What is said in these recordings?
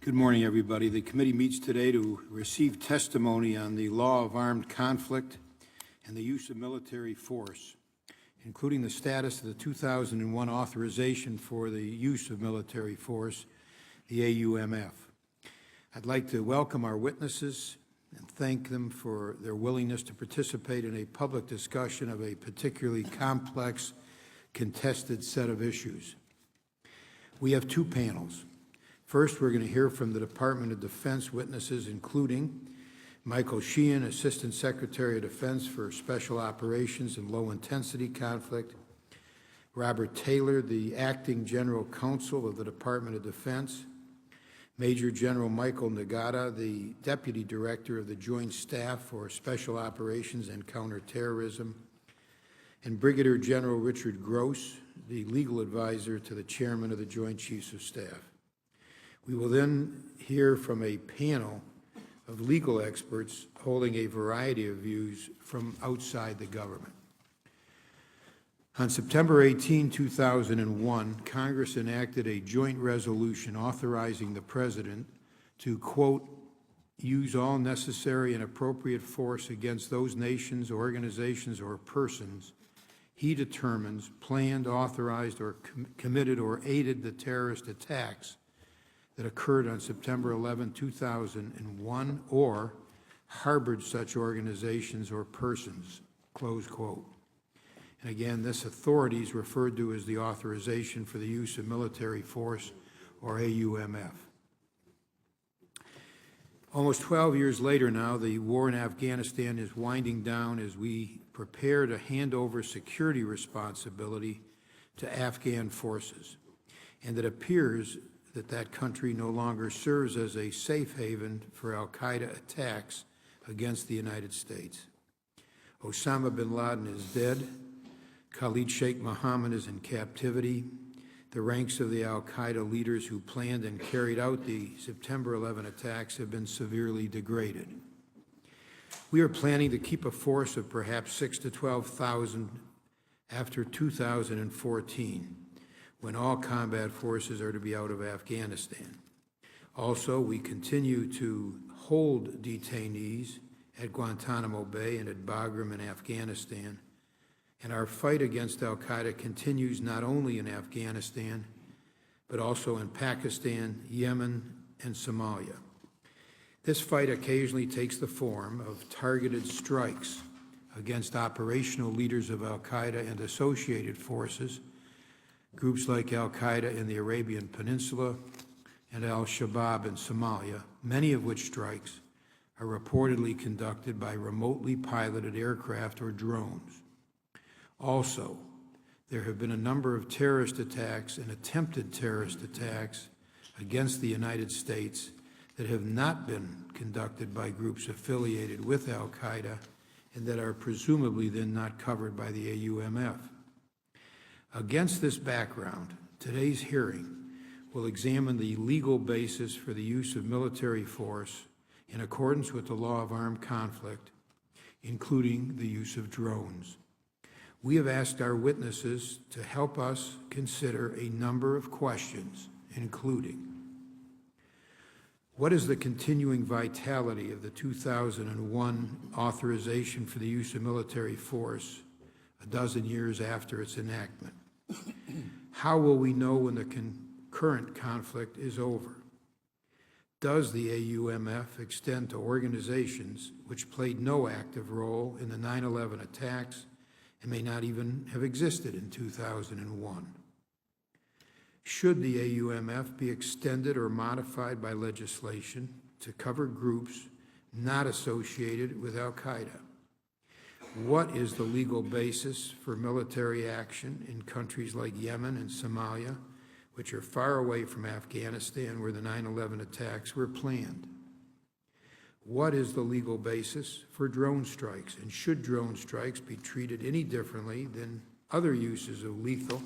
Good morning, everybody. The committee meets today to receive testimony on the law of armed conflict and the use of military force, including the status of the 2001 authorization for the use of military force, the AUMF. I'd like to welcome our witnesses and thank them for their willingness to participate in a public discussion of a particularly complex, contested set of issues. We have two panels. First, we're going to hear from the Department of Defense witnesses, including Michael Sheehan, Assistant Secretary of Defense for Special Operations and Low-Intensity Conflict, Robert Taylor, the Acting General Counsel of the Department of Defense, Major General Michael Nagata, the Deputy Director of the Joint Staff for Special Operations and Counterterrorism, and Brigadier General Richard Gross, the Legal Advisor to the Chairman of the Joint Chiefs of Staff. We will then hear from a panel of legal experts holding a variety of views from outside the government. On September 18, 2001, Congress enacted a joint resolution authorizing the President to, quote, use all necessary and appropriate force against those nations, organizations, or persons he determines planned, authorized, or committed or aided the terrorist attacks that occurred on September 11, 2001, or harbored such organizations or persons, close quote. And again, this authority is referred to as the Authorization for the Use of Military Force, or AUMF. Almost 12 years later now, the war in Afghanistan is winding down as we prepare to hand over security responsibility to Afghan forces. And it appears that country no longer serves as a safe haven for al-Qaeda attacks against the United States. Osama bin Laden is dead. Khalid Sheikh Mohammed is in captivity. The ranks of the al-Qaeda leaders who planned and carried out the September 11 attacks have been severely degraded. We are planning to keep a force of perhaps 6,000 to 12,000 after 2014. When all combat forces are to be out of Afghanistan. Also, we continue to hold detainees at Guantanamo Bay and at Bagram in Afghanistan, and our fight against al-Qaeda continues not only in Afghanistan, but also in Pakistan, Yemen, and Somalia. This fight occasionally takes the form of targeted strikes against operational leaders of al-Qaeda and associated forces, groups like al-Qaeda in the Arabian Peninsula and al-Shabaab in Somalia, many of which strikes are reportedly conducted by remotely piloted aircraft or drones. Also, there have been a number of terrorist attacks and attempted terrorist attacks against the United States that have not been conducted by groups affiliated with al-Qaeda and that are presumably then not covered by the AUMF. Against this background, today's hearing will examine the legal basis for the use of military force in accordance with the law of armed conflict, including the use of drones. We have asked our witnesses to help us consider a number of questions, including: what is the continuing vitality of the 2001 authorization for the use of military force a dozen years after its enactment? How will we know when the current conflict is over? Does the AUMF extend to organizations which played no active role in the 9/11 attacks and may not even have existed in 2001? Should the AUMF be extended or modified by legislation to cover groups not associated with al-Qaeda? What is the legal basis for military action in countries like Yemen and Somalia, which are far away from Afghanistan where the 9/11 attacks were planned? What is the legal basis for drone strikes, and should drone strikes be treated any differently than other uses of lethal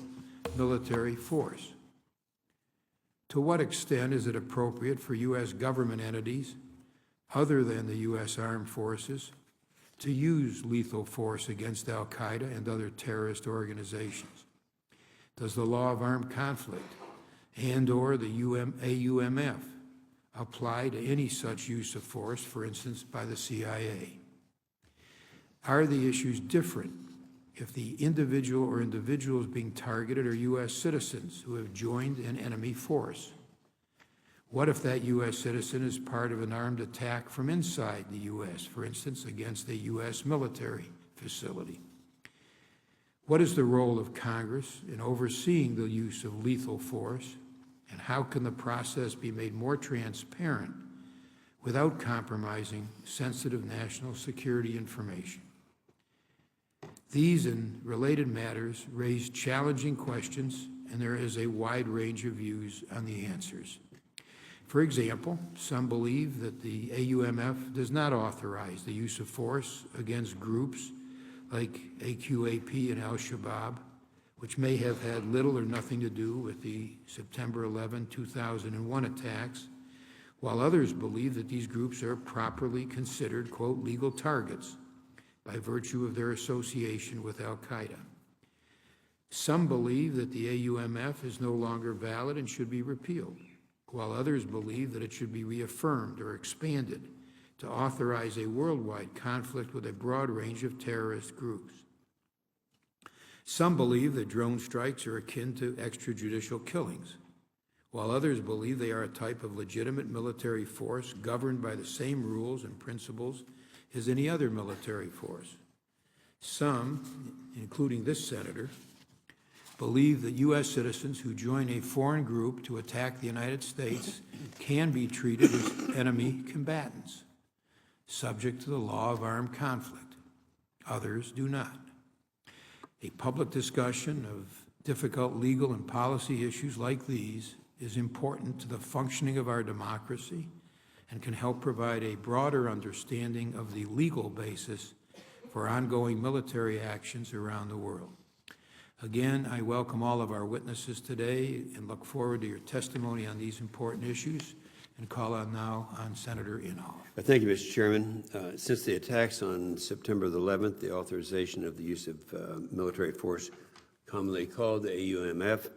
military force? To what extent is it appropriate for U.S. government entities, other than the U.S. Armed Forces, to use lethal force against al-Qaeda and other terrorist organizations? Does the law of armed conflict and/or the AUMF apply to any such use of force, for instance, by the CIA? Are the issues different if the individual or individuals being targeted are U.S. citizens who have joined an enemy force? What if that U.S. citizen is part of an armed attack from inside the U.S., for instance, against a U.S. military facility? What is the role of Congress in overseeing the use of lethal force, and how can the process be made more transparent without compromising sensitive national security information? These and related matters raise challenging questions, and there is a wide range of views on the answers. For example, some believe that the AUMF does not authorize the use of force against groups like AQAP and Al-Shabaab, which may have had little or nothing to do with the September 11, 2001 attacks, while others believe that these groups are properly considered, quote, legal targets by virtue of their association with al-Qaeda. Some believe that the AUMF is no longer valid and should be repealed, while others believe that it should be reaffirmed or expanded to authorize a worldwide conflict with a broad range of terrorist groups. Some believe that drone strikes are akin to extrajudicial killings, while others believe they are a type of legitimate military force governed by the same rules and principles as any other military force. Some, including this senator, believe that U.S. citizens who join a foreign group to attack the United States can be treated as enemy combatants, subject to the law of armed conflict. Others do not. A public discussion of difficult legal and policy issues like these is important to the functioning of our democracy and can help provide a broader understanding of the legal basis for ongoing military actions around the world. Again, I welcome all of our witnesses today and look forward to your testimony on these important issues, and call on now on Senator Inhofe. Thank you, Mr. Chairman. Since the attacks on September the 11th, the authorization of the use of military force, commonly called the AUMF,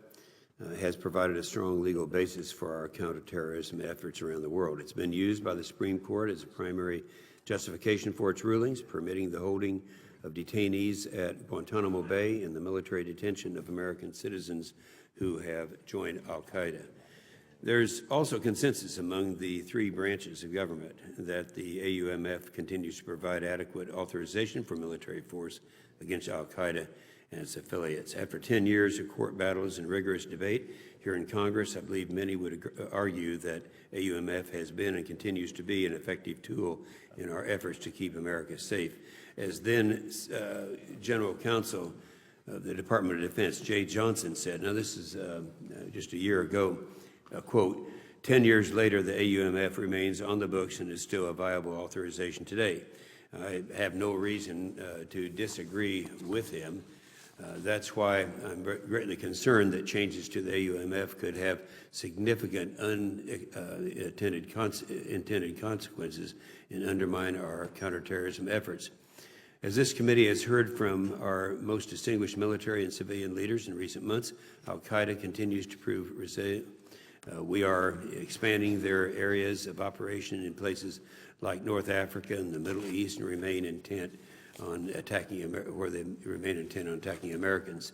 has provided a strong legal basis for our counterterrorism efforts around the world. It's been used by the Supreme Court as a primary justification for its rulings, permitting the holding of detainees at Guantanamo Bay and the military detention of American citizens who have joined al-Qaeda. There's also consensus among the three branches of government that the AUMF continues to provide adequate authorization for military force against al-Qaeda and its affiliates. After 10 years of court battles and rigorous debate here in Congress, I believe many would argue that AUMF has been and continues to be an effective tool in our efforts to keep America safe. As then General Counsel of the Department of Defense, Jay Johnson, said, now this is just a year ago, quote, 10 years later, the AUMF remains on the books and is still a viable authorization today. I have no reason to disagree with him. That's why I'm greatly concerned that changes to the AUMF could have significant unintended consequences and undermine our counterterrorism efforts. As this committee has heard from our most distinguished military and civilian leaders in recent months, al-Qaeda continues to prove resilient. We are expanding their areas of operation in places like North Africa and the Middle East and remain intent on attacking Americans.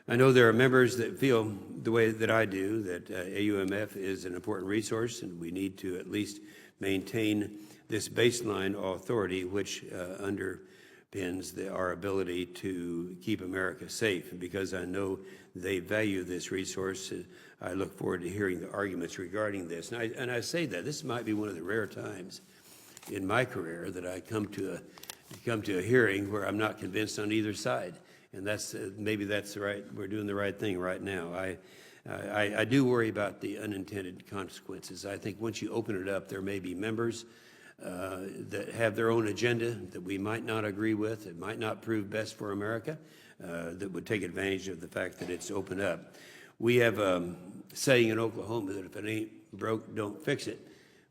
I know there are members that feel the way that I do, that AUMF is an important resource and we need to at least maintain this baseline authority which underpins our ability to keep America safe. And because I know they value this resource, I look forward to hearing the arguments regarding this. And I say that this might be one of the rare times in my career that I come to a hearing where I'm not convinced on either side, and that's maybe that's right. We're doing the right thing right now. I do worry about the unintended consequences. I think once you open it up, there may be members that have their own agenda that we might not agree with. It might not prove best for America. That would take advantage of the fact that it's open up. We have a saying in Oklahoma that if it ain't broke, don't fix it.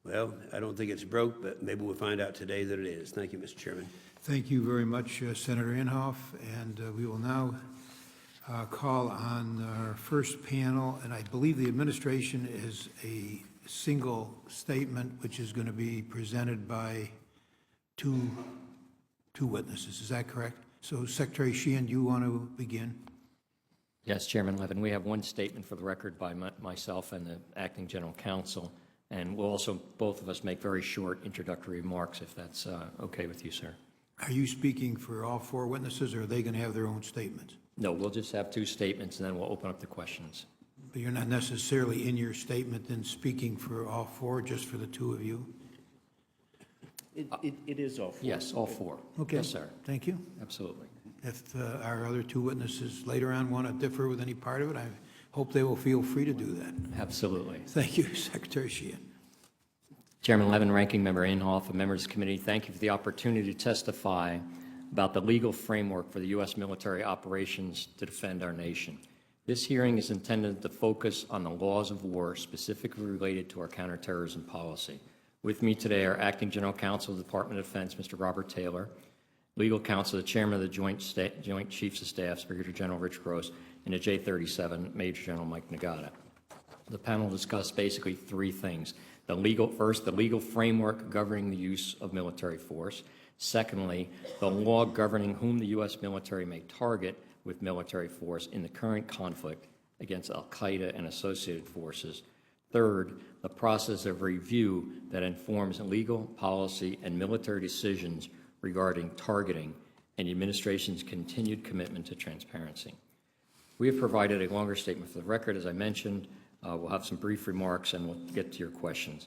Well, I don't think it's broke, but maybe we'll find out today that it is. Thank you, Mr. Chairman. Thank you very much, Senator Inhofe. And we will now call on our first panel. And I believe the administration is single statement, which is going to be presented by two witnesses. Is that correct? So Secretary Sheehan, do you want to begin? Yes, Chairman Levin. We have one statement for the record by myself and the Acting General Counsel, and we'll also, both of us, make very short introductory remarks, if that's okay with you, sir. Are you speaking for all four witnesses, or are they going to have their own statements? No, we'll just have two statements, and then we'll open up the questions. But you're not necessarily in your statement then speaking for all four, just for the two of you? It is all four. Yes, all four. Okay. Yes, sir. Thank you. Absolutely. If our other two witnesses later on want to differ with any part of it, I hope they will feel free to do that. Absolutely. Thank you, Secretary Sheehan. Chairman Levin, Ranking Member Inhofe, and members of the committee, thank you for the opportunity to testify about the legal framework for the U.S. military operations to defend our nation. This hearing is intended to focus on the laws of war specifically related to our counterterrorism policy. With me today are Acting General Counsel of the Department of Defense, Mr. Robert Taylor, Legal Counsel, the Chairman of the Joint Chiefs of Staff, Brigadier General Rich Gross, and the J-37, Major General Mike Nagata. The panel discussed basically three things. First, the legal framework governing the use of military force. Secondly, the law governing whom the U.S. military may target with military force in the current conflict against al-Qaeda and associated forces. Third, the process of review that informs legal, policy, and military decisions regarding targeting and the administration's continued commitment to transparency. We have provided a longer statement for the record, as I mentioned. We'll have some brief remarks and we'll get to your questions.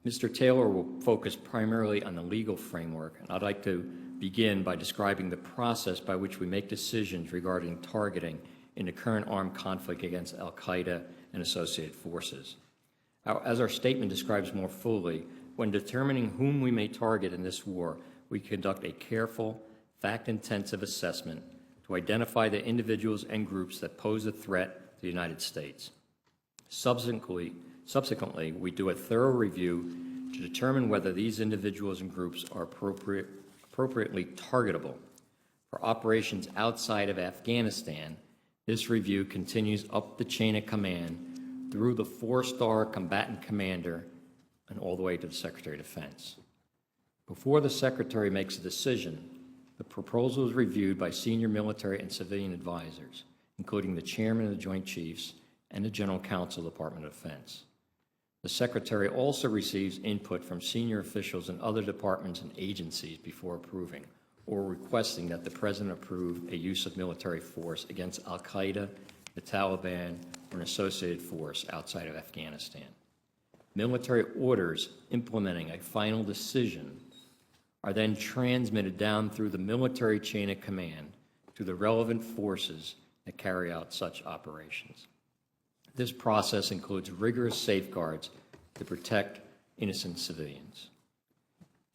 Mr. Taylor will focus primarily on the legal framework, and I'd like to begin by describing the process by which we make decisions regarding targeting in the current armed conflict against al-Qaeda and associated forces. As our statement describes more fully, when determining whom we may target in this war, we conduct a careful, fact-intensive assessment to identify the individuals and groups that pose a threat to the United States. Subsequently, we do a thorough review to determine whether these individuals and groups are appropriately targetable. For operations outside of Afghanistan, this review continues up the chain of command through the four-star combatant commander and all the way to the Secretary of Defense. Before the Secretary makes a decision, the proposal is reviewed by senior military and civilian advisors, including the Chairman of the Joint Chiefs and the General Counsel of the Department of Defense. The Secretary also receives input from senior officials in other departments and agencies before approving or requesting that the President approve a use of military force against al-Qaeda, the Taliban, or an associated force outside of Afghanistan. Military orders implementing a final decision are then transmitted down through the military chain of command to the relevant forces that carry out such operations. This process includes rigorous safeguards to protect innocent civilians.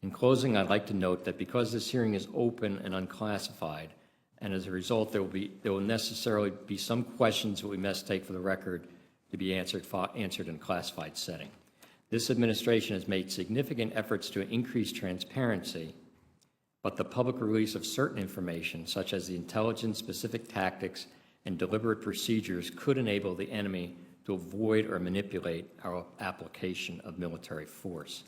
In closing, I'd like to note that because this hearing is open and unclassified, and as a result there will necessarily be some questions that we must take for the record to be answered in a classified setting. This administration has made significant efforts to increase transparency, but the public release of certain information, such as the intelligence-specific tactics and deliberate procedures, could enable the enemy to avoid or manipulate our application of military force.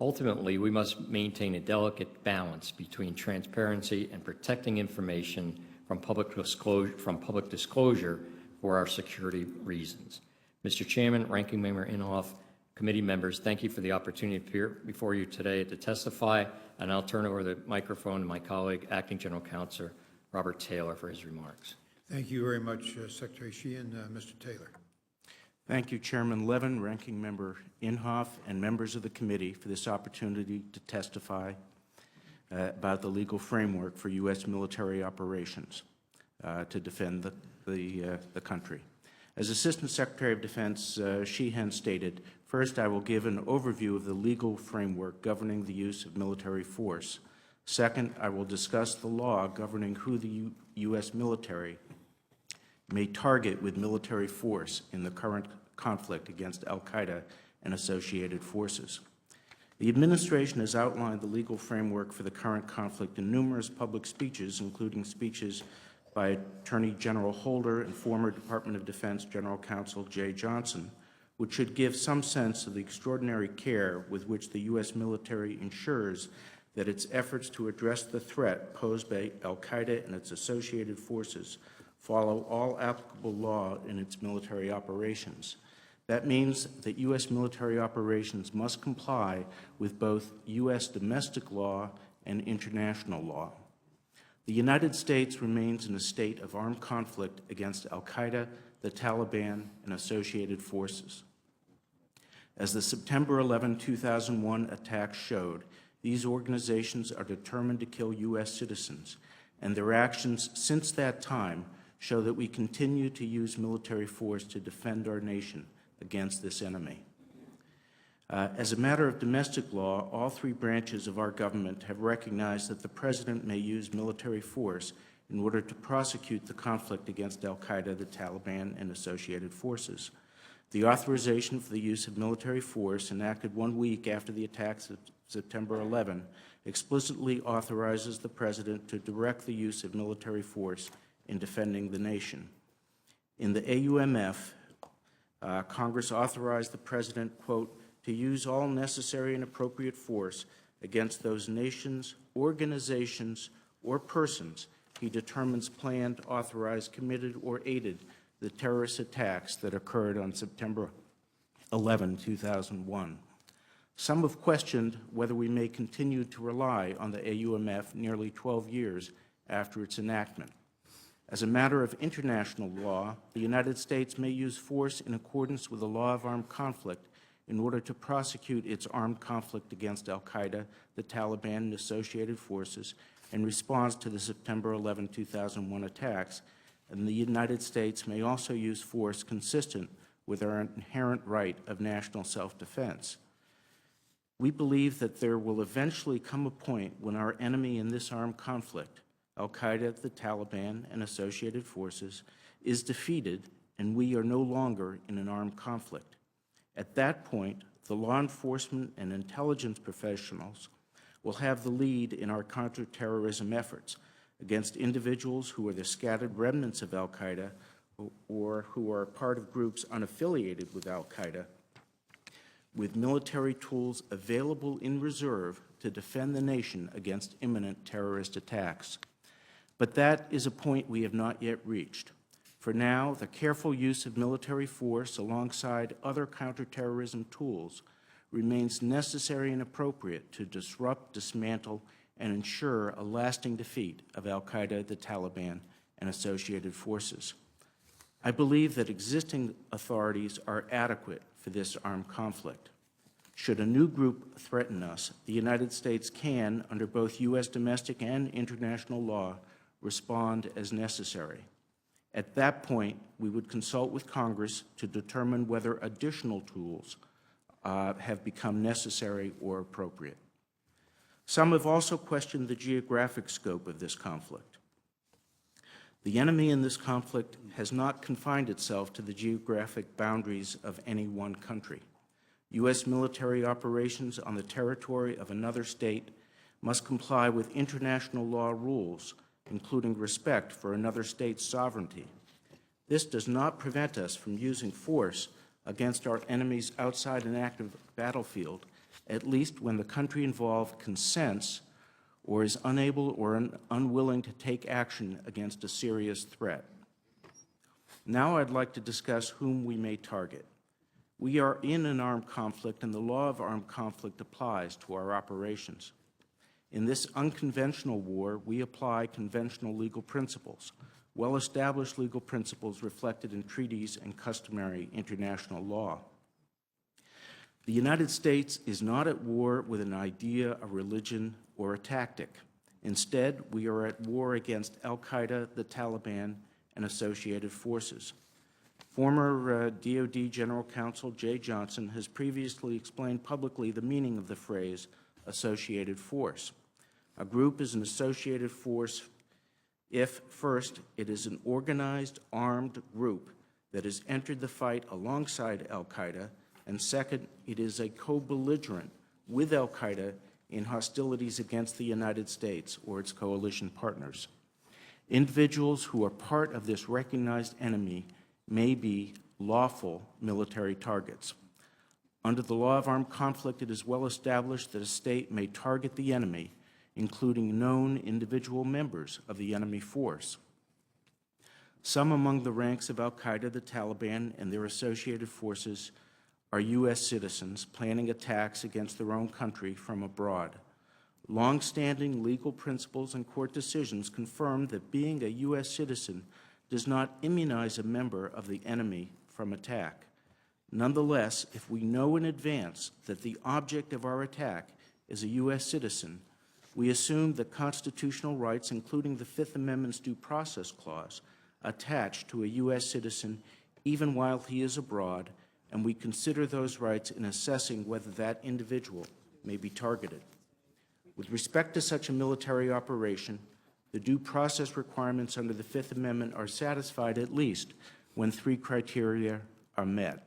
Ultimately, we must maintain a delicate balance between transparency and protecting information from public disclosure for our security reasons. Mr. Chairman, Ranking Member Inhofe, committee members, thank you for the opportunity to appear before you today to testify, and I'll turn over the microphone to my colleague, Acting General Counsel Robert Taylor, for his remarks. Thank you very much, Secretary Sheehan. Mr. Taylor. Thank you, Chairman Levin, Ranking Member Inhofe, and members of the committee for this opportunity to testify about the legal framework for U.S. military operations to defend the country. As Assistant Secretary of Defense Sheehan stated, first I will give an overview of the legal framework governing the use of military force. Second, I will discuss the law governing who the U.S. military may target with military force in the current conflict against al-Qaeda and associated forces. The administration has outlined the legal framework for the current conflict in numerous public speeches, including speeches by Attorney General Holder and former Department of Defense General Counsel Jay Johnson, which should give some sense of the extraordinary care with which the U.S. military ensures that its efforts to address the threat posed by al-Qaeda and its associated forces follow all applicable law in its military operations. That means that U.S. military operations must comply with both U.S. domestic law and international law. The United States remains in a state of armed conflict against al-Qaeda, the Taliban, and associated forces. As the September 11, 2001 attacks showed, these organizations are determined to kill U.S. citizens, and their actions since that time show that we continue to use military force to defend our nation against this enemy. As a matter of domestic law, all three branches of our government have recognized that the President may use military force in order to prosecute the conflict against al-Qaeda, the Taliban, and associated forces. The authorization for the use of military force, enacted 1 week after the attacks of September 11, explicitly authorizes the President to direct the use of military force in defending the nation. In the AUMF, Congress authorized the President, quote, to use all necessary and appropriate force against those nations, organizations, or persons he determines planned, authorized, committed, or aided the terrorist attacks that occurred on September 11, 2001. Some have questioned whether we may continue to rely on the AUMF nearly 12 years after its enactment. As a matter of international law, the United States may use force in accordance with the law of armed conflict in order to prosecute its armed conflict against al-Qaeda, the Taliban, and associated forces in response to the September 11, 2001 attacks, and the United States may also use force consistent with our inherent right of national self-defense. We believe that there will eventually come a point when our enemy in this armed conflict, al-Qaeda, the Taliban, and associated forces, is defeated and we are no longer in an armed conflict. At that point, the law enforcement and intelligence professionals will have the lead in our counterterrorism efforts against individuals who are the scattered remnants of al-Qaeda or who are part of groups unaffiliated with al-Qaeda, with military tools available in reserve to defend the nation against imminent terrorist attacks. But that is a point we have not yet reached. For now, the careful use of military force alongside other counterterrorism tools remains necessary and appropriate to disrupt, dismantle, and ensure a lasting defeat of al-Qaeda, the Taliban, and associated forces. I believe that existing authorities are adequate for this armed conflict. Should a new group threaten us, the United States can, under both U.S. domestic and international law, respond as necessary. At that point, we would consult with Congress to determine whether additional tools have become necessary or appropriate. Some have also questioned the geographic scope of this conflict. The enemy in this conflict has not confined itself to the geographic boundaries of any one country. U.S. military operations on the territory of another state must comply with international law rules, including respect for another state's sovereignty. This does not prevent us from using force against our enemies outside an active battlefield, at least when the country involved consents or is unable or unwilling to take action against a serious threat. Now I'd like to discuss whom we may target. We are in an armed conflict, and the law of armed conflict applies to our operations. In this unconventional war, we apply conventional legal principles, well-established legal principles reflected in treaties and customary international law. The United States is not at war with an idea, a religion, or a tactic. Instead, we are at war against al-Qaeda, the Taliban, and associated forces. Former DoD General Counsel Jay Johnson has previously explained publicly the meaning of the phrase associated force. A group is an associated force if, first, it is an organized, armed group that has entered the fight alongside al-Qaeda, and second, it is a co-belligerent with al-Qaeda in hostilities against the United States or its coalition partners. Individuals who are part of this recognized enemy may be lawful military targets. Under the law of armed conflict, it is well established that a state may target the enemy, including known individual members of the enemy force. Some among the ranks of al-Qaeda, the Taliban, and their associated forces are U.S. citizens planning attacks against their own country from abroad. Long-standing legal principles and court decisions confirm that being a U.S. citizen does not immunize a member of the enemy from attack. Nonetheless, if we know in advance that the object of our attack is a U.S. citizen, we assume that constitutional rights, including the Fifth Amendment's Due Process Clause, attach to a U.S. citizen even while he is abroad, and we consider those rights in assessing whether that individual may be targeted. With respect to such a military operation, the due process requirements under the Fifth Amendment are satisfied at least when three criteria are met.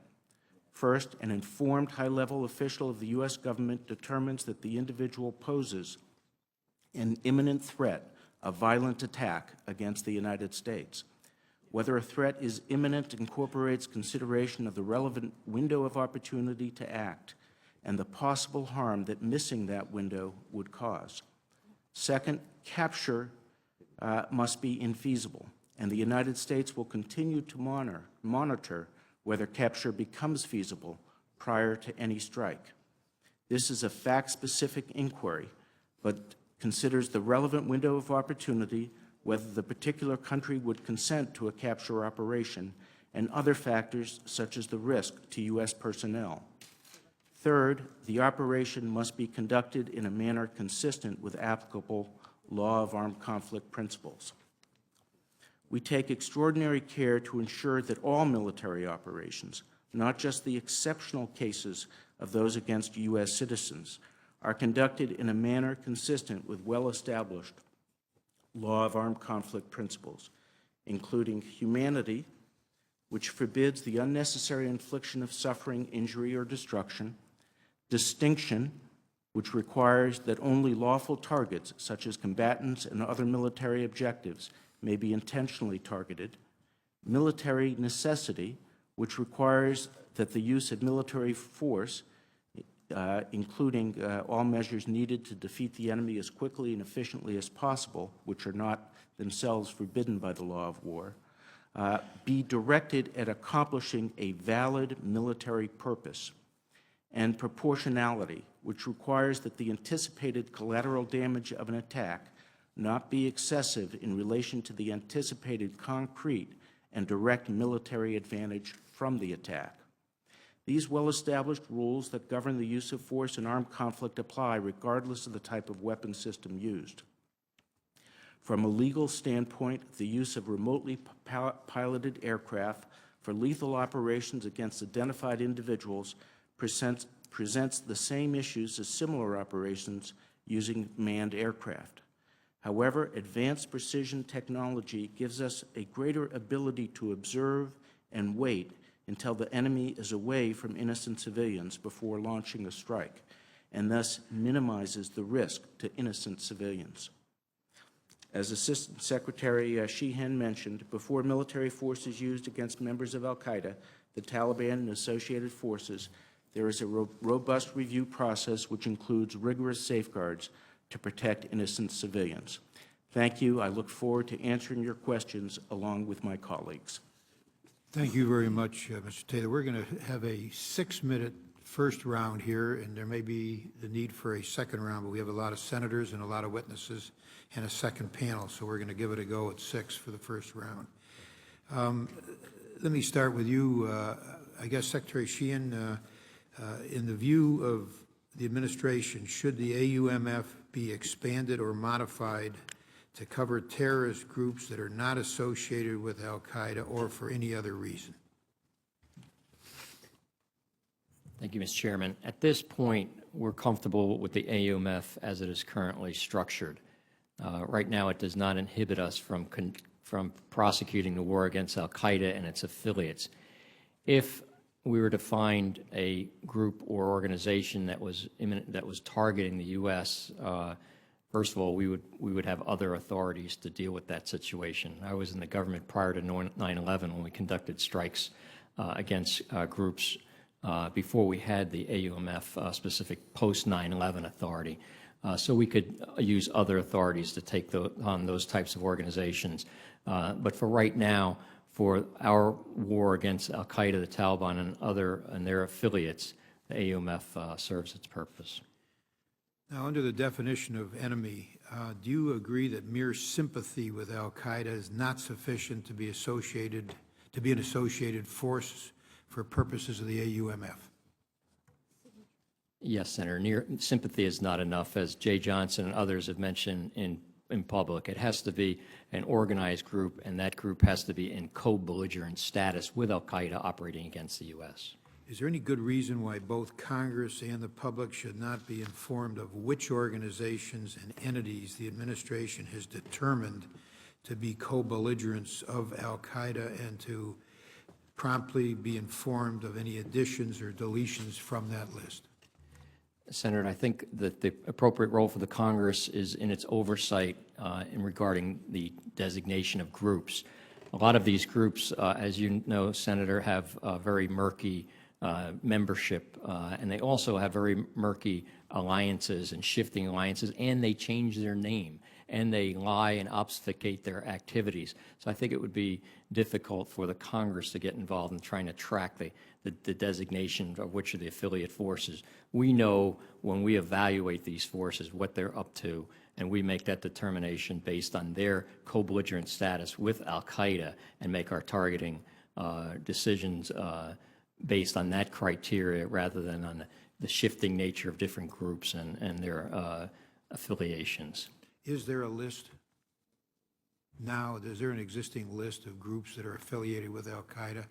First, an informed high-level official of the U.S. government determines that the individual poses an imminent threat of violent attack against the United States. Whether a threat is imminent incorporates consideration of the relevant window of opportunity to act and the possible harm that missing that window would cause. Second, capture must be infeasible, and the United States will continue to monitor whether capture becomes feasible prior to any strike. This is a fact-specific inquiry, but considers the relevant window of opportunity, whether the particular country would consent to a capture operation, and other factors such as the risk to U.S. personnel. Third, the operation must be conducted in a manner consistent with applicable law of armed conflict principles. We take extraordinary care to ensure that all military operations, not just the exceptional cases of those against U.S. citizens, are conducted in a manner consistent with well-established law of armed conflict principles, including humanity, which forbids the unnecessary infliction of suffering, injury, or destruction; distinction, which requires that only lawful targets, such as combatants and other military objectives, may be intentionally targeted; military necessity, which requires that the use of military force, including all measures needed to defeat the enemy as quickly and efficiently as possible, which are not themselves forbidden by the law of war, be directed at accomplishing a valid military purpose; and proportionality, which requires that the anticipated collateral damage of an attack not be excessive in relation to the anticipated concrete and direct military advantage from the attack. These well-established rules that govern the use of force in armed conflict apply regardless of the type of weapon system used. From a legal standpoint, the use of remotely piloted aircraft for lethal operations against identified individuals presents the same issues as similar operations using manned aircraft. However, advanced precision technology gives us a greater ability to observe and wait until the enemy is away from innocent civilians before launching a strike, and thus minimizes the risk to innocent civilians. As Assistant Secretary Sheehan mentioned, before military force is used against members of al-Qaeda, the Taliban, and associated forces, there is a robust review process which includes rigorous safeguards to protect innocent civilians. Thank you. I look forward to answering your questions along with my colleagues. Thank you very much, Mr. Taylor. We're going to have a 6-minute first round here, and there may be the need for a second round, but we have a lot of senators and a lot of witnesses and a second panel, so we're going to give it a go at 6 for the first round. Let me start with you, I guess, Secretary Sheehan. In the view of the administration, should the AUMF be expanded or modified to cover terrorist groups that are not associated with al-Qaeda or for any other reason? Thank you, Mr. Chairman. At this point, we're comfortable with the AUMF as it is currently structured. Right now, it does not inhibit us from prosecuting the war against al-Qaeda and its affiliates. If we were to find a group or organization that was targeting the U.S., first of all, we would have other authorities to deal with that situation. I was in the government prior to 9/11 when we conducted strikes against groups before we had the AUMF specific post 9/11 authority. So we could use other authorities to take on those types of organizations. But for right now, for our war against al-Qaeda, the Taliban, and their affiliates, the AUMF serves its purpose. Now, under the definition of enemy, do you agree that mere sympathy with al-Qaeda is not sufficient to be an associated force for purposes of the AUMF? Yes, Senator. Sympathy is not enough, as Jay Johnson and others have mentioned in public. It has to be an organized group, and that group has to be in co-belligerent status with al-Qaeda operating against the U.S. Is there any good reason why both Congress and the public should not be informed of which organizations and entities the administration has determined to be co-belligerents of al-Qaeda, and to promptly be informed of any additions or deletions from that list? Senator, I think that the appropriate role for the Congress is in its oversight in regarding the designation of groups. A lot of these groups, as you know, Senator, have very murky membership, and they also have very murky alliances and shifting alliances, and they change their name, and they lie and obfuscate their activities. So I think it would be difficult for the Congress to get involved in trying to track the designation of which are the affiliate forces. We know when we evaluate these forces what they're up to, and we make that determination based on their co-belligerent status with al-Qaeda, and make our targeting decisions based on that criteria rather than on the shifting nature of different groups and their affiliations. Is there a list now? Is there an existing list of groups that are affiliated with al-Qaeda?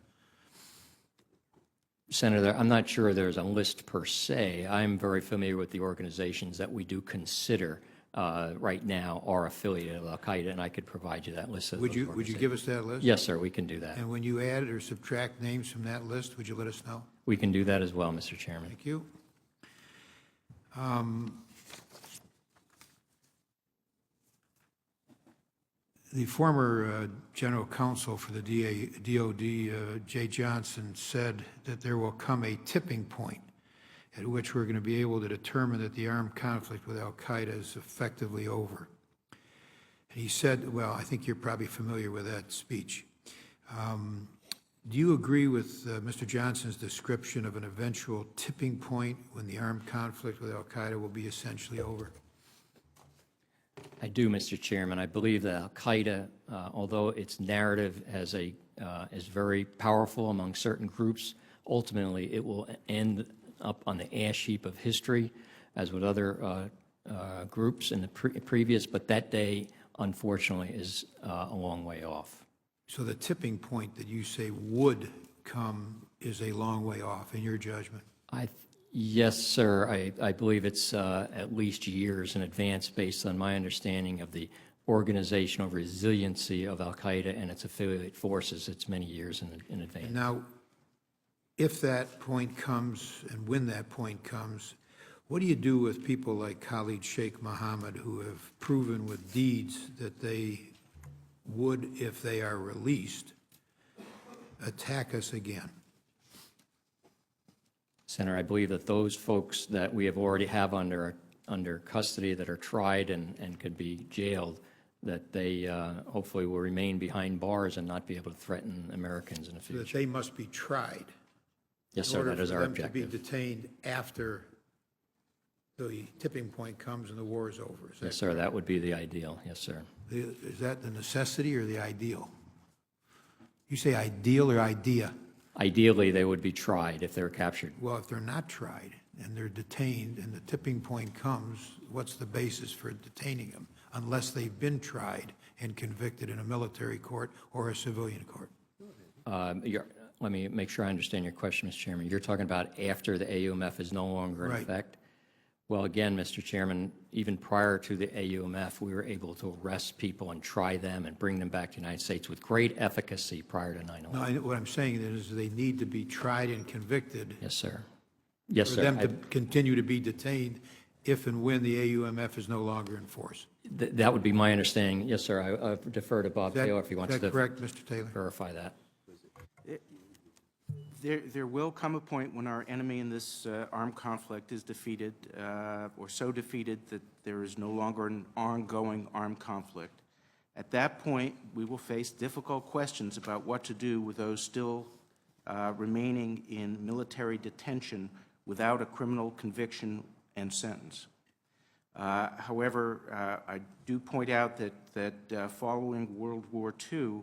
Senator, I'm not sure there's a list per se. I'm very familiar with the organizations that we do consider right now are affiliated with al-Qaeda, and I could provide you that list. Would you give us that list? Yes, sir, we can do that. And when you add or subtract names from that list, would you let us know? We can do that as well, Mr. Chairman. Thank you. The former General Counsel for the DoD, Jay Johnson, said that there will come a tipping point at which we're going to be able to determine that the armed conflict with al-Qaeda is effectively over. And he said, well, I think you're probably familiar with that speech. Do you agree with Mr. Johnson's description of an eventual tipping point when the armed conflict with al-Qaeda will be essentially over? I do, Mr. Chairman. I believe that al-Qaeda, although its narrative is very powerful among certain groups, ultimately it will end up on the ash heap of history, as with other groups in the previous, but that day, unfortunately, is a long way off. So the tipping point that you say would come is a long way off, in your judgment? Yes, sir. I believe it's at least years in advance, based on my understanding of the organizational resiliency of al-Qaeda and its affiliate forces. It's many years in advance. Now, if that point comes, and when that point comes, what do you do with people like Khalid Sheikh Mohammed, who have proven with deeds that they would, if they are released, attack us again? Senator, I believe that those folks that we have already have under custody, that are tried and could be jailed, that they hopefully will remain behind bars and not be able to threaten Americans in the future. So that they must be tried. Yes, sir, that is our in order for them objective. to be detained after the tipping point comes and the war is over. Yes, sir, that would be the ideal. Yes, sir. Is that the necessity or the ideal? You say ideal or idea? Ideally, they would be tried if they're captured. Well, if they're not tried and they're detained and the tipping point comes, what's the basis for detaining them, unless they've been tried and convicted in a military court or a civilian court? Let me make sure I understand your question, Mr. Chairman. You're talking about after the AUMF is no longer in effect? Well, again, Mr. Chairman, even prior to the AUMF, we were able to arrest people and try them and bring them back to the United States with great efficacy prior to 9/11. No, what I'm saying is they need to be tried and convicted. Yes, sir. Yes, sir. For them to continue to be detained if and when the AUMF is no longer in force. That would be my understanding. Yes, sir. I defer to Bob Taylor if he wants to correct, Mr. Taylor? verify that. There will come a point when our enemy in this armed conflict is defeated, or so defeated that there is no longer an ongoing armed conflict. At that point, we will face difficult questions about what to do with those still remaining in military detention without a criminal conviction and sentence. However, I do point out that following World War II,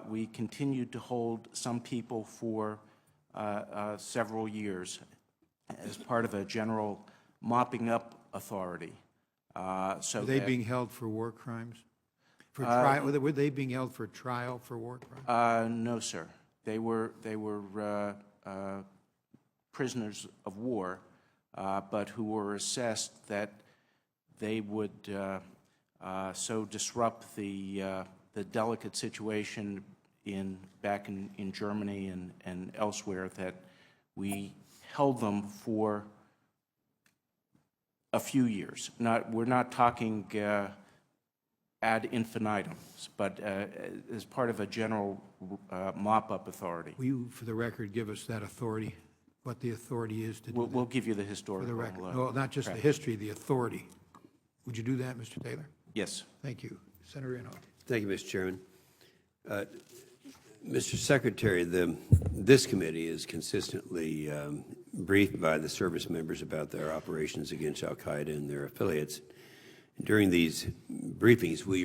we continued to hold some people for several years as part of a general mopping up authority. So Were they being held for war crimes? For trial? Were they being held for trial for war crimes? No, sir. They were prisoners of war, but who were assessed that they would so disrupt the delicate situation back in Germany and elsewhere that we held them for a few years. We're not talking ad infinitum, but as part of a general mop-up authority. Will you, for the record, give us that authority, what the authority is to do that? We'll give you the For historical. the record. No, not just the history, the authority. Would you do that, Mr. Taylor? Yes. Thank you. Senator Inhofe. Thank you, Mr. Chairman. Mr. Secretary, this committee is consistently briefed by the service members about their operations against al-Qaeda and their affiliates. During these briefings, we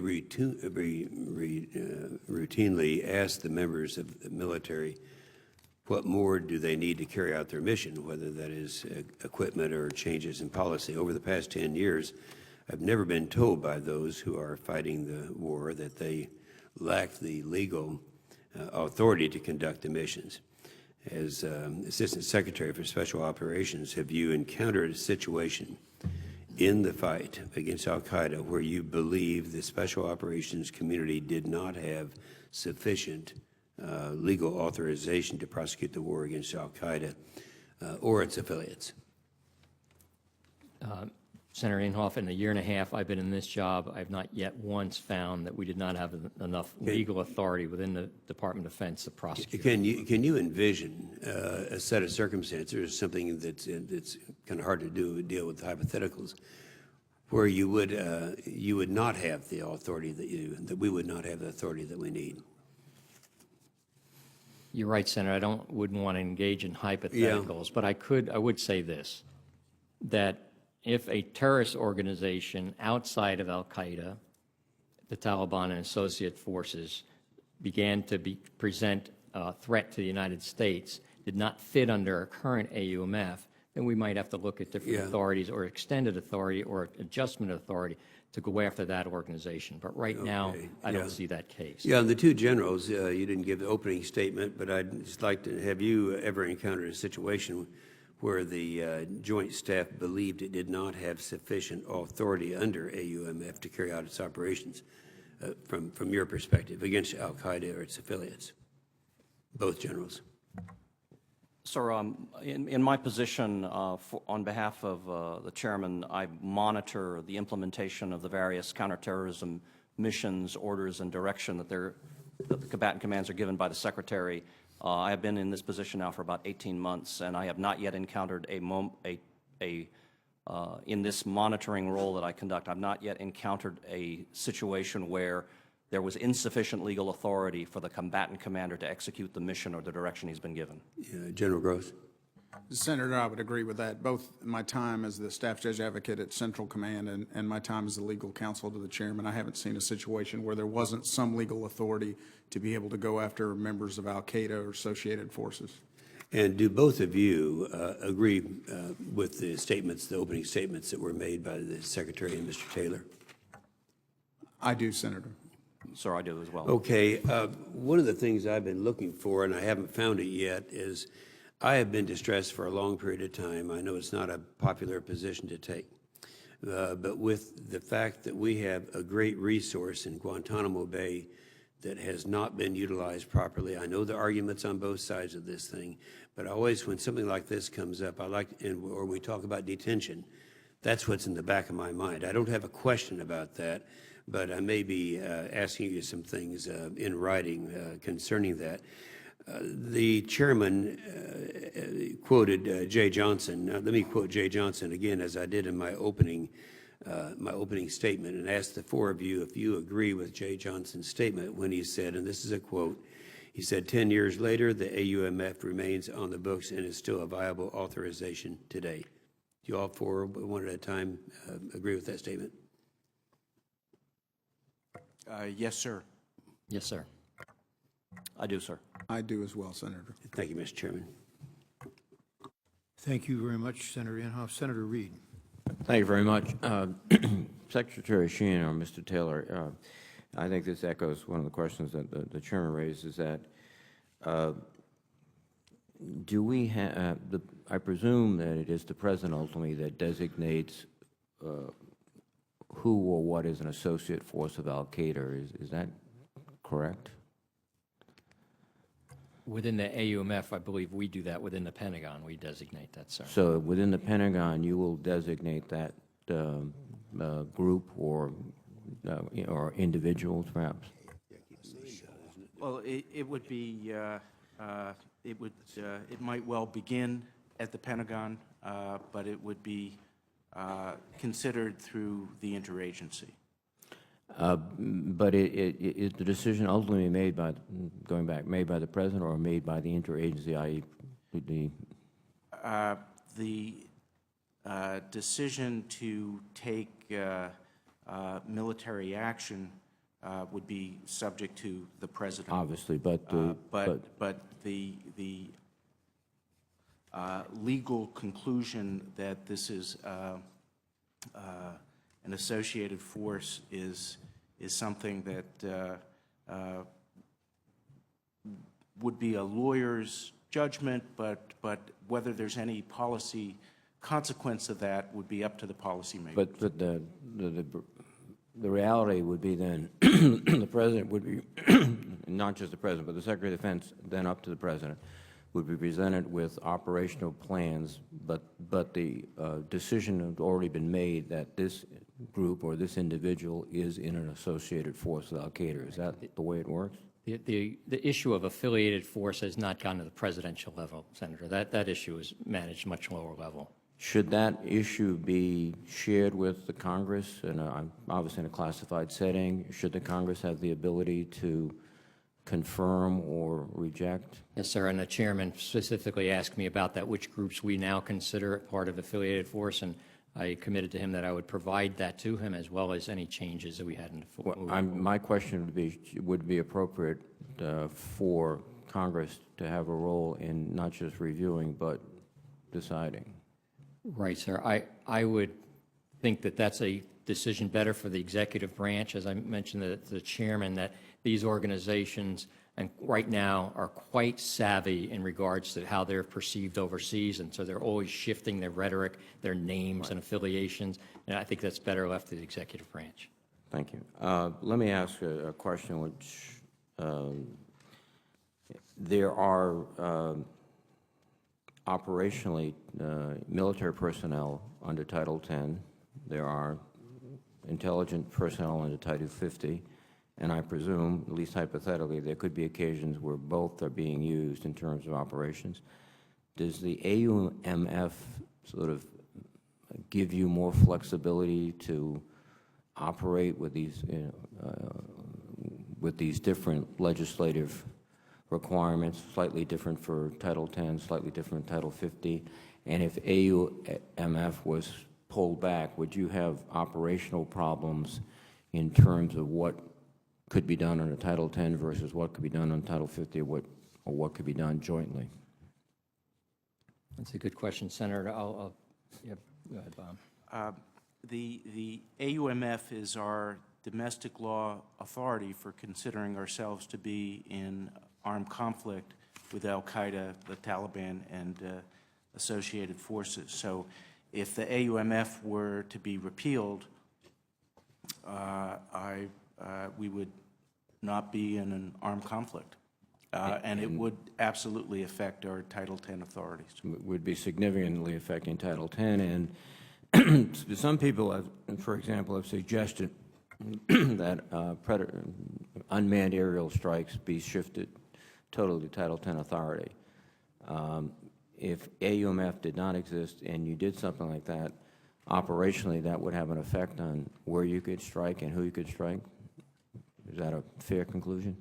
routinely ask the members of the military what more do they need to carry out their mission, whether that is equipment or changes in policy. Over the past 10 years, I've never been told by those who are fighting the war that they lack the legal authority to conduct the missions. As Assistant Secretary for Special Operations, have you encountered a situation in the fight against al-Qaeda where you believe the Special Operations community did not have sufficient legal authorization to prosecute the war against al-Qaeda or its affiliates? Senator Inhofe, in the year and a half I've been in this job, I've not yet once found that we did not have enough legal authority within the Department of Defense to prosecute. Can you envision a set of circumstances, something that's kind of hard to deal with hypotheticals, where you would not have the authority that we would not have the authority that we need? You're right, Senator. I wouldn't want to engage in hypotheticals, but I would say this, that if a terrorist organization outside of al-Qaeda, the Taliban and associate forces, began to present a threat to the United States, did not fit under our current AUMF, then we might have to look at different authorities or extended authority or adjustment authority to go after that organization. But right now, I don't see that case. Yeah, and the two generals, you didn't give the opening statement, but I'd just like to, have you ever encountered a situation where the Joint Staff believed it did not have sufficient authority under AUMF to carry out its operations from your perspective against al-Qaeda or its affiliates? Both generals. Sir, in my position on behalf of the chairman, I monitor the implementation of the various counterterrorism missions, orders, and direction that the combatant commands are given by the Secretary. I have been in this position now for about 18 months, and I have not yet encountered in this monitoring role that I conduct, I've not yet encountered a situation where there was insufficient legal authority for the combatant commander to execute the mission or the direction he's been given. General Gross. Senator, I would agree with that. Both my time as the Staff Judge Advocate at Central Command and my time as the legal counsel to the chairman, I haven't seen a situation where there wasn't some legal authority to be able to go after members of al-Qaeda or associated forces. And do both of you agree with the statements, the opening statements that were made by the Secretary and Mr. Taylor? I do, Senator. Sir, I do as well. Okay. One of the things I've been looking for, and I haven't found it yet, is I have been distressed for a long period of time. I know it's not a popular position to take. But with the fact that we have a great resource in Guantanamo Bay that has not been utilized properly, I know the arguments on both sides of this thing, but always when something like this comes up, or we talk about detention, that's what's in the back of my mind. I don't have a question about that, but I may be asking you some things in writing concerning that. The chairman quoted Jay Johnson. Now, let me quote Jay Johnson again, as I did in my opening statement, and ask the four of you if you agree with Jay Johnson's statement when he said, and this is a quote, he said, 10 years later, the AUMF remains on the books and is still a viable authorization today. Do you all four, one at a time, agree with that statement? Yes, sir. Yes, sir. I do, sir. I do as well, Senator. Thank you, Mr. Chairman. Thank you very much, Senator Inhofe. Senator Reed. Thank you very much. Secretary Sheehan or Mr. Taylor, I think this echoes one of the questions that the chairman raised, is that do we have, I presume that it is the president ultimately that designates who or what is an associate force of al-Qaeda. Is that correct? Within the AUMF, I believe we do that. Within the Pentagon, we designate that, sir. So within the Pentagon, you will designate that group or individuals, perhaps? Well, it would be, it might well begin at the Pentagon, but it would be considered through the interagency. But is the decision ultimately made by, going back, made by the president or made by the interagency, i.e. The decision to take military action would be subject to the president. Obviously, but the legal conclusion that this is an associated force is something that would be a lawyer's judgment, but whether there's any policy consequence of that would be up to the policymakers. But the reality would be then the president would be, not just the president, but the Secretary of Defense, then up to the president, would be presented with operational plans, but the decision had already been made that this group or this individual is in an associated force with al-Qaeda. Is that the way it works? The issue of affiliated force has not gone to the presidential level, Senator. That issue is managed much lower level. Should that issue be shared with the Congress, and obviously in a classified setting? Should the Congress have the ability to confirm or reject? Yes, sir, and the chairman specifically asked me about that, which groups we now consider part of affiliated force, and I committed to him that I would provide that to him as well as any changes that we had in the Well, my question would be appropriate for Congress to have a role in not just reviewing but deciding. Right, sir. I would think that that's a decision better for the executive branch. As I mentioned to the chairman, that these organizations and right now are quite savvy in regards to how they're perceived overseas, and so they're always shifting their rhetoric, their names and affiliations, and I think that's better left to the executive branch. Thank you. Let me ask a question which there are operationally military personnel under Title 10. There are intelligent personnel under Title 50. And I presume, at least hypothetically, there could be occasions where both are being used in terms of operations. Does the AUMF sort of give you more flexibility to operate with these different legislative requirements, slightly different for Title 10, slightly different Title 50? And if AUMF was pulled back, would you have operational problems in terms of what could be done under Title 10 versus what could be done on Title 50, or what could be done jointly? That's a good question, Senator. Yeah, go ahead, Bob. The AUMF is our domestic law authority for considering ourselves to be in armed conflict with al-Qaeda, the Taliban, and associated forces. So if the AUMF were to be repealed, we would not be in an armed conflict. And it would absolutely affect our Title 10 authorities. Would be significantly affecting Title 10. And some people, have, for example, have suggested that unmanned aerial strikes be shifted totally Title X authority. If AUMF did not exist and you did something like that, operationally that would have an effect on where you could strike and who you could strike. Is that a fair conclusion?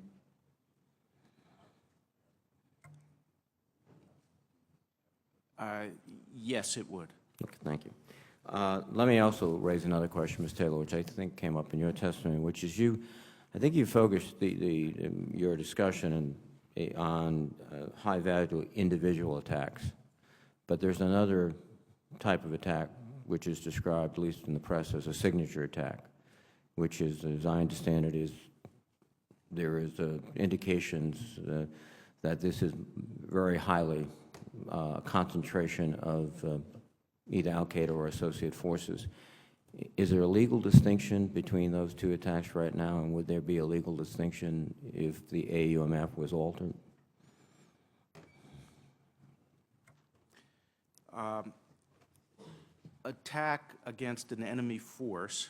Yes, it would. Okay, thank you. Let me also raise another question, Ms. Taylor, which I think came up in your testimony, which is I think you focused your discussion on high-value individual attacks, but there's another type of attack which is described, at least in the press, as a signature attack, which is, as I understand it, there is indications that this is very highly concentration of either Al-Qaeda or associated forces. Is there a legal distinction between those two attacks right now, and would there be a legal distinction if the AUMF was altered? Attack against an enemy force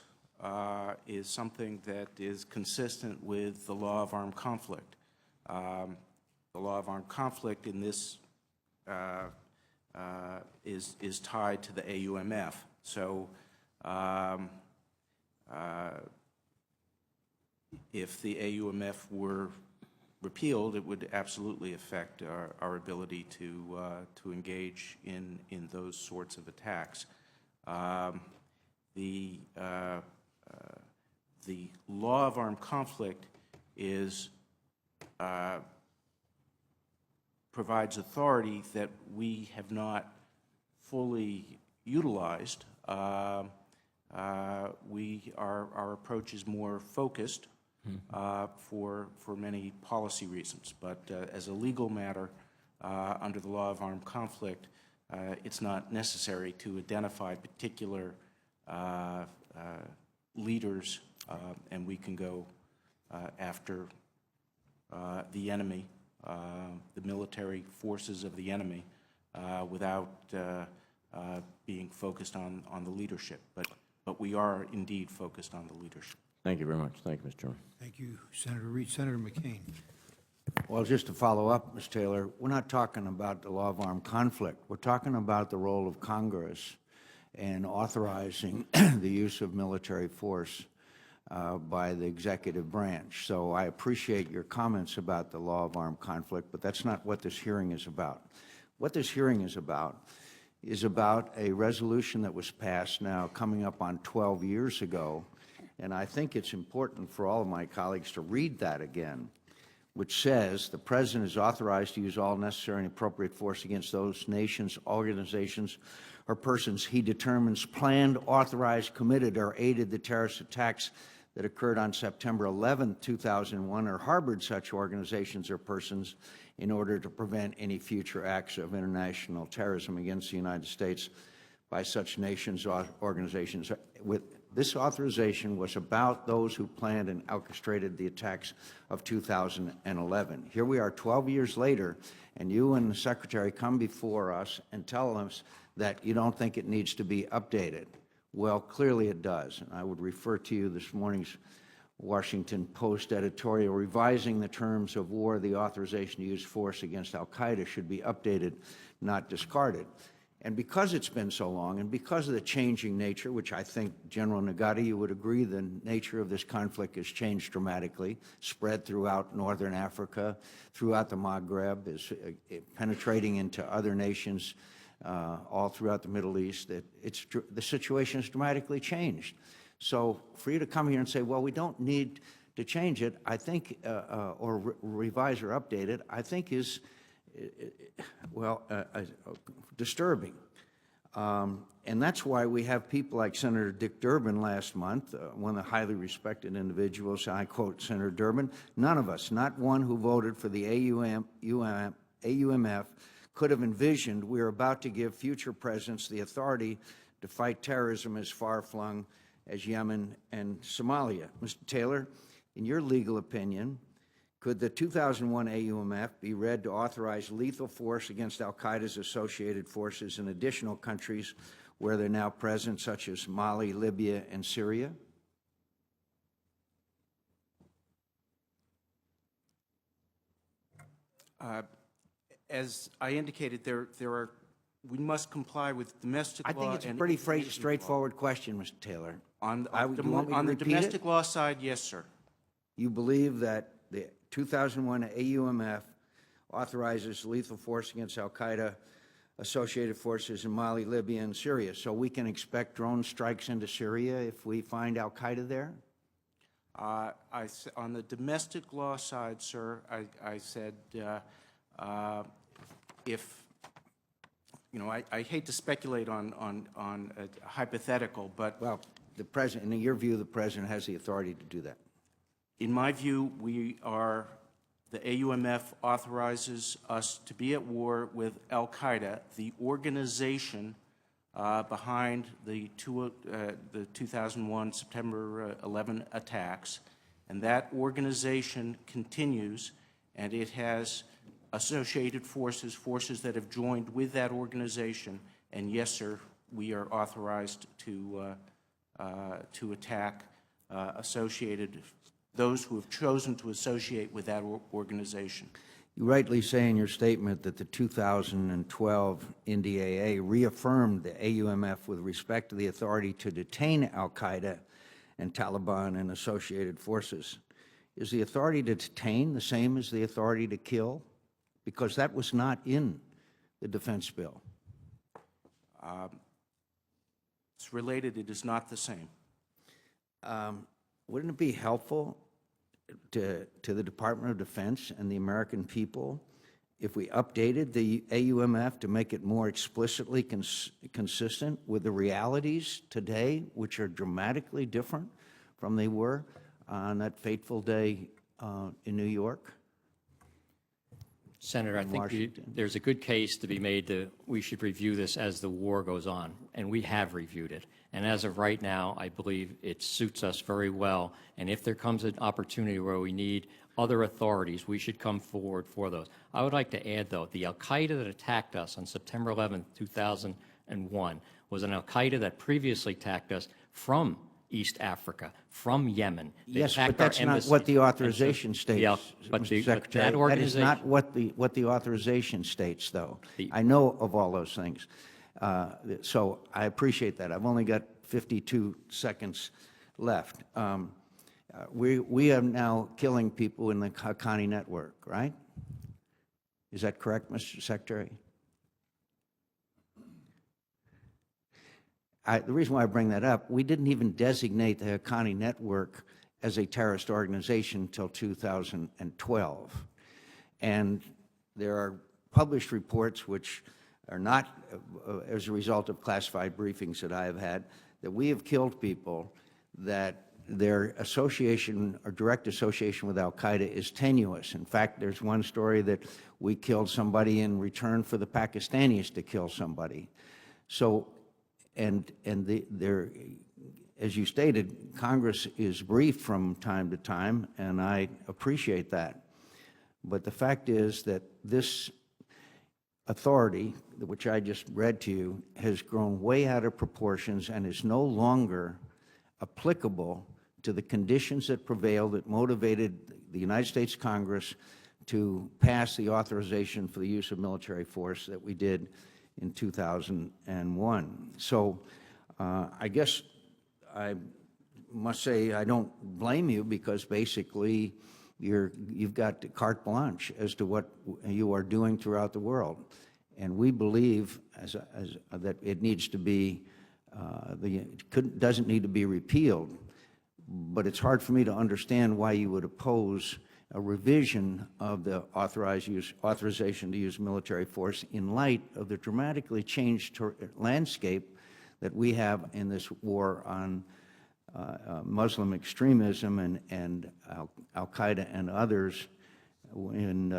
is something that is consistent with the law of armed conflict. The law of armed conflict in this is tied to the AUMF. So if the AUMF were repealed, it would absolutely affect our ability to engage in those sorts of attacks. The law of armed conflict provides authority that we have not fully utilized. Our approach is more focused for many policy reasons, but as a legal matter, under the law of armed conflict, it's not necessary to identify particular leaders, and we can go after the enemy, the military forces of the enemy, without being focused on the leadership. But we are indeed focused on the leadership. Thank you very much. Thank you, Mr. Chairman. Thank you, Senator Reed. Senator McCain. Well, just to follow up, Ms. Taylor, we're not talking about the law of armed conflict. We're talking about the role of Congress in authorizing the use of military force by the executive branch. So I appreciate your comments about the law of armed conflict, but that's not what this hearing is about. What this hearing is about a resolution that was passed now coming up on 12 years ago, and I think it's important for all of my colleagues to read that again, which says the President is authorized to use all necessary and appropriate force against those nations, organizations, or persons he determines planned, authorized, committed, or aided the terrorist attacks that occurred on September 11, 2001, or harbored such organizations or persons in order to prevent any future acts of international terrorism against the United States by such nations or organizations. This authorization was about those who planned and orchestrated the attacks of 2011. Here we are 12 years later, and you and the Secretary come before us and tell us that you don't think it needs to be updated. Well, clearly it does. And I would refer to you this morning's Washington Post editorial, revising the terms of war, the authorization to use force against al-Qaeda should be updated, not discarded. And because it's been so long, and because of the changing nature, which I think, General Nagati, you would agree, the nature of this conflict has changed dramatically, spread throughout northern Africa, throughout the Maghreb, is penetrating into other nations all throughout the Middle East, that the situation has dramatically changed. So for you to come here and say, well, we don't need to change it, I think, or revise or update it, I think is, disturbing. And that's why we have people like Senator Dick Durbin last month, one of the highly respected individuals. I quote Senator Durbin, "None of us, not one who voted for the AUMF, could have envisioned we are about to give future presidents the authority to fight terrorism as far-flung as Yemen and Somalia." Mr. Taylor, in your legal opinion, could the 2001 AUMF be read to authorize lethal force against al-Qaeda's associated forces in additional countries where they're now present, such as Mali, Libya, and Syria? As I indicated, we must comply with domestic law. I think it's a and pretty international law. straightforward question, Mr. Taylor. On Do you want me to the repeat domestic it? law side, yes, sir. You believe that the 2001 AUMF authorizes lethal force against Al-Qaeda associated forces in Mali, Libya, and Syria, so we can expect drone strikes into Syria if we find Al-Qaeda there? On the domestic law side, sir, I said if, you know, I hate to speculate on a hypothetical, but Well, the President, in your view, the President has the authority to do that. in my view, the AUMF authorizes us to be at war with Al-Qaeda, the organization behind the 2001 September 11 attacks, and that organization continues, and it has associated forces that have joined with that organization, and yes, sir, we are authorized to attack those who have chosen to associate with that organization. You rightly say in your statement that the 2012 NDAA reaffirmed the AUMF with respect to the authority to detain Al-Qaeda and Taliban and associated forces. Is the authority to detain the same as the authority to kill? Because that was not in the defense bill. It's related, it is not the same. Wouldn't it be helpful to the Department of Defense and the American people if we updated the AUMF to make it more explicitly consistent with the realities today, which are dramatically different from they were on that fateful day in New York? Senator, I think there's a good case to be made that we should review this as the war goes on, and we have reviewed it. And as of right now, I believe it suits us very well. And if there comes an opportunity where we need other authorities, we should come forward for those. I would like to add, though, the Al-Qaeda that attacked us on September 11, 2001 was an Al-Qaeda that previously attacked us from East Africa, from Yemen. They Yes, attacked but that's our not embassy. what the authorization states, but Mr. that Secretary. That is organization, not what the authorization states, though. The- I know of all those things. So I appreciate that. I've only got 52 seconds left. We are now killing people in the Haqqani network, right? Is that correct, Mr. Secretary? The reason why I bring that up, we didn't even designate the Haqqani network as a terrorist organization until 2012. And there are published reports which are not as a result of classified briefings that I have had, that we have killed people that their association or direct association with Al-Qaeda is tenuous. In fact, there's one story that we killed somebody in return for the Pakistanis to kill somebody. So, as you stated, Congress is briefed from time to time, and I appreciate that. But the fact is that this authority, which I just read to you, has grown way out of proportions and is no longer applicable to the conditions that prevailed that motivated the United States Congress to pass the authorization for the use of military force that we did in 2001. So I guess I must say I don't blame you, because basically you've got carte blanche as to what you are doing throughout the world. And we believe that it needs to be, doesn't need to be repealed. But it's hard for me to understand why you would oppose a revision of the authorization to use military force in light of the dramatically changed landscape that we have in this war on Muslim extremism and Al-Qaeda and others, and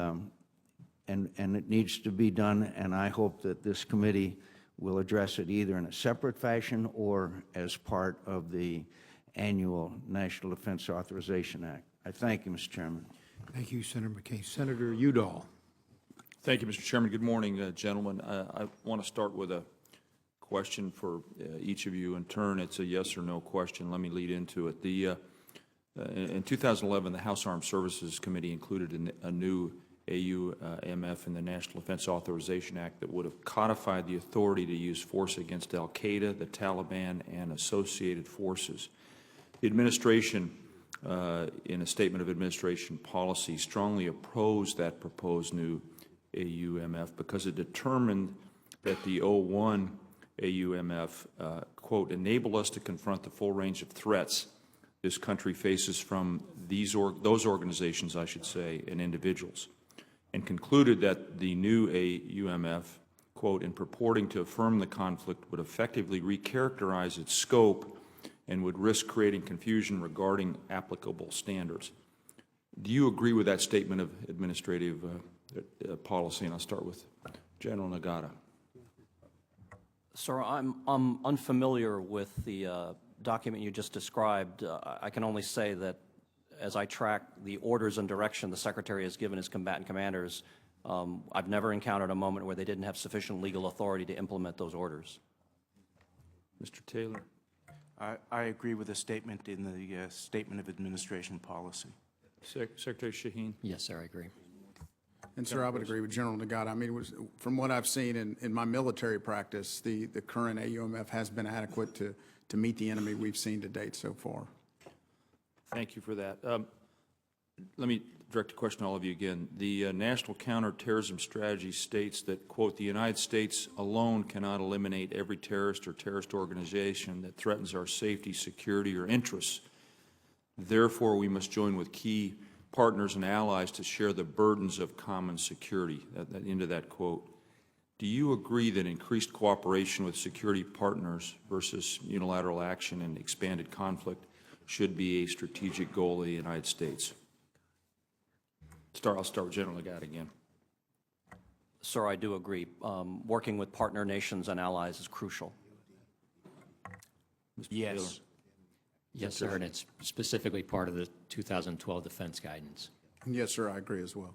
it needs to be done, and I hope that this committee will address it either in a separate fashion or as part of the annual National Defense Authorization Act. I thank you, Mr. Chairman. Thank you, Senator McCain. Senator Udall. Thank you, Mr. Chairman. Good morning, gentlemen. I want to start with a question for each of you in turn. It's a yes or no question. Let me lead into it. In 2011, the House Armed Services Committee included a new AUMF and the National Defense Authorization Act that would have codified the authority to use force against al-Qaeda, the Taliban, and associated forces. The administration, in a statement of administration policy, strongly opposed that proposed new AUMF because it determined that the 01 AUMF, quote, enable us to confront the full range of threats this country faces from those organizations, I should say, and individuals, and concluded that the new AUMF, quote, in purporting to affirm the conflict would effectively recharacterize its scope and would risk creating confusion regarding applicable standards. Do you agree with that statement of administrative policy? And I'll start with General Nagata. Sir, I'm unfamiliar with the document you just described. I can only say that as I track the orders and direction the Secretary has given his combatant commanders, I've never encountered a moment where they didn't have sufficient legal authority to implement those orders. Mr. Taylor. I agree with the statement in the Statement of Administration Policy. Secretary Shaheen. Yes, sir, I agree. And, sir, I would agree with General Nagata. I mean, from what I've seen in my military practice, the current AUMF has been adequate to meet the enemy we've seen to date so far. Thank you for that. Let me direct a question to all of you again. The National Counterterrorism Strategy states that, quote, the United States alone cannot eliminate every terrorist or terrorist organization that threatens our safety, security, or interests. Therefore, we must join with key partners and allies to share the burdens of common security, into that quote. Do you agree that increased cooperation with security partners versus unilateral action and expanded conflict should be a strategic goal of the United States? I'll start with General Nagata again. Sir, I do agree. Working with partner nations and allies is crucial. Mr. Yes. Taylor. Yes, sir, and it's specifically part of the 2012 defense guidance. Yes, sir, I agree as well.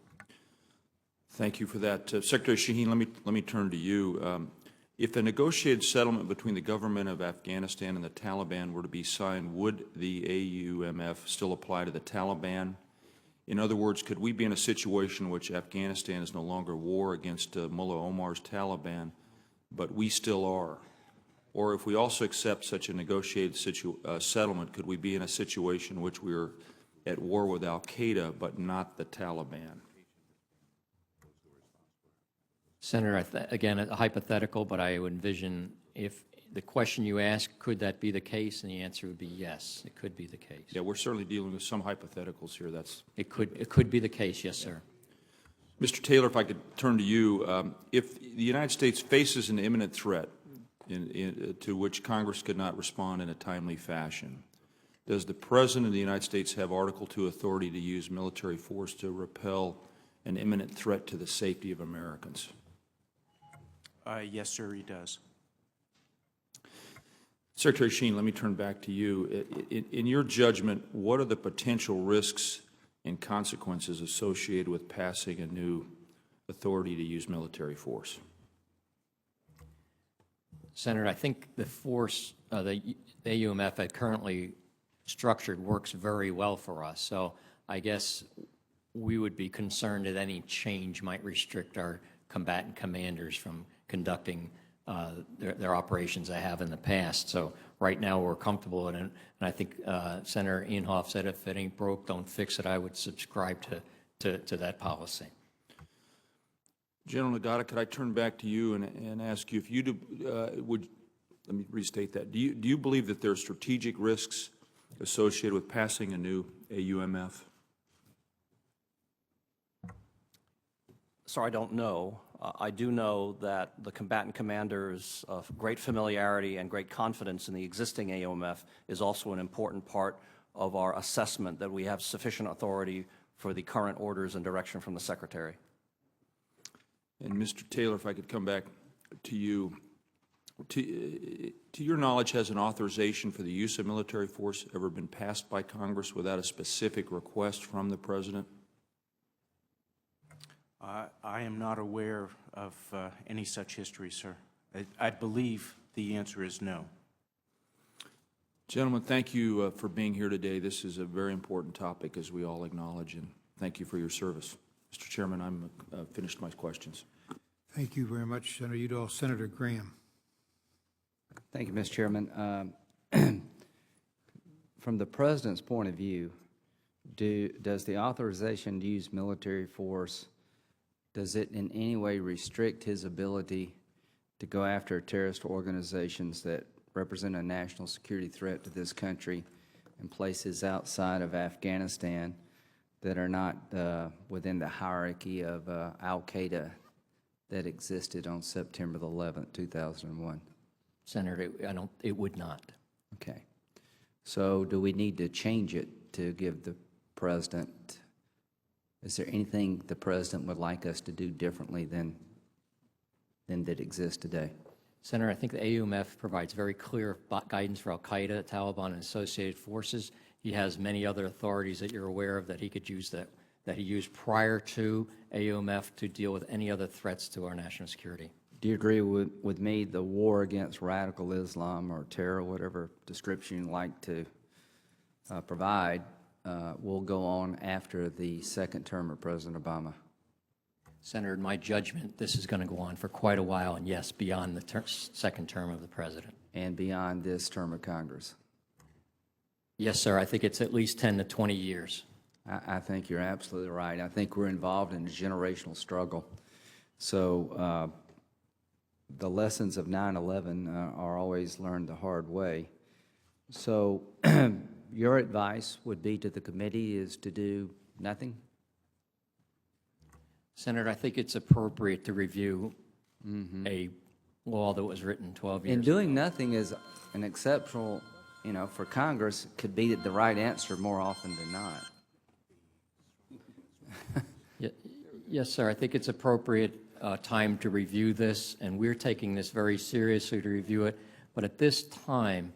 Thank you for that. Secretary Shaheen, let me turn to you. If a negotiated settlement between the government of Afghanistan and the Taliban were to be signed, would the AUMF still apply to the Taliban? In other words, could we be in a situation in which Afghanistan is no longer war against Mullah Omar's Taliban, but we still are? Or if we also accept such a negotiated settlement, could we be in a situation in which we are at war with al-Qaeda, but not the Taliban? Senator, again, a hypothetical, but I would envision if the question you ask, could that be the case? And the answer would be yes, it could be the case. Yeah, we're certainly dealing with some hypotheticals here. It could be the case, yes, sir. Mr. Taylor, if I could turn to you, if the United States faces an imminent threat to which Congress could not respond in a timely fashion, does the President of the United States have Article II authority to use military force to repel an imminent threat to the safety of Americans? Yes, sir, he does. Secretary Sheen, let me turn back to you. In your judgment, what are the potential risks and consequences associated with passing a new authority to use military force? Senator, I think the force, the AUMF currently structured works very well for us. So I guess we would be concerned that any change might restrict our combatant commanders from conducting their operations they have in the past. So right now we're comfortable in it. And I think Senator Inhofe said if it ain't broke, don't fix it. I would subscribe to that policy. General Nagata, could I turn back to you and ask you if you would, let me restate that. Do you believe that there are strategic risks associated with passing a new AUMF? Sir, I don't know. I do know that the combatant commanders' great familiarity and great confidence in the existing AUMF is also an important part of our assessment that we have sufficient authority for the current orders and direction from the Secretary. And Mr. Taylor, if I could come back to you, to your knowledge, has an authorization for the use of military force ever been passed by Congress without a specific request from the President? I am not aware of any such history, sir. I believe the answer is no. Gentlemen, thank you for being here today. This is a very important topic, as we all acknowledge, and thank you for your service. Mr. Chairman, I'm finished my questions. Thank you very much, Senator Udall. Senator Graham. Thank you, Mr. Chairman. From the President's point of view, does the authorization to use military force, does it in any way restrict his ability to go after terrorist organizations that represent a national security threat to this country in places outside of Afghanistan that are not within the hierarchy of al-Qaeda that existed on September the 11th, 2001? Senator, it would not. Okay. So do we need to change it to give the President, is there anything the President would like us to do differently than that exists today? Senator, I think the AUMF provides very clear guidance for al-Qaeda, Taliban, and associated forces. He has many other authorities that you're aware of that he could use that he used prior to AUMF to deal with any other threats to our national security. Do you agree with me the war against radical Islam or terror, whatever description you like to provide, will go on after the second term of President Obama? Senator, in my judgment, this is going to go on for quite a while, and yes, beyond the second term of the President. And beyond this term of Congress? Yes, sir. I think it's at least 10 to 20 years. I think you're absolutely right. I think we're involved in a generational struggle. So the lessons of 9/11 are always learned the hard way. So your advice would be to the committee is to do nothing? Senator, I think it's appropriate to review a law that was written 12 years And ago. doing nothing is an exceptional, for Congress, could be the right answer more often than not. Yes, sir. I think it's appropriate time to review this, and we're taking this very seriously to review it. But at this time,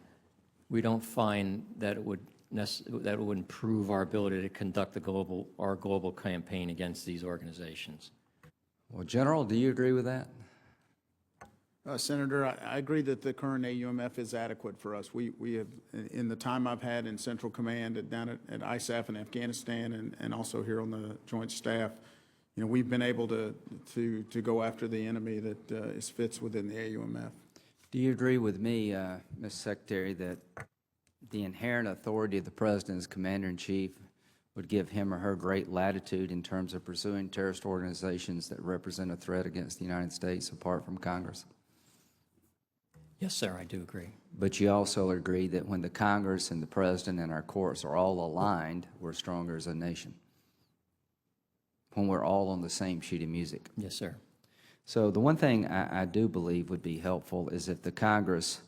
we don't find that it would improve our ability to conduct our global campaign against these organizations. Well, General, do you agree with that? Senator, I agree that the current AUMF is adequate for us. We have, in the time I've had in Central Command down at ISAF in Afghanistan and also here on the Joint Staff, we've been able to go after the enemy that fits within the AUMF. Do you agree with me, Mr. Secretary, that the inherent authority of the President as Commander-in-Chief would give him or her great latitude in terms of pursuing terrorist organizations that represent a threat against the United States apart from Congress? Yes, sir, I do agree. But you also agree that when the Congress and the President and our courts are all aligned, we're stronger as a nation? When we're all on the same sheet of music? Yes, sir. So the one thing I do believe would be helpful is if the Congress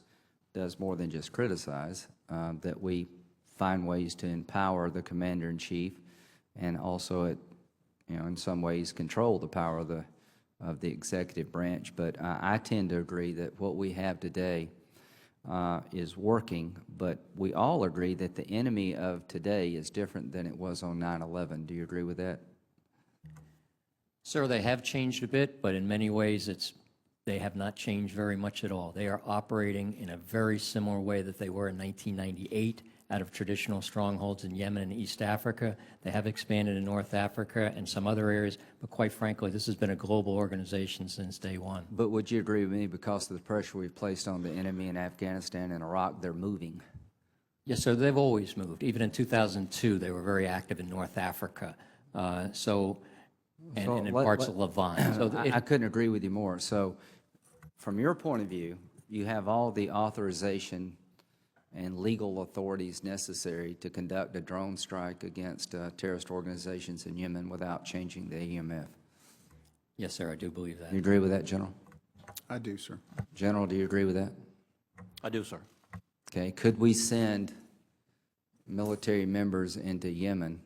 does more than just criticize, that we find ways to empower the Commander-in-Chief and also, in some ways, control the power of the executive branch. But I tend to agree that what we have today is working, but we all agree that the enemy of today is different than it was on 9/11. Do you agree with that? Sir, they have changed a bit, but in many ways they have not changed very much at all. They are operating in a very similar way that they were in 1998 out of traditional strongholds in Yemen and East Africa. They have expanded in North Africa and some other areas, but quite frankly, this has been a global organization since day one. But would you agree with me, because of the pressure we've placed on the enemy in Afghanistan and Iraq, they're moving? Yes, sir, they've always moved. Even in 2002, they were very active in North Africa. And in parts of Levant. So I couldn't agree with you more. So from your point of view, you have all the authorization and legal authorities necessary to conduct a drone strike against terrorist organizations in Yemen without changing the AUMF. Yes, sir, I do believe that. You agree with that, General? I do, sir. General, do you agree with that? I do, sir. Okay. Could we send military members into Yemen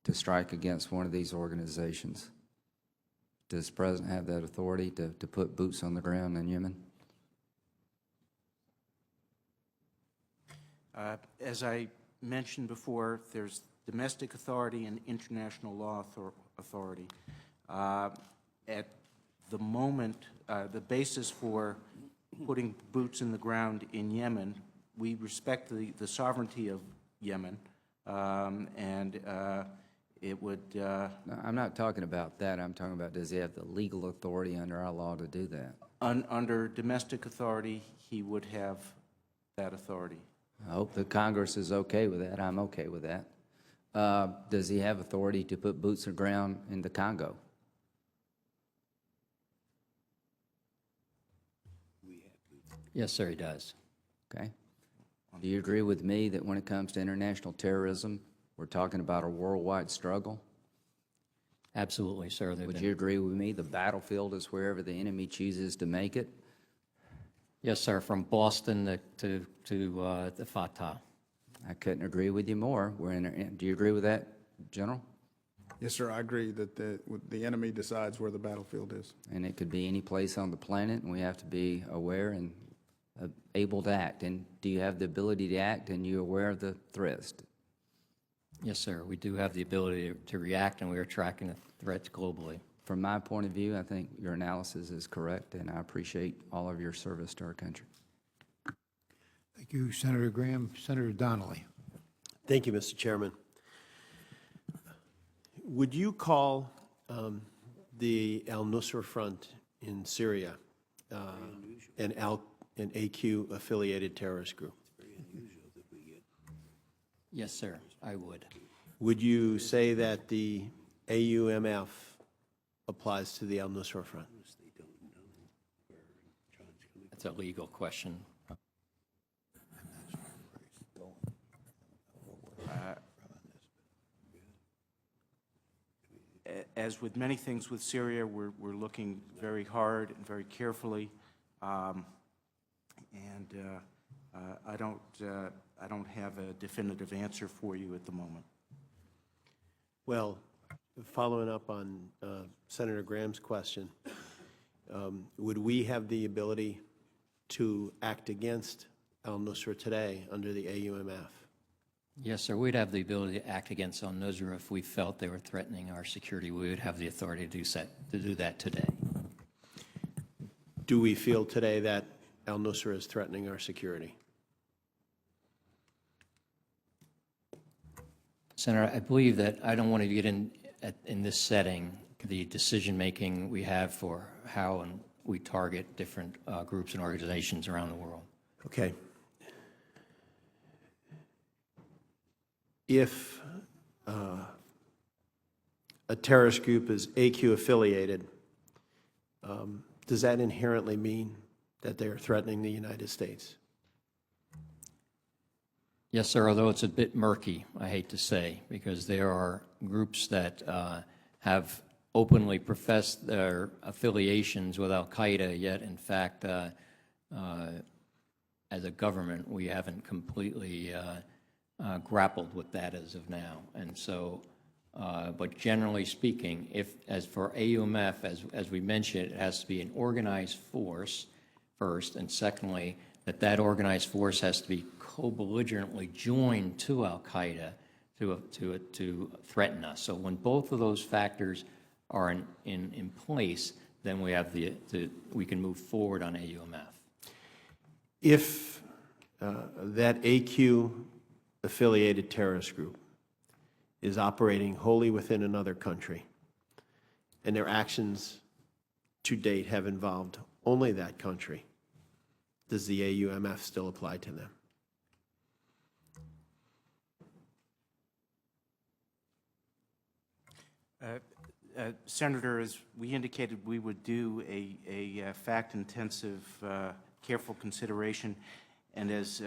to strike against one of these organizations? Does the President have that authority to put boots on the ground in Yemen? As I mentioned before, there's domestic authority and international law authority. At the moment, the basis for putting boots in the ground in Yemen, we respect the sovereignty of Yemen, and it would, No, I'm not talking about that. I'm talking about, does he have the legal authority under our law to do that? under domestic authority, he would have that authority. I hope the Congress is okay with that. I'm okay with that. Does he have authority to put boots on the ground in the Congo? Yes, sir, he does. Okay. Do you agree with me that when it comes to international terrorism, we're talking about a worldwide struggle? Absolutely, sir. They've Would been- you agree with me the battlefield is wherever the enemy chooses to make it? Yes, sir, from Boston to the Fatah. I couldn't agree with you more. Do you agree with that, General? Yes, sir, I agree that the enemy decides where the battlefield is. And it could be any place on the planet, and we have to be aware and able to act. And do you have the ability to act, and you're aware of the threats? Yes, sir, we do have the ability to react, and we are tracking the threats globally. From my point of view, I think your analysis is correct, and I appreciate all of your service to our country. Thank you, Senator Graham. Senator Donnelly. Thank you, Mr. Chairman. Would you call the al-Nusra Front in Syria an AQ-affiliated terrorist group? Yes, sir, I would. Would you say that the AUMF applies to the al-Nusra Front? That's a legal question. As with many things with Syria, we're looking very hard and very carefully, I don't have a definitive answer for you at the moment. Well, following up on Senator Graham's question, would we have the ability to act against al-Nusra today under the AUMF? Yes, sir, we'd have the ability to act against al-Nusra if we felt they were threatening our security. We would have the authority to do that today. Do we feel today that al-Nusra is threatening our security? Senator, I believe that I don't want to get in this setting the decision-making we have for how and we target different groups and organizations around the world. Okay. If a terrorist group is AQ affiliated, does that inherently mean that they are threatening the United States? Yes, sir, although it's a bit murky, I hate to say, because there are groups that have openly professed their affiliations with al-Qaeda, yet in fact, as a government, we haven't completely grappled with that as of now. And so, but generally speaking, as for AUMF, as we mentioned, it has to be an organized force first, and secondly, that organized force has to be co-belligerently joined to al-Qaeda to threaten us. So when both of those factors are in place, then we have we can move forward on AUMF. If that AQ affiliated terrorist group is operating wholly within another country, and their actions to date have involved only that country, does the AUMF still apply to them? Senator, as we indicated, we would do a fact-intensive, careful consideration. And as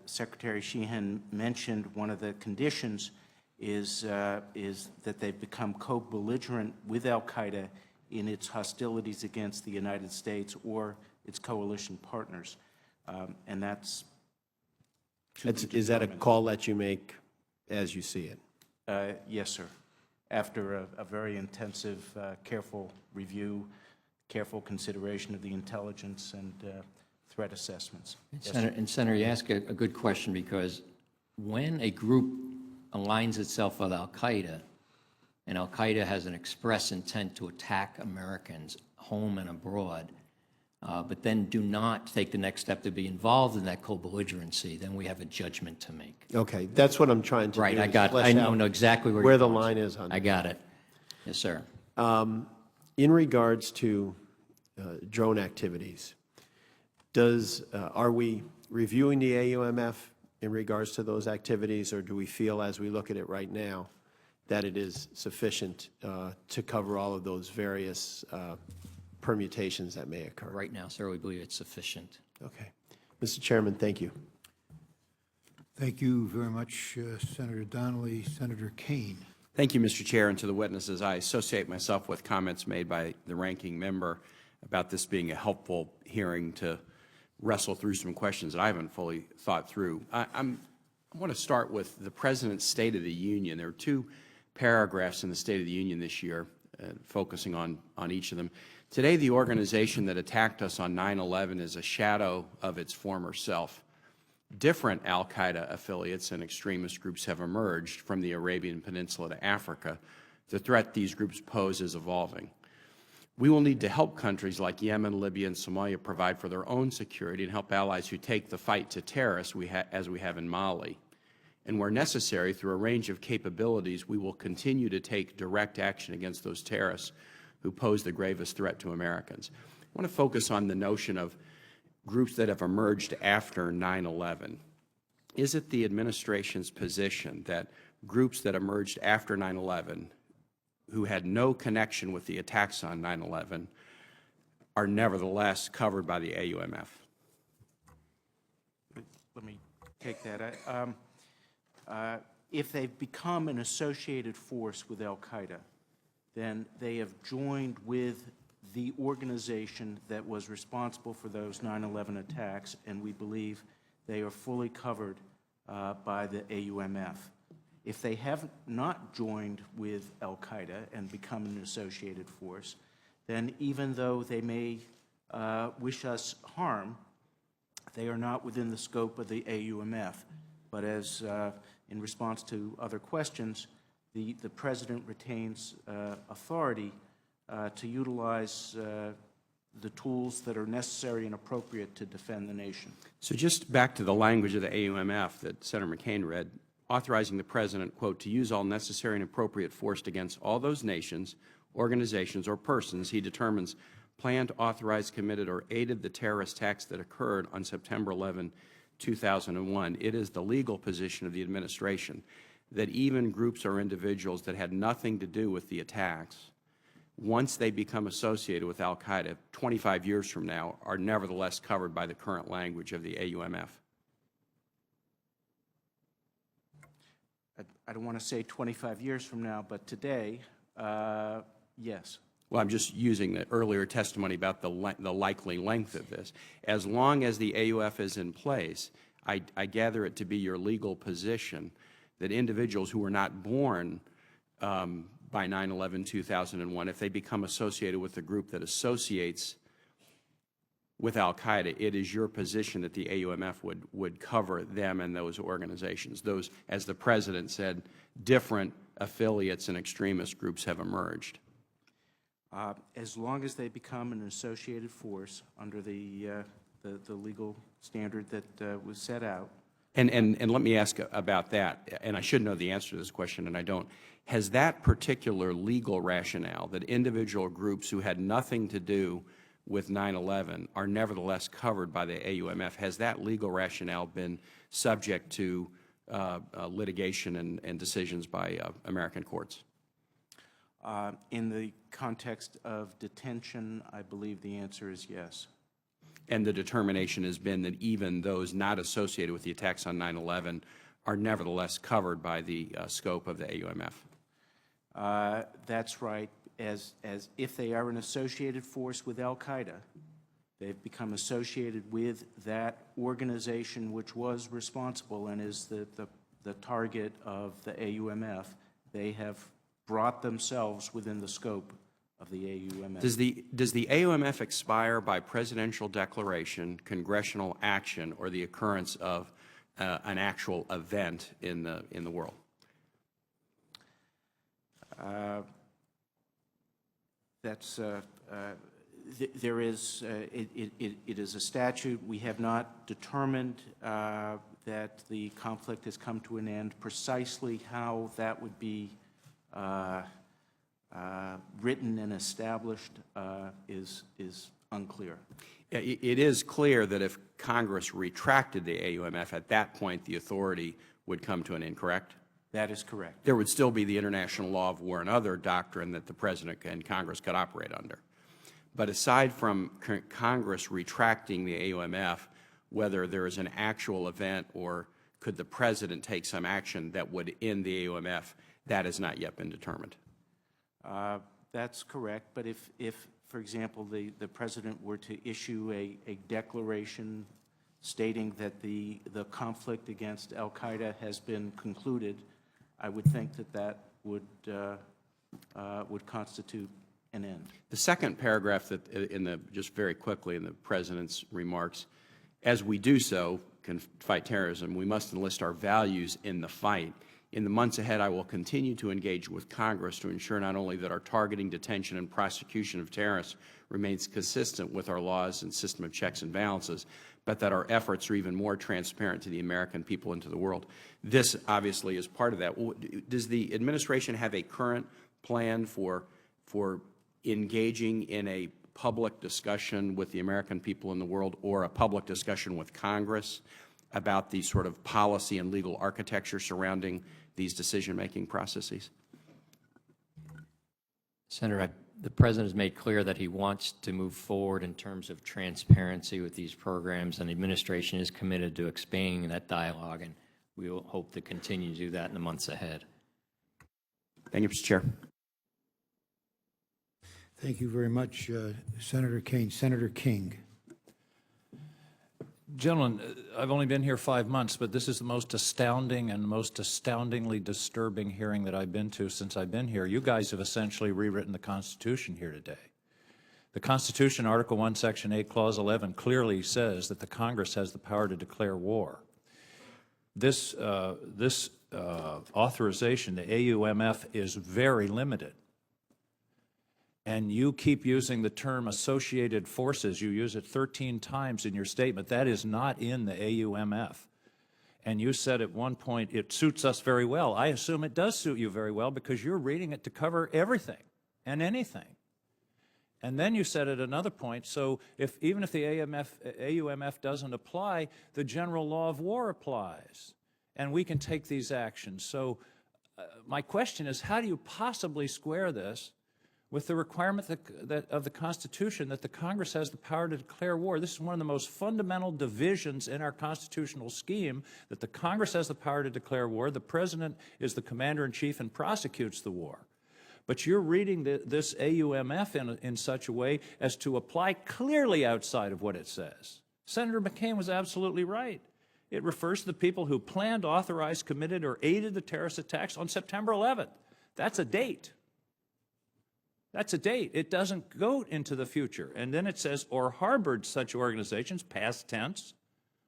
Secretary Sheehan mentioned, one of the conditions is that they become co-belligerent with al-Qaeda in its hostilities against the United States or its coalition partners. And that's... Is that a call that you make as you see it? Yes, sir. After a very intensive, careful review, careful consideration of the intelligence and threat assessments. And Senator, you ask a good question, because when a group aligns itself with al-Qaeda, and al-Qaeda has an express intent to attack Americans home and abroad, but then do not take the next step to be involved in that co-belligerency, then we have a judgment to make. Okay, that's what I'm trying to do. Right, I is got it. flesh I out know exactly where where you're the going. line is on I that. got it. Yes, sir. In regards to drone activities, are we reviewing the AUMF in regards to those activities, or do we feel, as we look at it right now, that it is sufficient to cover all of those various permutations that may occur? Right now, sir, we believe it's sufficient. Okay. Mr. Chairman, thank you. Thank you very much, Senator Donnelly. Senator Kane. Thank you, Mr. Chair, and to the witnesses. I associate myself with comments made by the ranking member about this being a helpful hearing to wrestle through some questions that I haven't fully thought through. I want to start with the President's State of the Union. There are two paragraphs in the State of the Union this year, focusing on each of them. Today, the organization that attacked us on 9/11 is a shadow of its former self. Different al-Qaeda affiliates and extremist groups have emerged from the Arabian Peninsula to Africa. The threat these groups pose is evolving. We will need to help countries like Yemen, Libya, and Somalia provide for their own security and help allies who take the fight to terrorists as we have in Mali. And where necessary, through a range of capabilities, we will continue to take direct action against those terrorists who pose the gravest threat to Americans. I want to focus on the notion of groups that have emerged after 9/11. Is it the administration's position that groups that emerged after 9/11, who had no connection with the attacks on 9/11, are nevertheless covered by the AUMF? Let me take that. If they've become an associated force with al-Qaeda, then they have joined with the organization that was responsible for those 9/11 attacks, and we believe they are fully covered by the AUMF. If they have not joined with al-Qaeda and become an associated force, then even though they may wish us harm, they are not within the scope of the AUMF. But as in response to other questions, the President retains authority to utilize the tools that are necessary and appropriate to defend the nation. So just back to the language of the AUMF that Senator McCain read, authorizing the President, quote, to use all necessary and appropriate force against all those nations, organizations, or persons he determines planned, authorized, committed, or aided the terrorist attacks that occurred on September 11, 2001. It is the legal position of the administration that even groups or individuals that had nothing to do with the attacks, once they become associated with al-Qaeda 25 years from now, are nevertheless covered by the current language of the AUMF. I don't want to say 25 years from now, but today, yes. Well, I'm just using the earlier testimony about the likely length of this. As long as the AUF is in place, I gather it to be your legal position that individuals who were not born by 9/11/2001, if they become associated with a group that associates with al-Qaeda, it is your position that the AUMF would cover them and those organizations. Those, as the President said, different affiliates and extremist groups have emerged. As long as they become an associated force under the legal standard that was set out. And let me ask about that, and I should know the answer to this question, and I don't. Has that particular legal rationale that individual groups who had nothing to do with 9/11 are nevertheless covered by the AUMF, has that legal rationale been subject to litigation and decisions by American courts? In the context of detention, I believe the answer is yes. And the determination has been that even those not associated with the attacks on 9/11 are nevertheless covered by the scope of the AUMF? That's right. As if they are an associated force with al-Qaeda, they've become associated with that organization which was responsible and is the target of the AUMF. They have brought themselves within the scope of the AUMF. Does the AUMF expire by presidential declaration, congressional action, or the occurrence of an actual event in the world? That's There is, it is a statute. We have not determined that the conflict has come to an end. Precisely how that would be written and established is unclear. It is clear that if Congress retracted the AUMF, at that point the authority would come to an end, correct? That is correct. There would still be the international law of war and other doctrine that the President and Congress could operate under. But aside from Congress retracting the AUMF, whether there is an actual event or could the President take some action that would end the AUMF, that has not yet been determined. That's correct. But if for example, the President were to issue a declaration stating that the conflict against al-Qaeda has been concluded, I would think that that would constitute an end. The second paragraph that just very quickly in the President's remarks, as we do so, can fight terrorism, we must enlist our values in the fight. In the months ahead, I will continue to engage with Congress to ensure not only that our targeting, detention, and prosecution of terrorists remains consistent with our laws and system of checks and balances, but that our efforts are even more transparent to the American people and to the world. This obviously is part of that. Does the administration have a current plan for engaging in a public discussion with the American people in the world, or a public discussion with Congress about the sort of policy and legal architecture surrounding these decision-making processes? Senator, the President has made clear that he wants to move forward in terms of transparency with these programs, and the administration is committed to expanding that dialogue, and we will hope to continue to do that in the months ahead. Thank you, Mr. Chair. Thank you very much, Senator Kane. Senator King. Gentlemen, I've only been here 5 months, but this is the most astounding and most astoundingly disturbing hearing that I've been to since I've been here. You guys have essentially rewritten the Constitution here today. The Constitution, Article 1, Section 8, Clause 11, clearly says that the Congress has the power to declare war. This authorization, the AUMF, is very limited. And you keep using the term associated forces. You use it 13 times in your statement. That is not in the AUMF. And you said at one point, it suits us very well. I assume it does suit you very well because you're reading it to cover everything and anything. And then you said at another point, so even if the AUMF doesn't apply, the general law of war applies. And we can take these actions. So my question is, how do you possibly square this with the requirement of the Constitution that the Congress has the power to declare war? This is one of the most fundamental divisions in our constitutional scheme, that the Congress has the power to declare war. The President is the commander-in-chief and prosecutes the war. But you're reading this AUMF in such a way as to apply clearly outside of what it says. Senator McCain was absolutely right. It refers to the people who planned, authorized, committed, or aided the terrorist attacks on September 11th. That's a date. That's a date. It doesn't go into the future. And then it says, or harbored such organizations, past tense,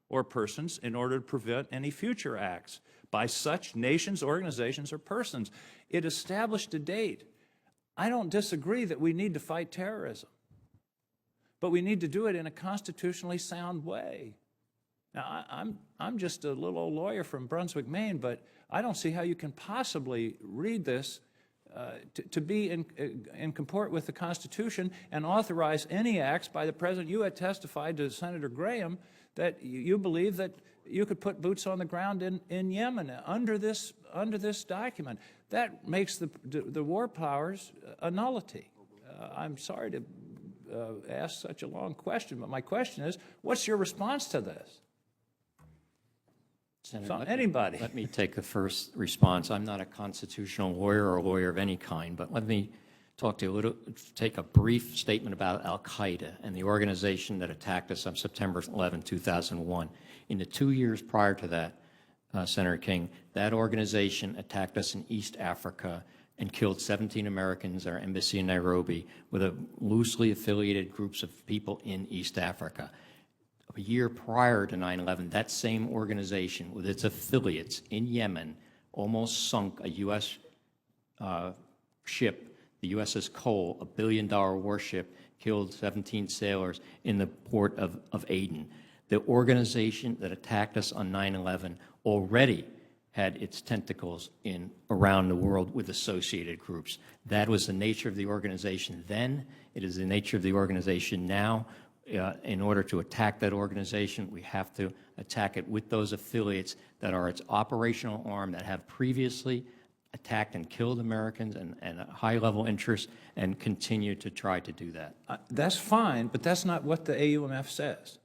or persons, in order to prevent any future acts by such nations, organizations, or persons. It established a date. I don't disagree that we need to fight terrorism, but we need to do it in a constitutionally sound way. Now, I'm just a little old lawyer from Brunswick, Maine, but I don't see how you can possibly read this to be in comport with the Constitution and authorize any acts by the President. You had testified to Senator Graham that you believe that you could put boots on the ground in Yemen under this document. That makes the war powers a nullity. I'm sorry to ask such a long question, but my question is, what's your response to this? Senator, anybody. Let me take the first response. I'm not a constitutional lawyer or a lawyer of any kind, but let me take a brief statement about al-Qaeda and the organization that attacked us on September 11, 2001. In the 2 years prior to that, Senator King, that organization attacked us in East Africa and killed 17 Americans at our embassy in Nairobi with a loosely affiliated groups of people in East Africa. A year prior to 9/11, that same organization with its affiliates in Yemen almost sunk a U.S. ship, the USS Cole, a $1 billion warship killed 17 sailors in the port of Aden. The organization that attacked us on 9/11 already had its tentacles in around the world with associated groups. That was the nature of the organization then. It is the nature of the organization now. In order to attack that organization, we have to attack it with those affiliates that are its operational arm, that have previously attacked and killed Americans and high-level interests, and continue to try to do that. That's fine, but that's not what the AUMF says.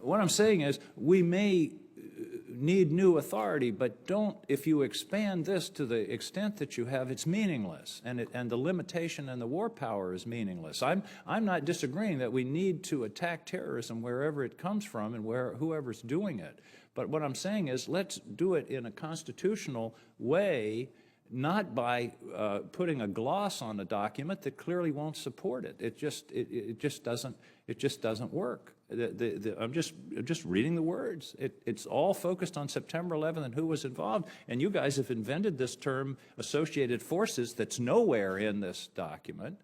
What I'm saying is, we may need new authority, but don't, if you expand this to the extent that you have, it's meaningless, and the limitation and the war power is meaningless. I'm not disagreeing that we need to attack terrorism wherever it comes from and whoever's doing it. But what I'm saying is, let's do it in a constitutional way, not by putting a gloss on a document that clearly won't support it. It just doesn't work. I'm just reading the words. It's all focused on September 11th and who was involved. And you guys have invented this term, associated forces, that's nowhere in this document.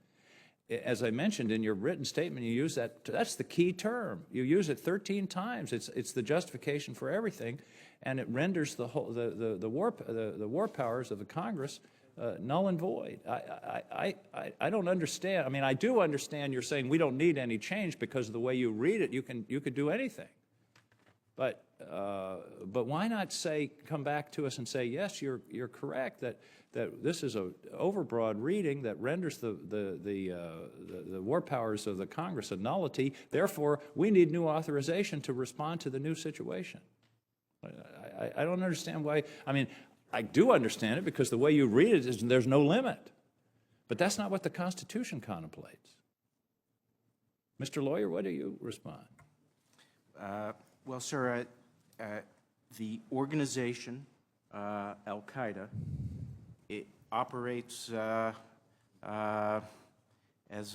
As I mentioned in your written statement, you use that. That's the key term. You use it 13 times. It's the justification for everything, and it renders the whole the war powers of the Congress null and void. I don't understand. I mean, I do understand you're saying we don't need any change because of the way you read it. You could do anything, but why not come back to us and say, yes, you're correct that this is a overbroad reading that renders the war powers of the Congress a nullity. Therefore, we need new authorization to respond to the new situation. I don't understand why. I mean, I do understand it because the way you read it is there's no limit. But that's not what the Constitution contemplates. Mr. Lawyer, what do you respond? Well, sir, the organization, Al-Qaeda, it operates as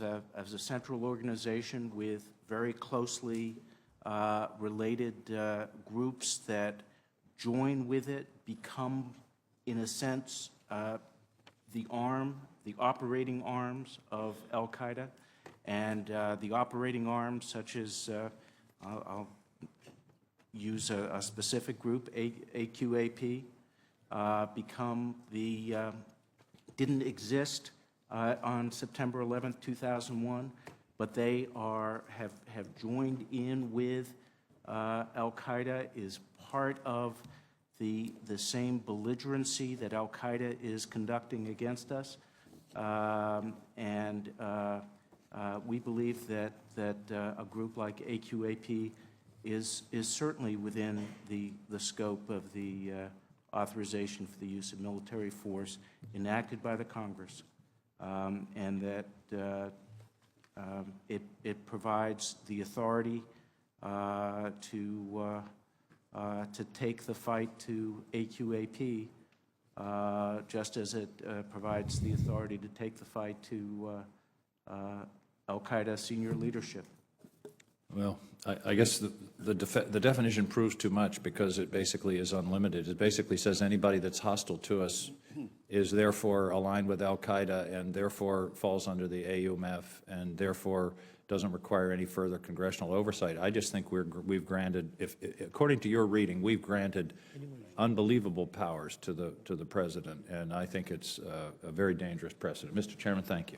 a central organization with very closely related groups that join with it, become, in a sense, the operating arms of Al-Qaeda, and the operating arms such as, I'll use a specific group, AQAP, didn't exist on September 11th, 2001, but they have joined in with Al-Qaeda, is part of the same belligerency that Al-Qaeda is conducting against us, and we believe that a group like AQAP is certainly within the scope of the authorization for the use of military force enacted by the Congress, and that it provides the authority to take the fight to AQAP, just as it provides the authority to take the fight to Al-Qaeda senior leadership. Well, I guess the definition proves too much because it basically is unlimited. It basically says anybody that's hostile to us is therefore aligned with Al-Qaeda and therefore falls under the AUMF and therefore doesn't require any further congressional oversight. I just think we've granted, according to your reading, we've granted unbelievable powers to the president, and I think it's a very dangerous precedent. Mr. Chairman, thank you.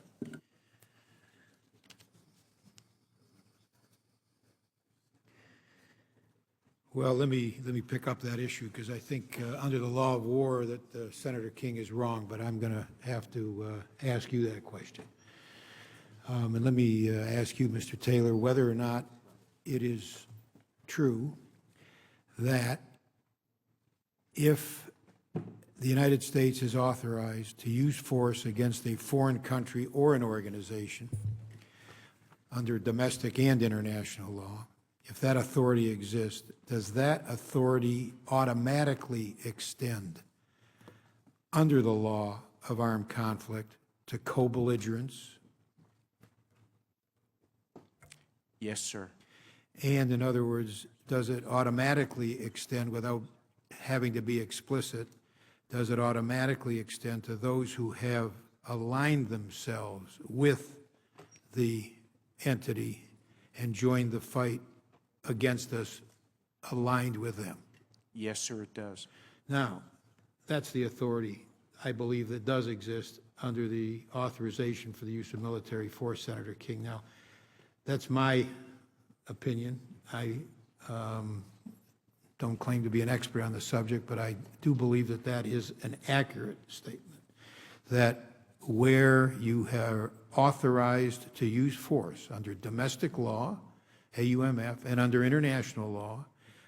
Well, let me pick up that issue because I think under the law of war that Senator King is wrong, but I'm going to have to ask you that question. And let me ask you, Mr. Taylor, whether or not it is true that if the United States is authorized to use force against a foreign country or an organization under domestic and international law, if that authority exists, does that authority automatically extend under the law of armed conflict to co-belligerents? Yes, sir. And in other words, does it automatically extend without having to be explicit? Does it automatically extend to those who have aligned themselves with the entity and joined the fight against us, aligned with them. Yes, sir, it does. Now, that's the authority, I believe, that does exist under the authorization for the use of military force, Senator King. Now, that's my opinion. I don't claim to be an expert on the subject, but I do believe that that is an accurate statement, that where you are authorized to use force under domestic law, AUMF, and under international law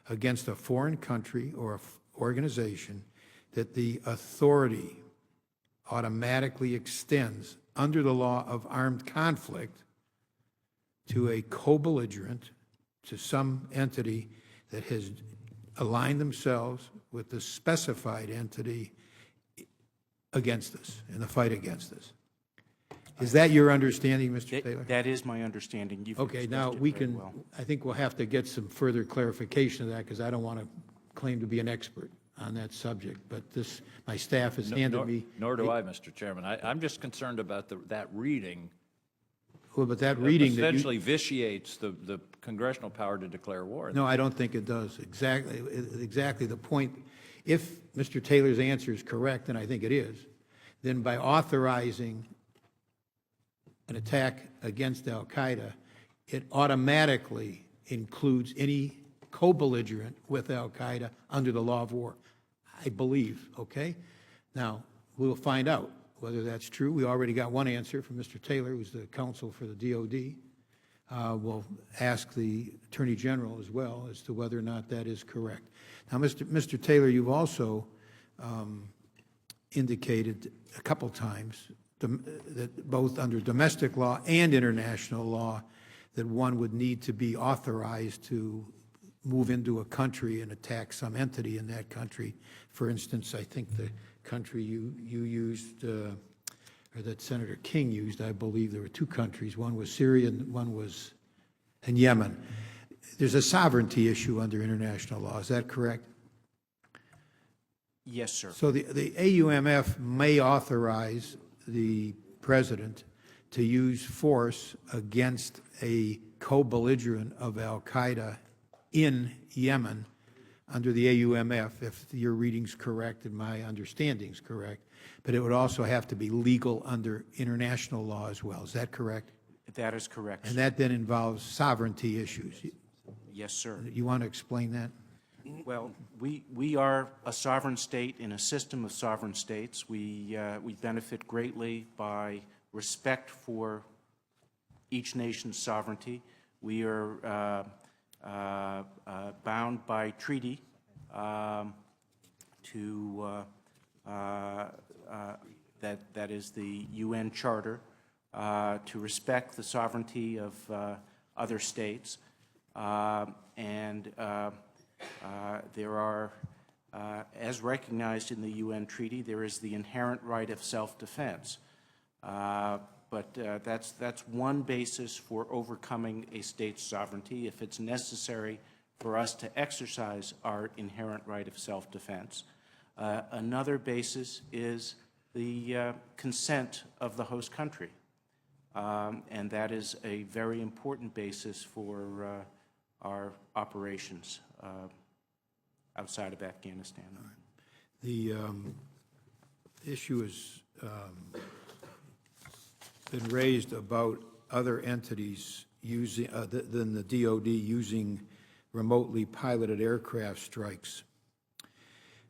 against a foreign country or organization, that the authority automatically extends under the law of armed conflict to a co-belligerent, to some entity that has aligned themselves with the specified entity against us, in the fight against us. Is that your understanding, Mr. Taylor? That is my understanding. You've Okay, now expressed it we very can, well. I think we'll have to get some further clarification of that, because I don't want to claim to be an expert on that subject, but this, my staff has handed me. Nor do I, Mr. Chairman. I'm just concerned about that reading. Well, but that reading that you. Essentially vitiates the congressional power to declare war. No, I don't think it does. Exactly the point. If Mr. Taylor's answer is correct, and I think it is, then by authorizing an attack against al-Qaeda, it automatically includes any co-belligerent with al-Qaeda under the law of war, I believe, okay? Now, we'll find out whether that's true. We already got one answer from Mr. Taylor, who's the counsel for the DoD. We'll ask the Attorney General as well as to whether or not that is correct. Now, Mr. Taylor, you've also indicated a couple times that both under domestic law and international law that one would need to be authorized to move into a country and attack some entity in that country. For instance, I think the country you used, or that Senator King used, I believe there were two countries. One was Syria and one was in Yemen. There's a sovereignty issue under international law. Is that correct? Yes, sir. So the AUMF may authorize the president to use force against a co-belligerent of al-Qaeda in Yemen under the AUMF, if your reading's correct and my understanding's correct, but it would also have to be legal under international law as well. Is that correct? That is correct. And sir. that then involves sovereignty issues. Yes, sir. You want to explain that? Well, we are a sovereign state in a system of sovereign states. We benefit greatly by respect for each nation's sovereignty. We are bound by treaty that is the UN Charter to respect the sovereignty of other states, and there are, as recognized in the UN treaty, there is the inherent right of self-defense. But that's one basis for overcoming a state's sovereignty if it's necessary for us to exercise our inherent right of self-defense. Another basis is the consent of the host country, and that is a very important basis for our operations outside of Afghanistan. The issue has been raised about other entities using, than the DoD using remotely piloted aircraft strikes.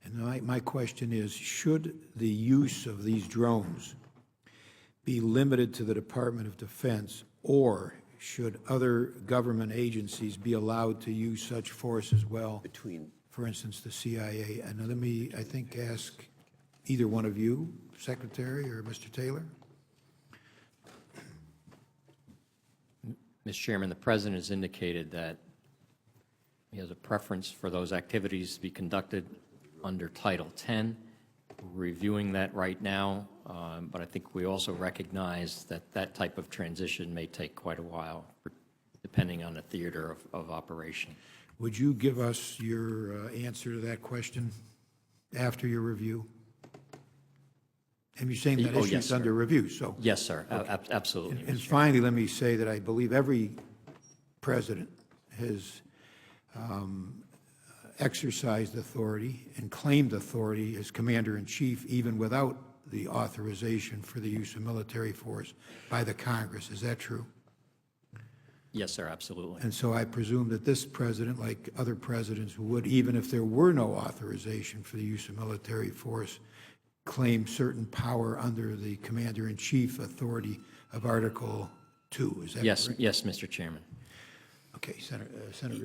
And my question is, should the use of these drones be limited to the Department of Defense, or should other government agencies be allowed to use such force as well? For instance, the CIA. And let me, I think, ask either one of you, Secretary or Mr. Taylor. Mr. Chairman, the President has indicated that he has a preference for those activities to be conducted under Title 10. We're reviewing that right now, but I think we also recognize that that type of transition may take quite a while, depending on the theater of operation. Would you give us your answer to that question after your review? And you're saying that Oh, issue yes, is sir. under review, so. Yes, sir, absolutely. And finally, let me say that I believe every president has exercised authority and claimed authority as commander-in-chief even without the authorization for the use of military force by the Congress. Is that true? Yes, sir, absolutely. And so I presume that this president, like other presidents, would, even if there were no authorization for the use of military force, claim certain power under the commander-in-chief authority of Article 2. Is that Yes, correct? yes, Mr. Chairman. Okay, Senator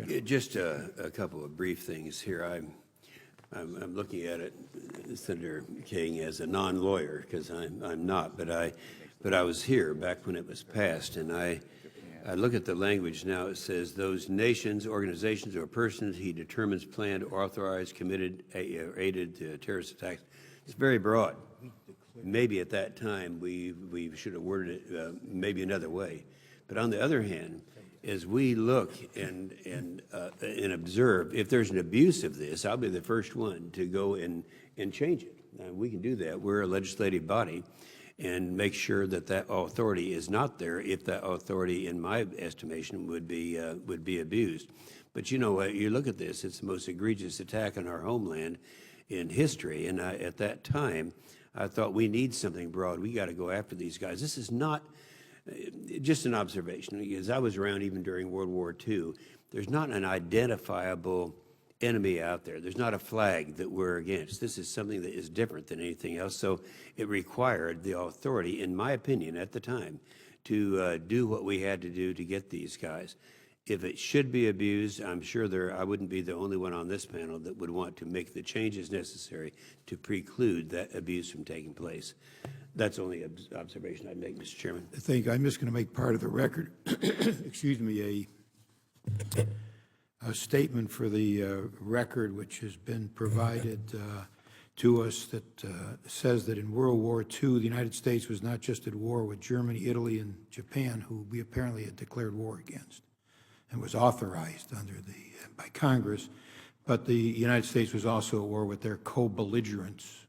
Reno. Just a couple of brief things here. I'm looking at it, Senator King, as a non-lawyer, because I'm not, but I was here back when it was passed, and I look at the language now. It says those nations, organizations, or persons he determines planned, authorized, committed, or aided terrorist attacks. It's very broad. Maybe at that time we should have worded it maybe another way. But on the other hand, as we look and observe, if there's an abuse of this, I'll be the first one to go and change it. We can do that. We're a legislative body, and make sure that that authority is not there if that authority, in my estimation, would be abused. But you know what? You look at this, it's the most egregious attack on our homeland in history, and at that time, I thought we need something broad. We got to go after these guys. This is not just an observation, because I was around even during World War II. There's not an identifiable enemy out there. There's not a flag that we're against. This is something that is different than anything else. So it required the authority, in my opinion, at the time, to do what we had to do to get these guys. If it should be abused, I'm sure I wouldn't be the only one on this panel that would want to make the changes necessary to preclude that abuse from taking place. That's only an observation I'd make, Mr. Chairman. I'm just going to make part of the record, excuse me, a statement for the record which has been provided to us that says that in World War II, the United States was not just at war with Germany, Italy, and Japan, who we apparently had declared war against and was authorized by Congress, but the United States was also at war with their co-belligerents,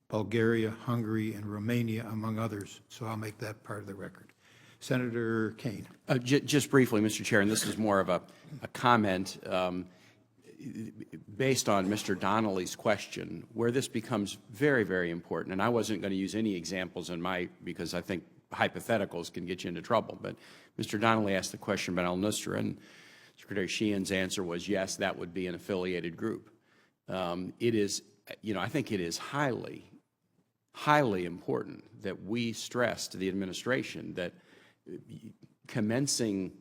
Bulgaria, Hungary, and Romania, among others. So I'll make that part of the record. Senator Kane. Just briefly, Mr. Chair, and this is more of a comment based on Mr. Donnelly's question, where this becomes very, very important. And I wasn't going to use any examples because I think hypotheticals can get you into trouble. But Mr. Donnelly asked the question about al-Nusra, and Secretary Sheehan's answer was yes, that would be an affiliated group. It is, I think it is highly, highly important that we stress to the administration that commencing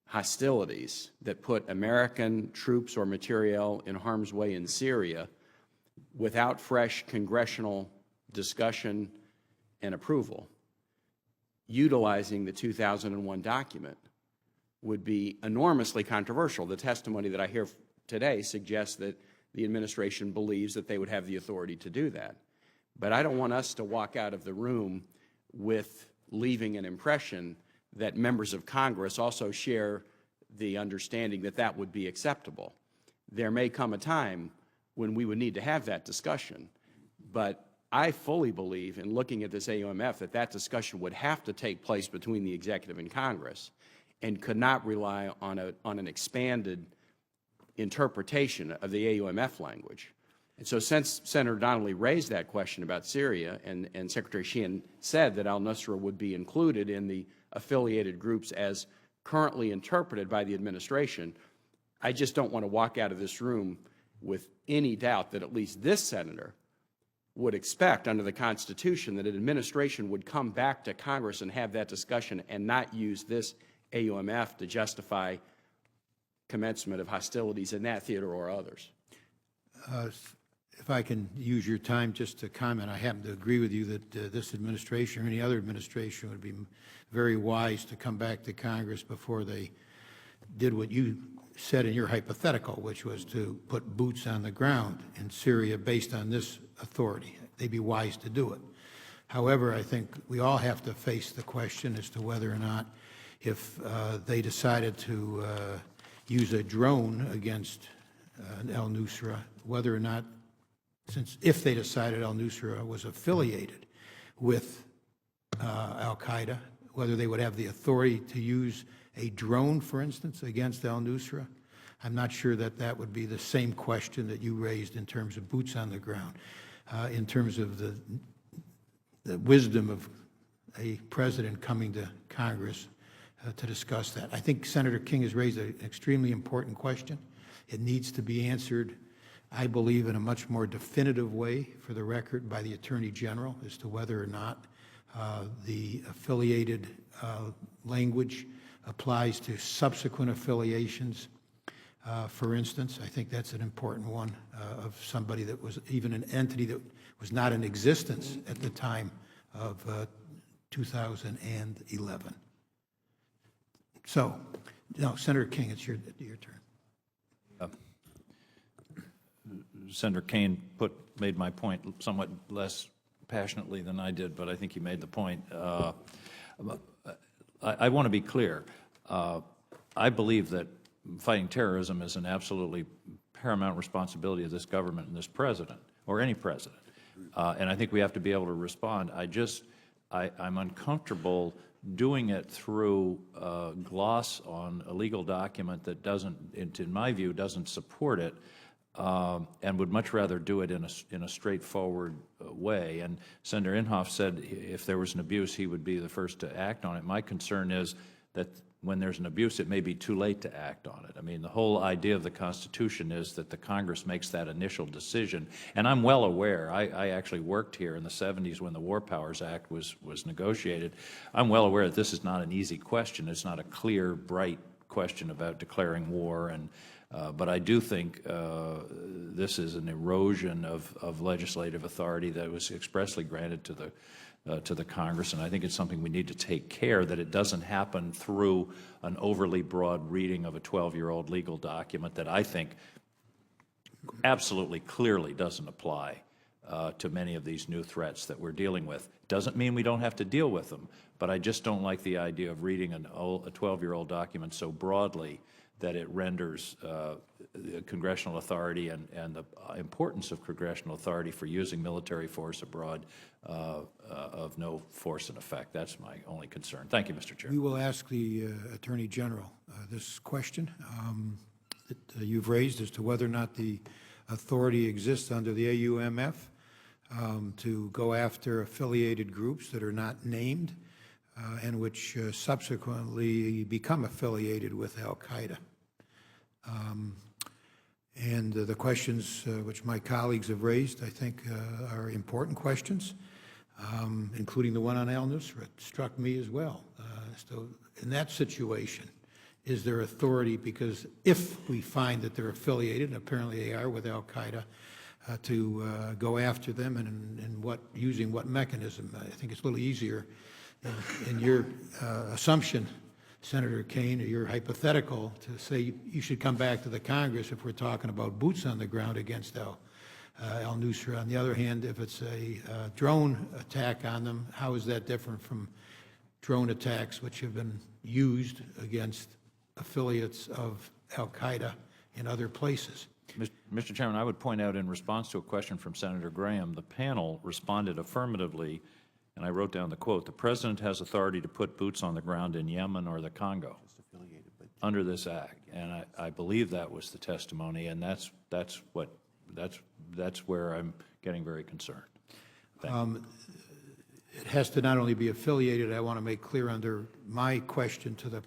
hostilities that put American troops or materiel in harm's way in Syria without fresh congressional discussion and approval, utilizing the 2001 document, would be enormously controversial. The testimony that I hear today suggests that the administration believes that they would have the authority to do that. But I don't want us to walk out of the room with leaving an impression that members of Congress also share the understanding that that would be acceptable. There may come a time when we would need to have that discussion, but I fully believe, in looking at this AUMF, that that discussion would have to take place between the executive and Congress and could not rely on an expanded interpretation of the AUMF language. And so since Senator Donnelly raised that question about Syria and Secretary Sheehan said that al-Nusra would be included in the affiliated groups as currently interpreted by the administration, I just don't want to walk out of this room with any doubt that at least this senator would expect under the Constitution that an administration would come back to Congress and have that discussion and not use this AUMF to justify commencement of hostilities in that theater or others. If I can use your time just to comment, I happen to agree with you that this administration or any other administration would be very wise to come back to Congress before they did what you said in your hypothetical, which was to put boots on the ground in Syria based on this authority. They'd be wise to do it. However, I think we all have to face the question as to whether or not, if they decided to use a drone against al-Nusra, whether or not if they decided al-Nusra was affiliated with al-Qaeda, whether they would have the authority to use a drone, for instance, against al-Nusra. I'm not sure that that would be the same question that you raised in terms of boots on the ground, in terms of the wisdom of a president coming to Congress to discuss that. I think Senator King has raised an extremely important question. It needs to be answered, I believe, in a much more definitive way for the record by the Attorney General as to whether or not the affiliated language applies to subsequent affiliations. For instance, I think that's an important one of somebody that was even an entity that was not in existence at the time of 2011. So, no, Senator King, it's your turn. Senator Kane made my point somewhat less passionately than I did, but I think he made the point. I want to be clear. I believe that fighting terrorism is an absolutely paramount responsibility of this government and this president, or any president. And I think we have to be able to respond. I'm uncomfortable doing it through a gloss on a legal document that doesn't, in my view, doesn't support it, and would much rather do it in a straightforward way. And Senator Inhofe said if there was an abuse, he would be the first to act on it. My concern is that when there's an abuse, it may be too late to act on it. I mean, the whole idea of the Constitution is that the Congress makes that initial decision. And I'm well aware, I actually worked here in the 70s when the War Powers Act was negotiated. I'm well aware that this is not an easy question. It's not a clear, bright question about declaring war. But I do think this is an erosion of legislative authority that was expressly granted to the Congress, and I think it's something we need to take care that it doesn't happen through an overly broad reading of a 12-year-old legal document that I think absolutely clearly doesn't apply to many of these new threats that we're dealing with. Doesn't mean we don't have to deal with them, but I just don't like the idea of reading a 12-year-old document so broadly that it renders congressional authority and the importance of congressional authority for using military force abroad of no force in effect. That's my only concern. Thank you, Mr. Chair. We will ask the Attorney General this question that you've raised as to whether or not the authority exists under the AUMF to go after affiliated groups that are not named and which subsequently become affiliated with al-Qaeda. And the questions which my colleagues have raised, I think, are important questions, including the one on al-Nusra. It struck me as well. So in that situation, is there authority, because if we find that they're affiliated, and apparently they are with al-Qaeda, to go after them and using what mechanism? I think it's a little easier in your assumption, Senator Kane, or your hypothetical, to say you should come back to the Congress if we're talking about boots on the ground against al-Nusra. On the other hand, if it's a drone attack on them, how is that different from drone attacks which have been used against affiliates of al-Qaeda in other places? Mr. Chairman, I would point out in response to a question from Senator Graham, the panel responded affirmatively, and I wrote down the quote: "The President has authority to put boots on the ground in Yemen or the Congo under this act." And I believe that was the testimony, and that's where I'm getting very concerned. It has to not only be affiliated, I want to make clear under my question to the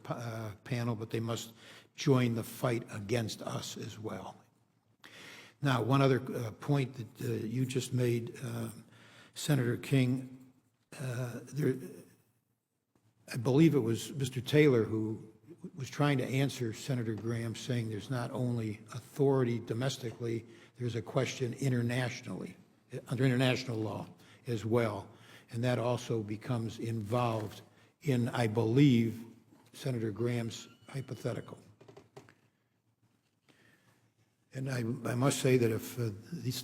panel, but they must join the fight against us as well. Now, one other point that you just made, Senator King, I believe it was Mr. Taylor who was trying to answer Senator Graham, saying there's not only authority domestically, there's a question internationally, under international law as well. And that also becomes involved in, I believe, Senator Graham's hypothetical. And I must say that if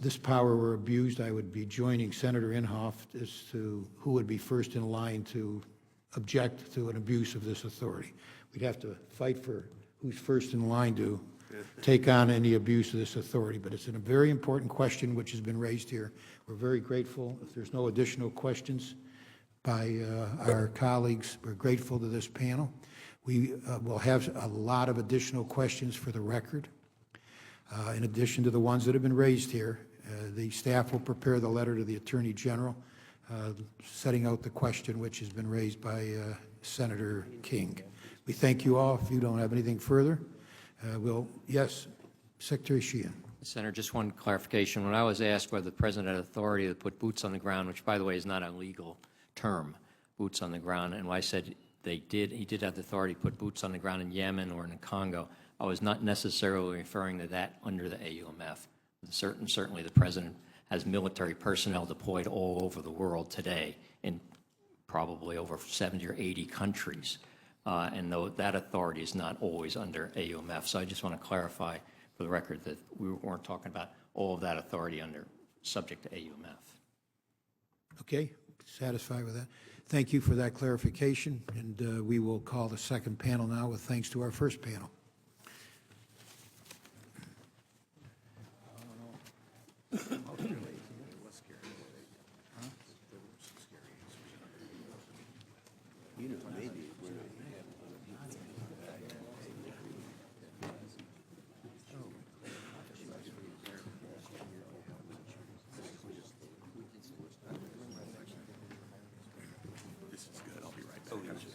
this power were abused, I would be joining Senator Inhofe as to who would be first in line to object to an abuse of this authority. We'd have to fight for who's first in line to take on any abuse of this authority, but it's a very important question which has been raised here. We're very grateful. If there's no additional questions by our colleagues, we're grateful to this panel. We will have a lot of additional questions for the record. In addition to the ones that have been raised here, the staff will prepare the letter to the Attorney General setting out the question which has been raised by Senator King. We thank you all. If you don't have anything further, yes, Secretary Sheehan. Senator, just one clarification. When I was asked whether the President had authority to put boots on the ground, which, by the way, is not a legal term, boots on the ground, and when I said he did have the authority to put boots on the ground in Yemen or in the Congo, I was not necessarily referring to that under the AUMF. Certainly the President has military personnel deployed all over the world today in probably over 70 or 80 countries. And though that authority is not always under AUMF. So I just want to clarify for the record that we weren't talking about all of that authority subject to AUMF. Okay, satisfied with that. Thank you for that clarification, and we will call the second panel now with thanks to our first panel.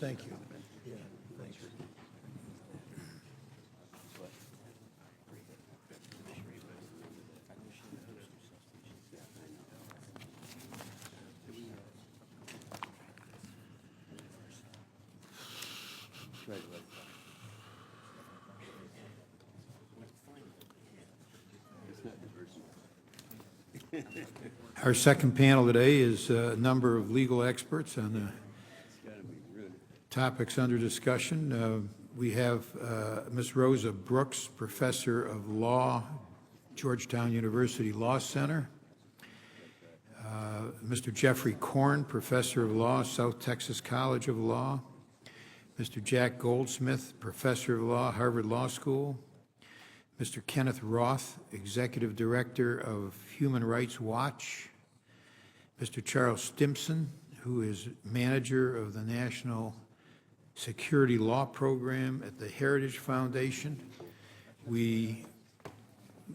Thank you. Yeah, thanks. Our second panel today is a number of legal experts on the topics under discussion. We have Ms. Rosa Brooks, Professor of Law, Georgetown University Law Center. Mr. Jeffrey Korn, Professor of Law, South Texas College of Law. Mr. Jack Goldsmith, Professor of Law, Harvard Law School. Mr. Kenneth Roth, Executive Director of Human Rights Watch. Mr. Charles Stimson, who is Manager of the National Security Law Program at the Heritage Foundation. We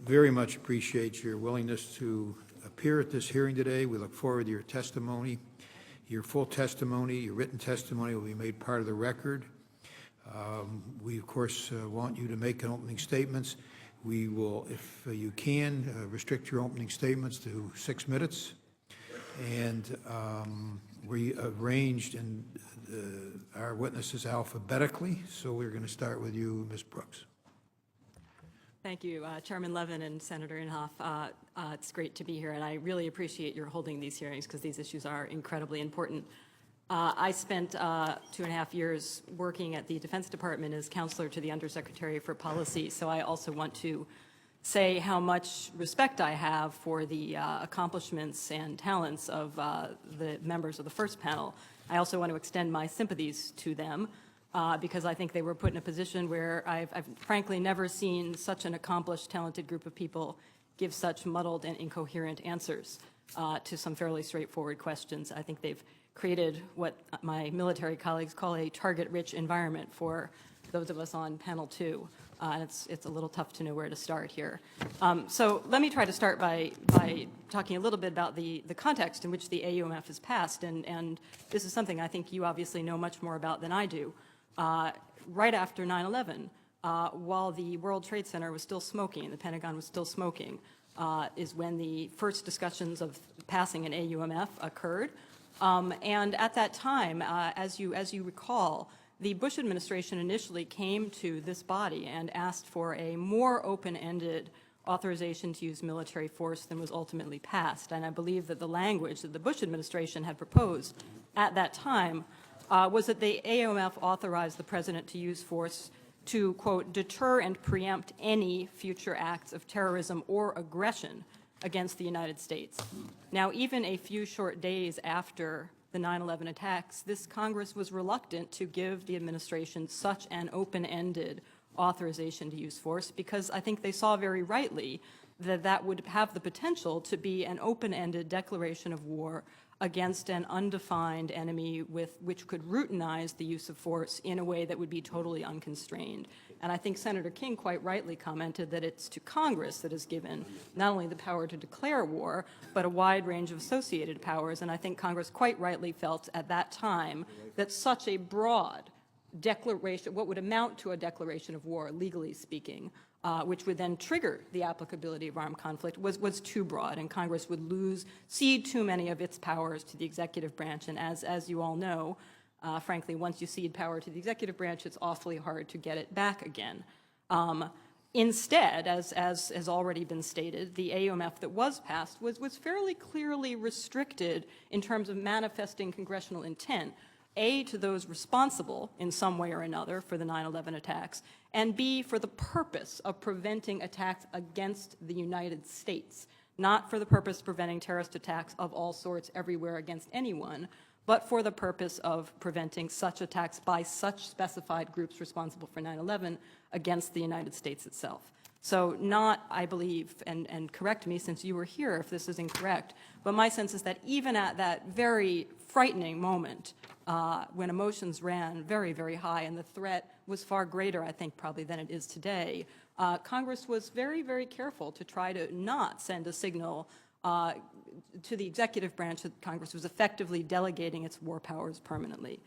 very much appreciate your willingness to appear at this hearing today. We look forward to your testimony. Your full testimony, your written testimony will be made part of the record. We, of course, want you to make opening statements. We will, if you can, restrict your opening statements to 6 minutes. And we arranged our witnesses alphabetically, so we're going to start with you, Ms. Brooks. Thank you, Chairman Levin and Senator Inhofe. It's great to be here, and I really appreciate your holding these hearings because these issues are incredibly important. I spent 2.5 years working at the Defense Department as counselor to the Undersecretary for Policy, so I also want to say how much respect I have for the accomplishments and talents of the members of the first panel. I also want to extend my sympathies to them because I think they were put in a position where I've frankly never seen such an accomplished, talented group of people give such muddled and incoherent answers to some fairly straightforward questions. I think they've created what my military colleagues call a target-rich environment for those of us on panel 2. And it's a little tough to know where to start here. So let me try to start by talking a little bit about the context in which the AUMF has passed, and this is something I think you obviously know much more about than I do. Right after 9/11, while the World Trade Center was still smoking, the Pentagon was still smoking, is when the first discussions of passing an AUMF occurred. And at that time, as you recall, the Bush administration initially came to this body and asked for a more open-ended authorization to use military force than was ultimately passed. And I believe that the language that the Bush administration had proposed at that time was that the AUMF authorized the president to use force to, quote, deter and preempt any future acts of terrorism or aggression against the United States. Now, even a few short days after the 9/11 attacks, this Congress was reluctant to give the administration such an open-ended authorization to use force, because I think they saw very rightly that that would have the potential to be an open-ended declaration of war against an undefined enemy which could routinize the use of force in a way that would be totally unconstrained. And I think Senator King quite rightly commented that it's to Congress that is given not only the power to declare war, but a wide range of associated powers. And I think Congress quite rightly felt at that time that such a broad declaration, what would amount to a declaration of war, legally speaking, which would then trigger the applicability of armed conflict, was too broad, and Congress would cede too many of its powers to the executive branch. And as you all know, frankly, once you cede power to the executive branch, it's awfully hard to get it back again. Instead, as has already been stated, the AUMF that was passed was fairly clearly restricted in terms of manifesting congressional intent, A, to those responsible in some way or another for the 9/11 attacks, and B, for the purpose of preventing attacks against the United States, not for the purpose of preventing terrorist attacks of all sorts everywhere against anyone, but for the purpose of preventing such attacks by such specified groups responsible for 9/11 against the United States itself. So not, I believe, and correct me since you were here if this is incorrect, but my sense is that even at that very frightening moment when emotions ran very, very high and the threat was far greater, I think, probably than it is today, Congress was very, very careful to try to not send a signal to the executive branch that Congress was effectively delegating its war powers permanently.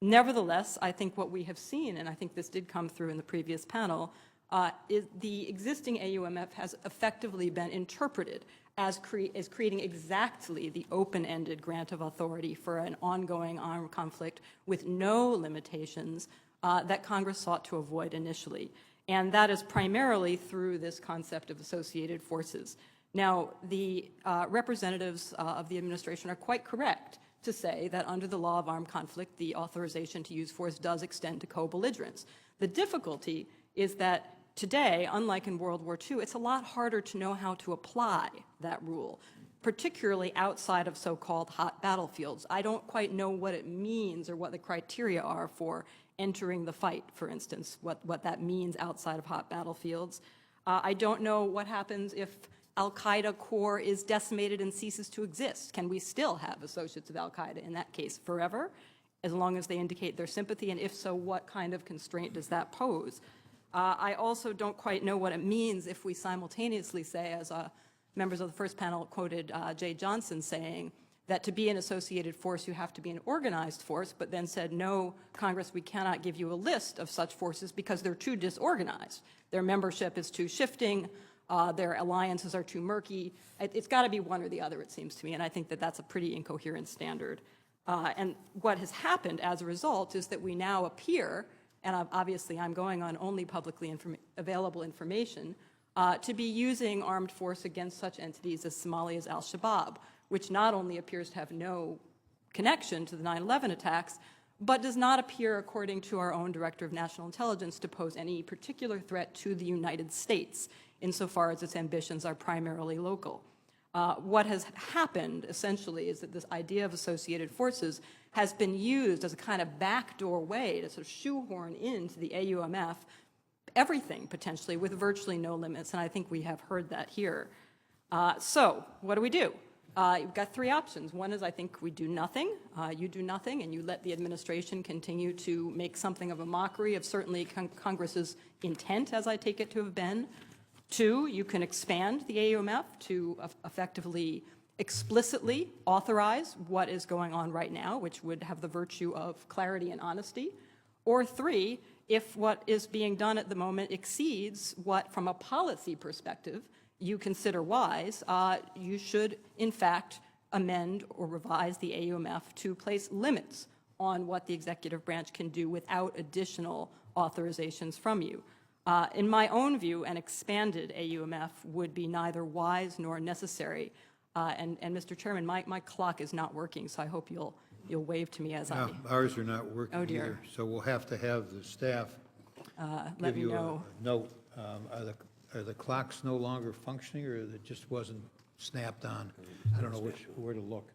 Nevertheless, I think what we have seen, and I think this did come through in the previous panel, is the existing AUMF has effectively been interpreted as creating exactly the open-ended grant of authority for an ongoing armed conflict with no limitations that Congress sought to avoid initially. And that is primarily through this concept of associated forces. Now, the representatives of the administration are quite correct to say that under the law of armed conflict, the authorization to use force does extend to co-belligerents. The difficulty is that today, unlike in World War II, it's a lot harder to know how to apply that rule, particularly outside of so-called hot battlefields. I don't quite know what it means or what the criteria are for entering the fight, for instance, what that means outside of hot battlefields. I don't know what happens if Al-Qaeda core is decimated and ceases to exist. Can we still have associates of Al-Qaeda in that case forever, as long as they indicate their sympathy? And if so, what kind of constraint does that pose? I also don't quite know what it means if we simultaneously say, as members of the first panel quoted Jay Johnson saying, that to be an associated force, you have to be an organized force, but then said, no, Congress, we cannot give you a list of such forces because they're too disorganized. Their membership is too shifting. Their alliances are too murky. It's got to be one or the other, it seems to me, and I think that that's a pretty incoherent standard. And what has happened as a result is that we now appear, and obviously I'm going on only publicly available information, to be using armed force against such entities as Somalia's al-Shabaab, which not only appears to have no connection to the 9/11 attacks, but does not appear, according to our own Director of National Intelligence, to pose any particular threat to the United States, insofar as its ambitions are primarily local. What has happened, essentially, is that this idea of associated forces has been used as a kind of backdoor way to sort of shoehorn into the AUMF everything, potentially, with virtually no limits, and I think we have heard that here. So what do? You've got three options. One is I think we do nothing. You do nothing, and you let the administration continue to make something of a mockery of certainly Congress's intent, as I take it to have been. Two, you can expand the AUMF to effectively, explicitly authorize what is going on right now, which would have the virtue of clarity and honesty. Or three, if what is being done at the moment exceeds what, from a policy perspective, you consider wise, you should, in fact, amend or revise the AUMF to place limits on what the executive branch can do without additional authorizations from you. In my own view, an expanded AUMF would be neither wise nor necessary. And Mr. Chairman, my clock is not working, so I hope you'll wave to me as I... Ours are not working Oh, dear. either, so we'll have to have the staff let give me you know. a note. Are the clocks no longer functioning, or it just wasn't snapped on? I don't know where to look.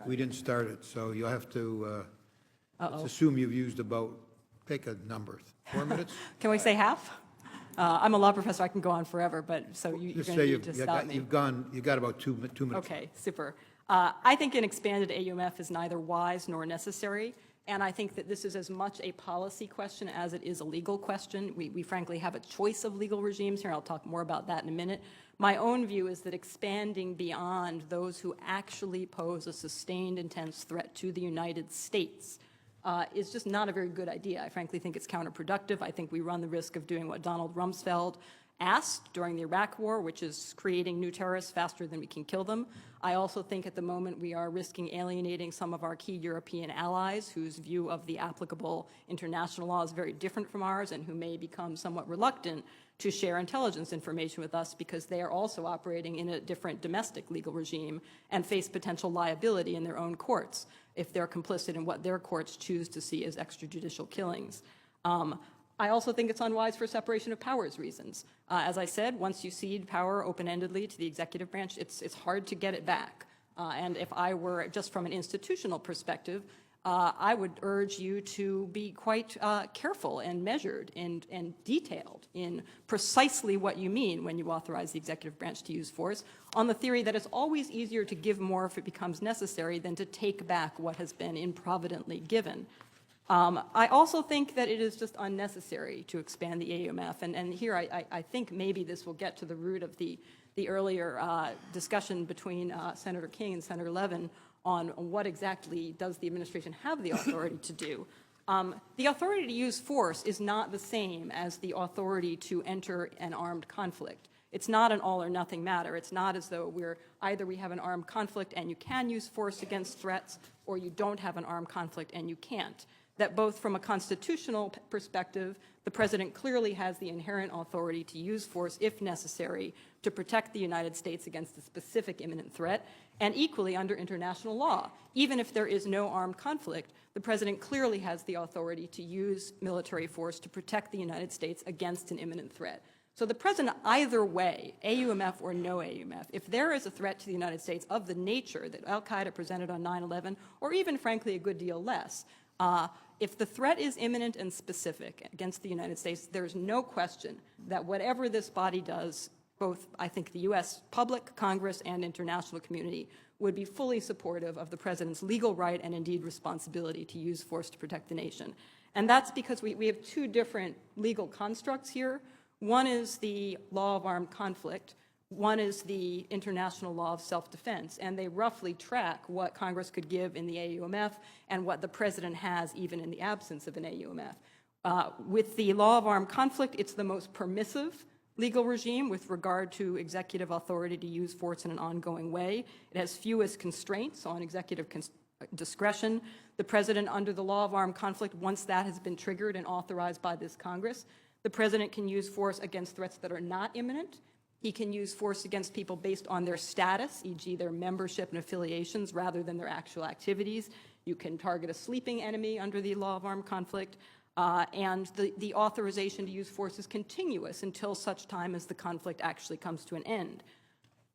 We didn't start it, so you'll have to let's assume you've used about pick a number. 4 minutes? Can we say half? I'm a law professor, I can go on forever, but so you're Just going say to you've need to stop me. you've got about 2 minutes. Okay, super. I think an expanded AUMF is neither wise nor necessary, and I think that this is as much a policy question as it is a legal question. We frankly have a choice of legal regimes here. I'll talk more about that in a minute. My own view is that expanding beyond those who actually pose a sustained, intense threat to the United States is just not a very good idea. I frankly think it's counterproductive. I think we run the risk of doing what Donald Rumsfeld asked during the Iraq War, which is creating new terrorists faster than we can kill them. I also think at the moment we are risking alienating some of our key European allies whose view of the applicable international law is very different from ours and who may become somewhat reluctant to share intelligence information with us because they are also operating in a different domestic legal regime and face potential liability in their own courts if they're complicit in what their courts choose to see as extrajudicial killings. I also think it's unwise for separation of powers reasons. As I said, once you cede power open-endedly to the executive branch, it's hard to get it back. And if I were, just from an institutional perspective, I would urge you to be quite careful and measured and detailed in precisely what you mean when you authorize the executive branch to use force, on the theory that it's always easier to give more if it becomes necessary than to take back what has been improvidently given. I also think that it is just unnecessary to expand the AUMF, and here I think maybe this will get to the root of the earlier discussion between Senator King and Senator Levin on what exactly does the administration have the authority to do. The authority to use force is not the same as the authority to enter an armed conflict. It's not an all or nothing matter. It's not as though either we have an armed conflict and you can use force against threats, or you don't have an armed conflict and you can't. That both from a constitutional perspective, the president clearly has the inherent authority to use force if necessary to protect the United States against a specific imminent threat, and equally under international law. Even if there is no armed conflict, the president clearly has the authority to use military force to protect the United States against an imminent threat. So the president, either way, AUMF or no AUMF, if there is a threat to the United States of the nature that al-Qaeda presented on 9/11, or even frankly a good deal less, if the threat is imminent and specific against the United States, there's no question that whatever this body does, both I think the U.S. public, Congress, and international community would be fully supportive of the president's legal right and indeed responsibility to use force to protect the nation. And that's because we have two different legal constructs here. One is the law of armed conflict. One is the international law of self-defense, and they roughly track what Congress could give in the AUMF and what the president has even in the absence of an AUMF. With the law of armed conflict, it's the most permissive legal regime with regard to executive authority to use force in an ongoing way. It has fewest constraints on executive discretion. The president, under the law of armed conflict, once that has been triggered and authorized by this Congress, the president can use force against threats that are not imminent. He can use force against people based on their status, e.g. their membership and affiliations, rather than their actual activities. You can target a sleeping enemy under the law of armed conflict, and the authorization to use force is continuous until such time as the conflict actually comes to an end.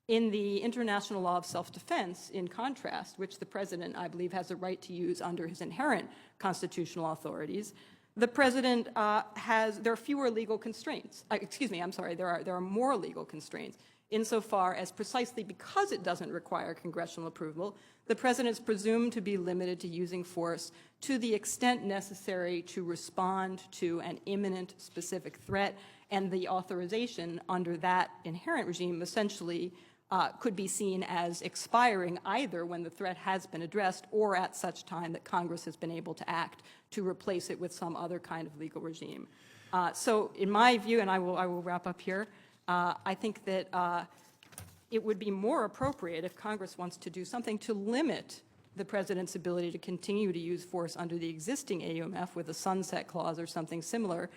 In the international law of self-defense, in contrast, which the president, I believe, has a right to use under his inherent constitutional authorities, the president there are fewer legal constraints. There are more legal constraints insofar as precisely because it doesn't require congressional approval, the president is presumed to be limited to using force to the extent necessary to respond to an imminent specific threat, and the authorization under that inherent regime essentially could be seen as expiring either when the threat has been addressed or at such time that Congress has been able to act to replace it with some other kind of legal regime. So in my view, and I will wrap up here, I think that it would be more appropriate if Congress wants to do something to limit the president's ability to continue to use force under the existing AUMF with a sunset clause or something similar.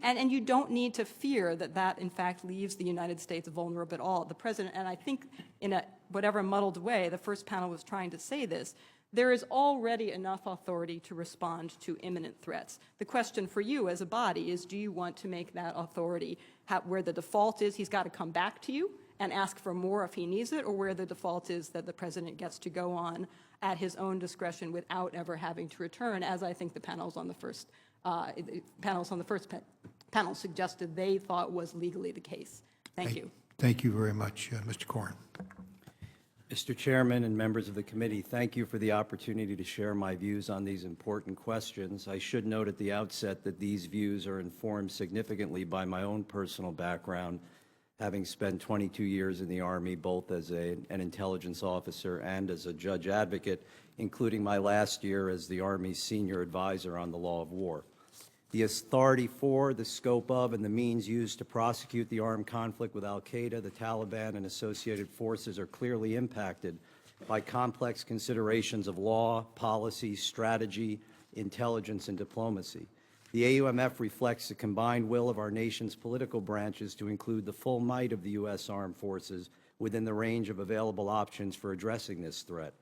And you don't need to fear that in fact leaves the United States vulnerable at all. The president, and I think in a whatever muddled way, the first panel was trying to say this, there is already enough authority to respond to imminent threats. The question for you as a body is, do you want to make that authority where the default is he's got to come back to you and ask for more if he needs it, or where the default is that the president gets to go on at his own discretion without ever having to return, as I think the panels on the first panels on the first panel suggested they thought was legally the case. Thank you. Thank you very much, Mr. Corn. Mr. Chairman and members of the committee, thank you for the opportunity to share my views on these important questions. I should note at the outset that these views are informed significantly by my own personal background, having spent 22 years in the Army, both as an intelligence officer and as a judge advocate, including my last year as the Army's senior advisor on the law of war. The authority for, the scope of, and the means used to prosecute the armed conflict with al-Qaeda, the Taliban, and associated forces are clearly impacted by complex considerations of law, policy, strategy, intelligence, and diplomacy. The AUMF reflects the combined will of our nation's political branches to include the full might of the U.S. Armed Forces within the range of available options for addressing this threat.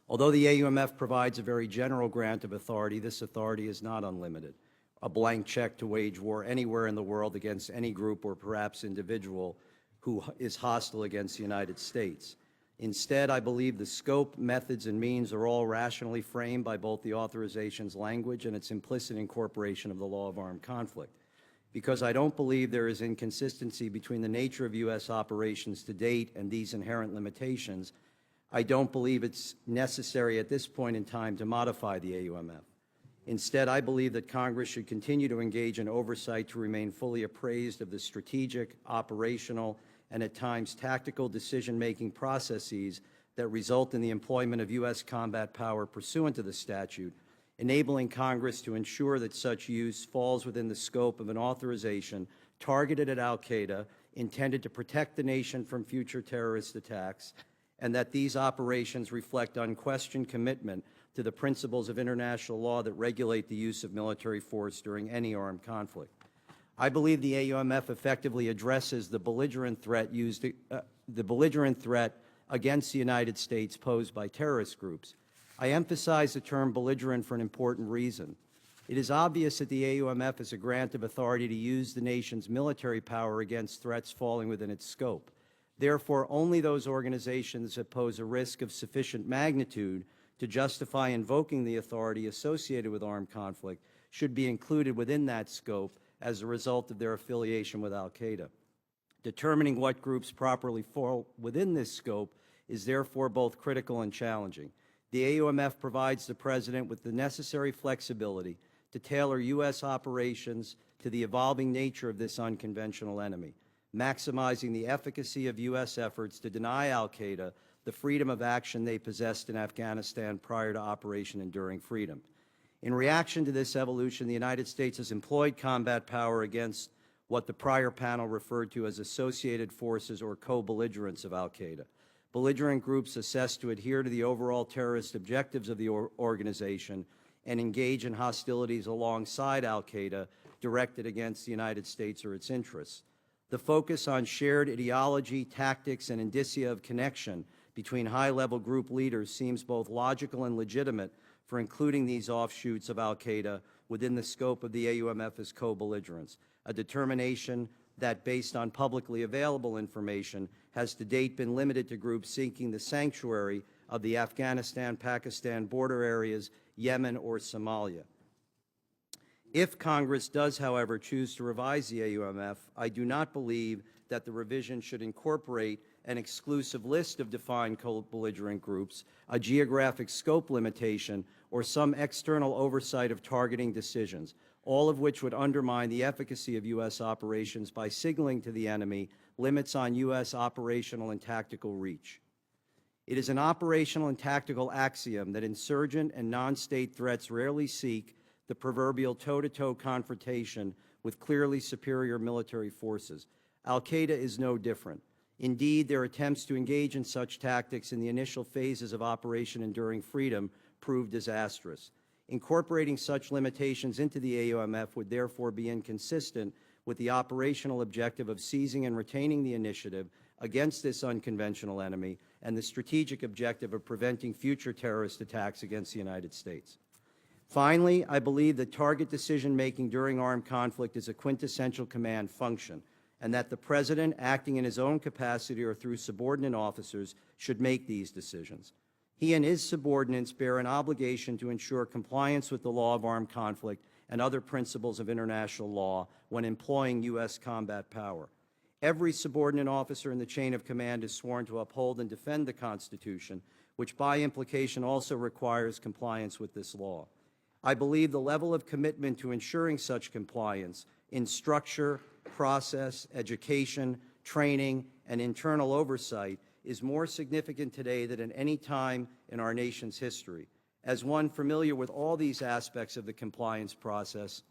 Although the AUMF provides a very general grant of authority, this authority is not unlimited, a blank check to wage war anywhere in the world against any group or perhaps individual who is hostile against the United States. Instead, I believe the scope, methods, and means are all rationally framed by both the authorization's language and its implicit incorporation of the law of armed conflict. Because I don't believe there is inconsistency between the nature of U.S. operations to date and these inherent limitations, I don't believe it's necessary at this point in time to modify the AUMF. Instead, I believe that Congress should continue to engage in oversight to remain fully appraised of the strategic, operational, and at times tactical decision-making processes that result in the employment of U.S. combat power pursuant to the statute, enabling Congress to ensure that such use falls within the scope of an authorization targeted at al-Qaeda, intended to protect the nation from future terrorist attacks, and that these operations reflect unquestioned commitment to the principles of international law that regulate the use of military force during any armed conflict. I believe the AUMF effectively addresses the belligerent threat against the United States posed by terrorist groups. I emphasize the term belligerent for an important reason. It is obvious that the AUMF is a grant of authority to use the nation's military power against threats falling within its scope. Therefore, only those organizations that pose a risk of sufficient magnitude to justify invoking the authority associated with armed conflict should be included within that scope as a result of their affiliation with al-Qaeda. Determining what groups properly fall within this scope is therefore both critical and challenging. The AUMF provides the President with the necessary flexibility to tailor U.S. operations to the evolving nature of this unconventional enemy, maximizing the efficacy of U.S. efforts to deny al-Qaeda the freedom of action they possessed in Afghanistan prior to Operation Enduring Freedom. In reaction to this evolution, the United States has employed combat power against what the prior panel referred to as associated forces or co-belligerents of al-Qaeda. Belligerent groups assessed to adhere to the overall terrorist objectives of the organization and engage in hostilities alongside al-Qaeda directed against the United States or its interests. The focus on shared ideology, tactics, and indicia of connection between high-level group leaders seems both logical and legitimate for including these offshoots of al-Qaeda within the scope of the AUMF as co-belligerents, a determination that, based on publicly available information, has to date been limited to groups seeking the sanctuary of the Afghanistan-Pakistan border areas, Yemen, or Somalia. If Congress does, however, choose to revise the AUMF, I do not believe that the revision should incorporate an exclusive list of defined co-belligerent groups, a geographic scope limitation, or some external oversight of targeting decisions, all of which would undermine the efficacy of U.S. operations by signaling to the enemy limits on U.S. operational and tactical reach. It is an operational and tactical axiom that insurgent and non-state threats rarely seek the proverbial toe-to-toe confrontation with clearly superior military forces. Al-Qaeda is no different. Indeed, their attempts to engage in such tactics in the initial phases of Operation Enduring Freedom proved disastrous. Incorporating such limitations into the AUMF would therefore be inconsistent with the operational objective of seizing and retaining the initiative against this unconventional enemy and the strategic objective of preventing future terrorist attacks against the United States. Finally, I believe that target decision-making during armed conflict is a quintessential command function, and that the President, acting in his own capacity or through subordinate officers, should make these decisions. He and his subordinates bear an obligation to ensure compliance with the law of armed conflict and other principles of international law when employing U.S. combat power. Every subordinate officer in the chain of command is sworn to uphold and defend the Constitution, which by implication also requires compliance with this law. I believe the level of commitment to ensuring such compliance in structure, process, education, training, and internal oversight is more significant today than at any time in our nation's history. As one familiar with all these aspects of the compliance process,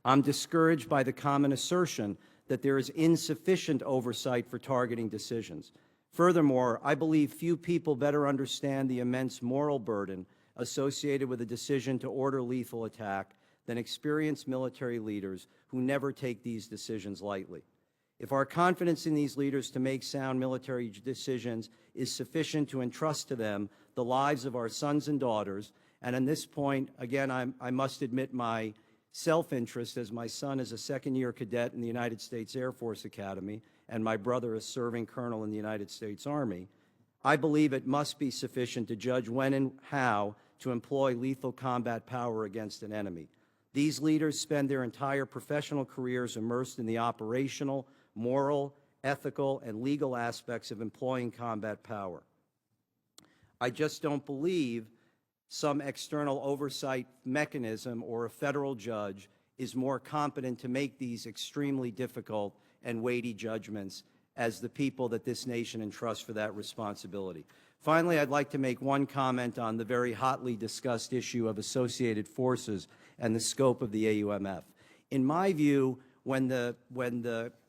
I'm discouraged by the common assertion that there is insufficient oversight for targeting decisions. Furthermore, I believe few people better understand the immense moral burden associated with a decision to order lethal attack than experienced military leaders who never take these decisions lightly. If our confidence in these leaders to make sound military decisions is sufficient to entrust to them the lives of our sons and daughters, and on this point, again, I must admit my self-interest, as my son is a second-year cadet in the United States Air Force Academy and my brother is serving colonel in the United States Army, I believe it must be sufficient to judge when and how to employ lethal combat power against an enemy. These leaders spend their entire professional careers immersed in the operational, moral, ethical, and legal aspects of employing combat power. I just don't believe some external oversight mechanism or a federal judge is more competent to make these extremely difficult and weighty judgments as the people that this nation entrusts for that responsibility. Finally, I'd like to make one comment on the very hotly discussed issue of associated forces and the scope of the AUMF. In my view, when the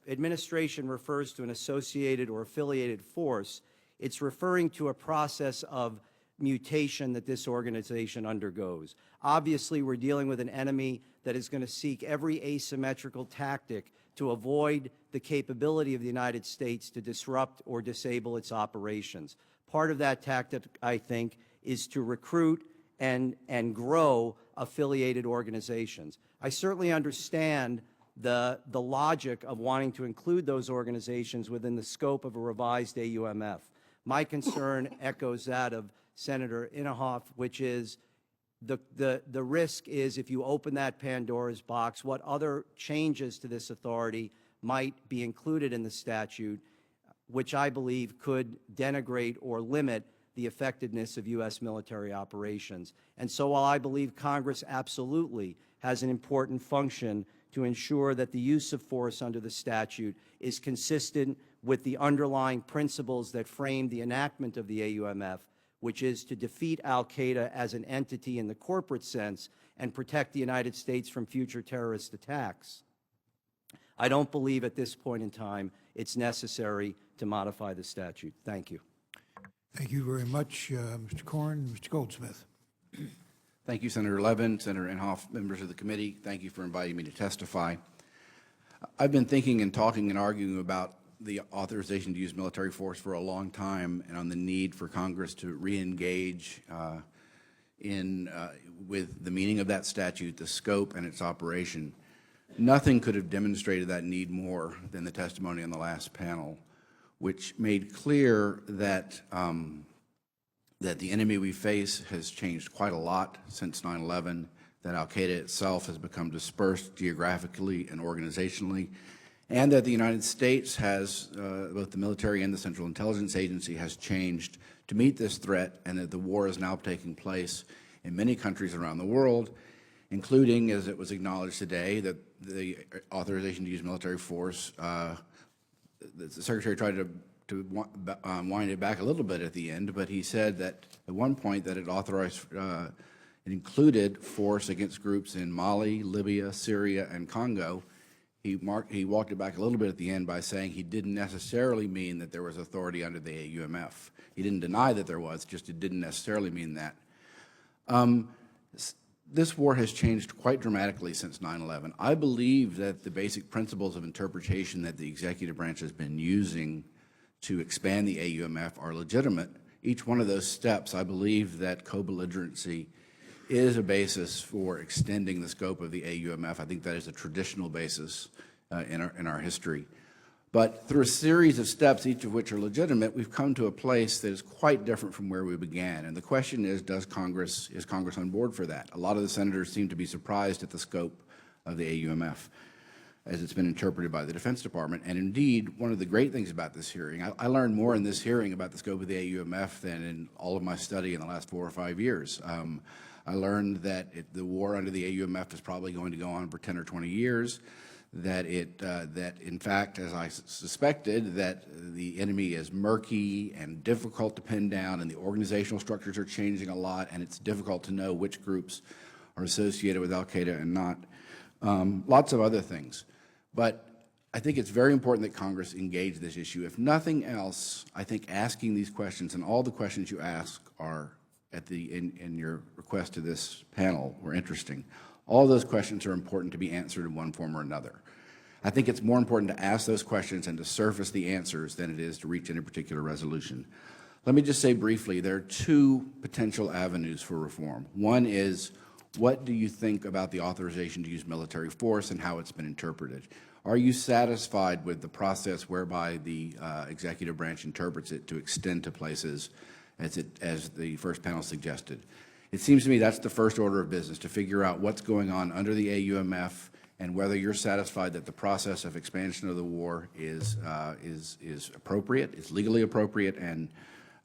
administration refers to an associated or affiliated force, it's referring to a process of mutation that this organization undergoes. Obviously, we're dealing with an enemy that is going to seek every asymmetrical tactic to avoid the capability of the United States to disrupt or disable its operations. Part of that tactic, I think, is to recruit and grow affiliated organizations. I certainly understand the logic of wanting to include those organizations within the scope of a revised AUMF. My concern echoes that of Senator Inhofe, which is the risk is if you open that Pandora's box, what other changes to this authority might be included in the statute, which I believe could denigrate or limit the effectiveness of U.S. military operations. And so while I believe Congress absolutely has an important function to ensure that the use of force under the statute is consistent with the underlying principles that frame the enactment of the AUMF, which is to defeat al-Qaeda as an entity in the corporate sense and protect the United States from future terrorist attacks, I don't believe at this point in time it's necessary to modify the statute. Thank you. Thank you very much, Mr. Corn. Mr. Goldsmith. Thank you, Senator Levin, Senator Inhofe, members of the committee. Thank you for inviting me to testify. I've been thinking and talking and arguing about the authorization to use military force for a long time and on the need for Congress to re-engage with the meaning of that statute, the scope, and its operation. Nothing could have demonstrated that need more than the testimony on the last panel, which made clear that that the enemy we face has changed quite a lot since 9/11, that al-Qaeda itself has become dispersed geographically and organizationally, and that the United States has, both the military and the Central Intelligence Agency, has changed to meet this threat, and that the war is now taking place in many countries around the world, including, as it was acknowledged today, that the authorization to use military force, the Secretary tried to wind it back a little bit at the end, but he said that at one point that it authorized, it included force against groups in Mali, Libya, Syria, and Congo. He walked it back a little bit at the end by saying he didn't necessarily mean that there was authority under the AUMF. He didn't deny that there was, just it didn't necessarily mean that. This war has changed quite dramatically since 9/11. I believe that the basic principles of interpretation that the executive branch has been using to expand the AUMF are legitimate. Each one of those steps, I believe that co-belligerency is a basis for extending the scope of the AUMF. I think that is a traditional basis in our history. But through a series of steps, each of which are legitimate, we've come to a place that is quite different from where we began. And the question is Congress on board for that? A lot of the senators seem to be surprised at the scope of the AUMF as it's been interpreted by the Defense Department. And indeed, one of the great things about this hearing, I learned more in this hearing about the scope of the AUMF than in all of my study in the last 4 or 5 years. I learned that the war under the AUMF is probably going to go on for 10 or 20 years, that in fact, as I suspected, that the enemy is murky and difficult to pin down, and the organizational structures are changing a lot, and it's difficult to know which groups are associated with al-Qaeda and not. Lots of other things. But I think it's very important that Congress engage this issue. If nothing else, I think asking these questions, and all the questions you ask are in your request to this panel were interesting. All those questions are important to be answered in one form or another. I think it's more important to ask those questions and to surface the answers than it is to reach any particular resolution. Let me just say briefly, there are 2 potential avenues for reform. One is, what do you think about the authorization to use military force and how it's been interpreted? Are you satisfied with the process whereby the executive branch interprets it to extend to places as the first panel suggested? It seems to me that's the first order of business, to figure out what's going on under the AUMF and whether you're satisfied that the process of expansion of the war is appropriate, is legally appropriate, and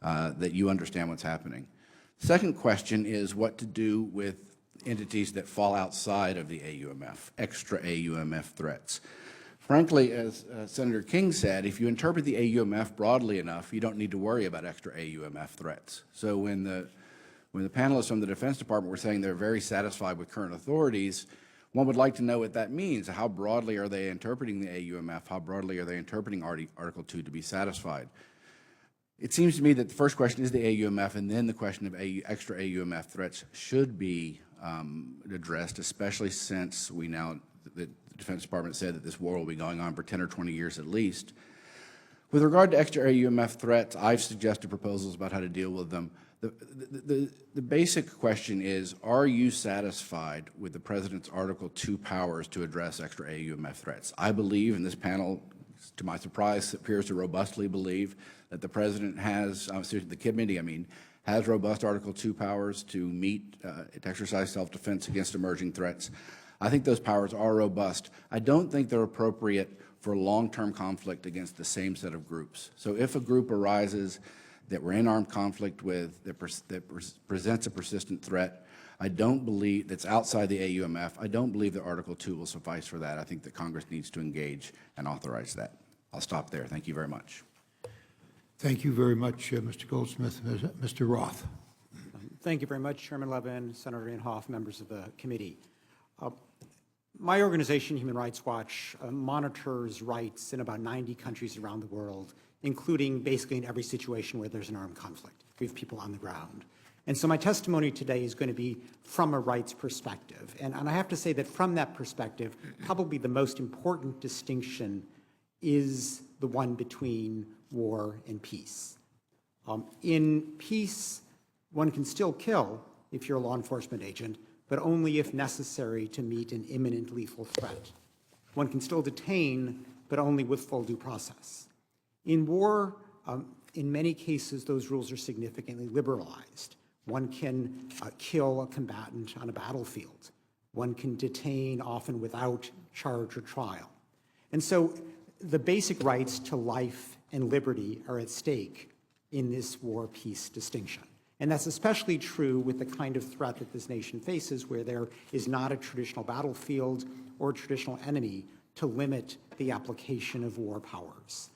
that you understand what's happening. Second question is what to do with entities that fall outside of the AUMF, extra AUMF threats. Frankly, as Senator King said, if you interpret the AUMF broadly enough, you don't need to worry about extra AUMF threats. So when the panelists from the Defense Department were saying they're very satisfied with current authorities, one would like to know what that means. How broadly are they interpreting the AUMF? How broadly are they interpreting Article 2 to be satisfied? It seems to me that the first question is the AUMF, and then the question of extra AUMF threats should be addressed, especially since the Defense Department said that this war will be going on for 10 or 20 years at least. With regard to extra AUMF threats, I've suggested proposals about how to deal with them. The basic question is, are you satisfied with the President's Article 2 powers to address extra AUMF threats? I believe, and this panel, to my surprise, appears to robustly believe that the President the committee, has robust Article 2 powers to exercise self-defense against emerging threats. I think those powers are robust. I don't think they're appropriate for long-term conflict against the same set of groups. So if a group arises that we're in armed conflict with, that presents a persistent threat, that's outside the AUMF, I don't believe that Article 2 will suffice for that. I think that Congress needs to engage and authorize that. I'll stop there. Thank you very much. Thank you very much, Mr. Goldsmith. Mr. Roth. Thank you very much, Chairman Levin, Senator Inhofe, members of the committee. My organization, Human Rights Watch, monitors rights in about 90 countries around the world, including basically in every situation where there's an armed conflict. We have people on the ground. And so my testimony today is going to be from a rights perspective. And I have to say that from that perspective, probably the most important distinction is the one between war and peace. In peace, one can still kill if you're a law enforcement agent, but only if necessary to meet an imminent lethal threat. One can still detain, but only with full due process. In war, in many cases, those rules are significantly liberalized. One can kill a combatant on a battlefield. One can detain, often without charge or trial. And so the basic rights to life and liberty are at stake in this war-peace distinction. And that's especially true with the kind of threat that this nation faces, where there is not a traditional battlefield or traditional enemy to limit the application of war powers.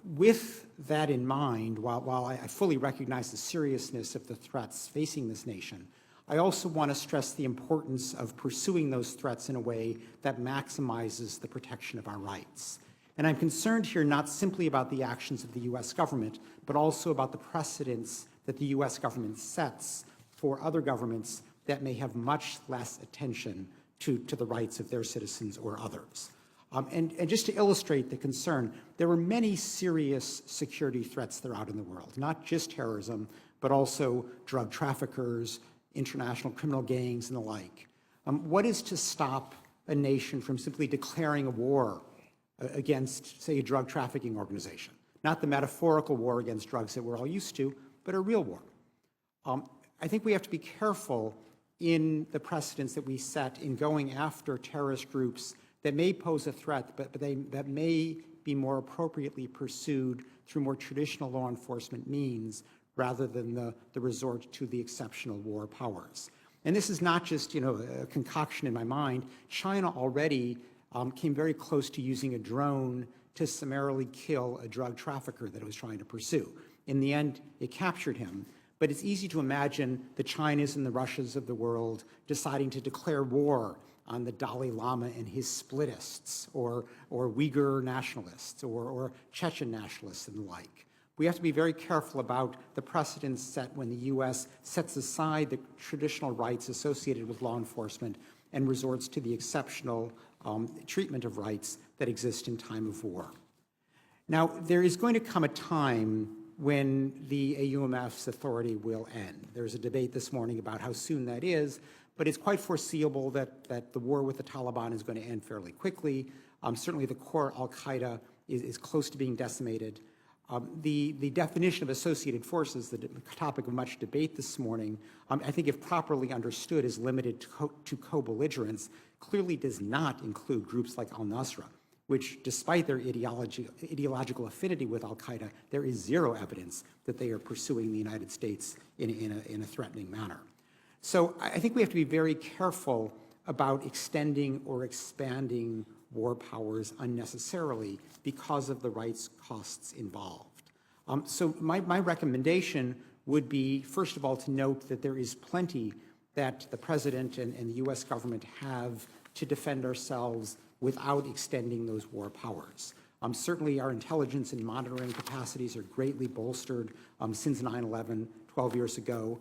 With that in mind, while I fully recognize the seriousness of the threats facing this nation, I also want to stress the importance of pursuing those threats in a way that maximizes the protection of our rights. And I'm concerned here not simply about the actions of the U.S. government, but also about the precedents that the U.S. government sets for other governments that may have much less attention to the rights of their citizens or others. And just to illustrate the concern, there are many serious security threats that are out in the world, not just terrorism, but also drug traffickers, international criminal gangs, and the like. What is to stop a nation from simply declaring a war against, say, a drug trafficking organization. Not the metaphorical war against drugs that we're all used to, but a real war. I think we have to be careful in the precedents that we set in going after terrorist groups that may pose a threat, but that may be more appropriately pursued through more traditional law enforcement means rather than the resort to the exceptional war powers. And this is not just, a concoction in my mind. China already came very close to using a drone to summarily kill a drug trafficker that it was trying to pursue. In the end, it captured him. But it's easy to imagine the Chinas and the Russias of the world deciding to declare war on the Dalai Lama and his splitists, or Uyghur nationalists, or Chechen nationalists and the like. We have to be very careful about the precedents set when the U.S. sets aside the traditional rights associated with law enforcement and resorts to the exceptional treatment of rights that exist in time of war. Now, there is going to come a time when the AUMF's authority will end. There's a debate this morning about how soon that is, but it's quite foreseeable that the war with the Taliban is going to end fairly quickly. Certainly the core al-Qaeda is close to being decimated. The definition of associated forces, the topic of much debate this morning, I think if properly understood is limited to co-belligerents, clearly does not include groups like al-Nusra, which, despite their ideological affinity with al-Qaeda, there is zero evidence that they are pursuing the United States in a threatening manner. So I think we have to be very careful about extending or expanding war powers unnecessarily because of the rights costs involved. So my recommendation would be, first of all, to note that there is plenty that the President and the U.S. government have to defend ourselves without extending those war powers. Certainly our intelligence and monitoring capacities are greatly bolstered since 9/11, 12 years ago.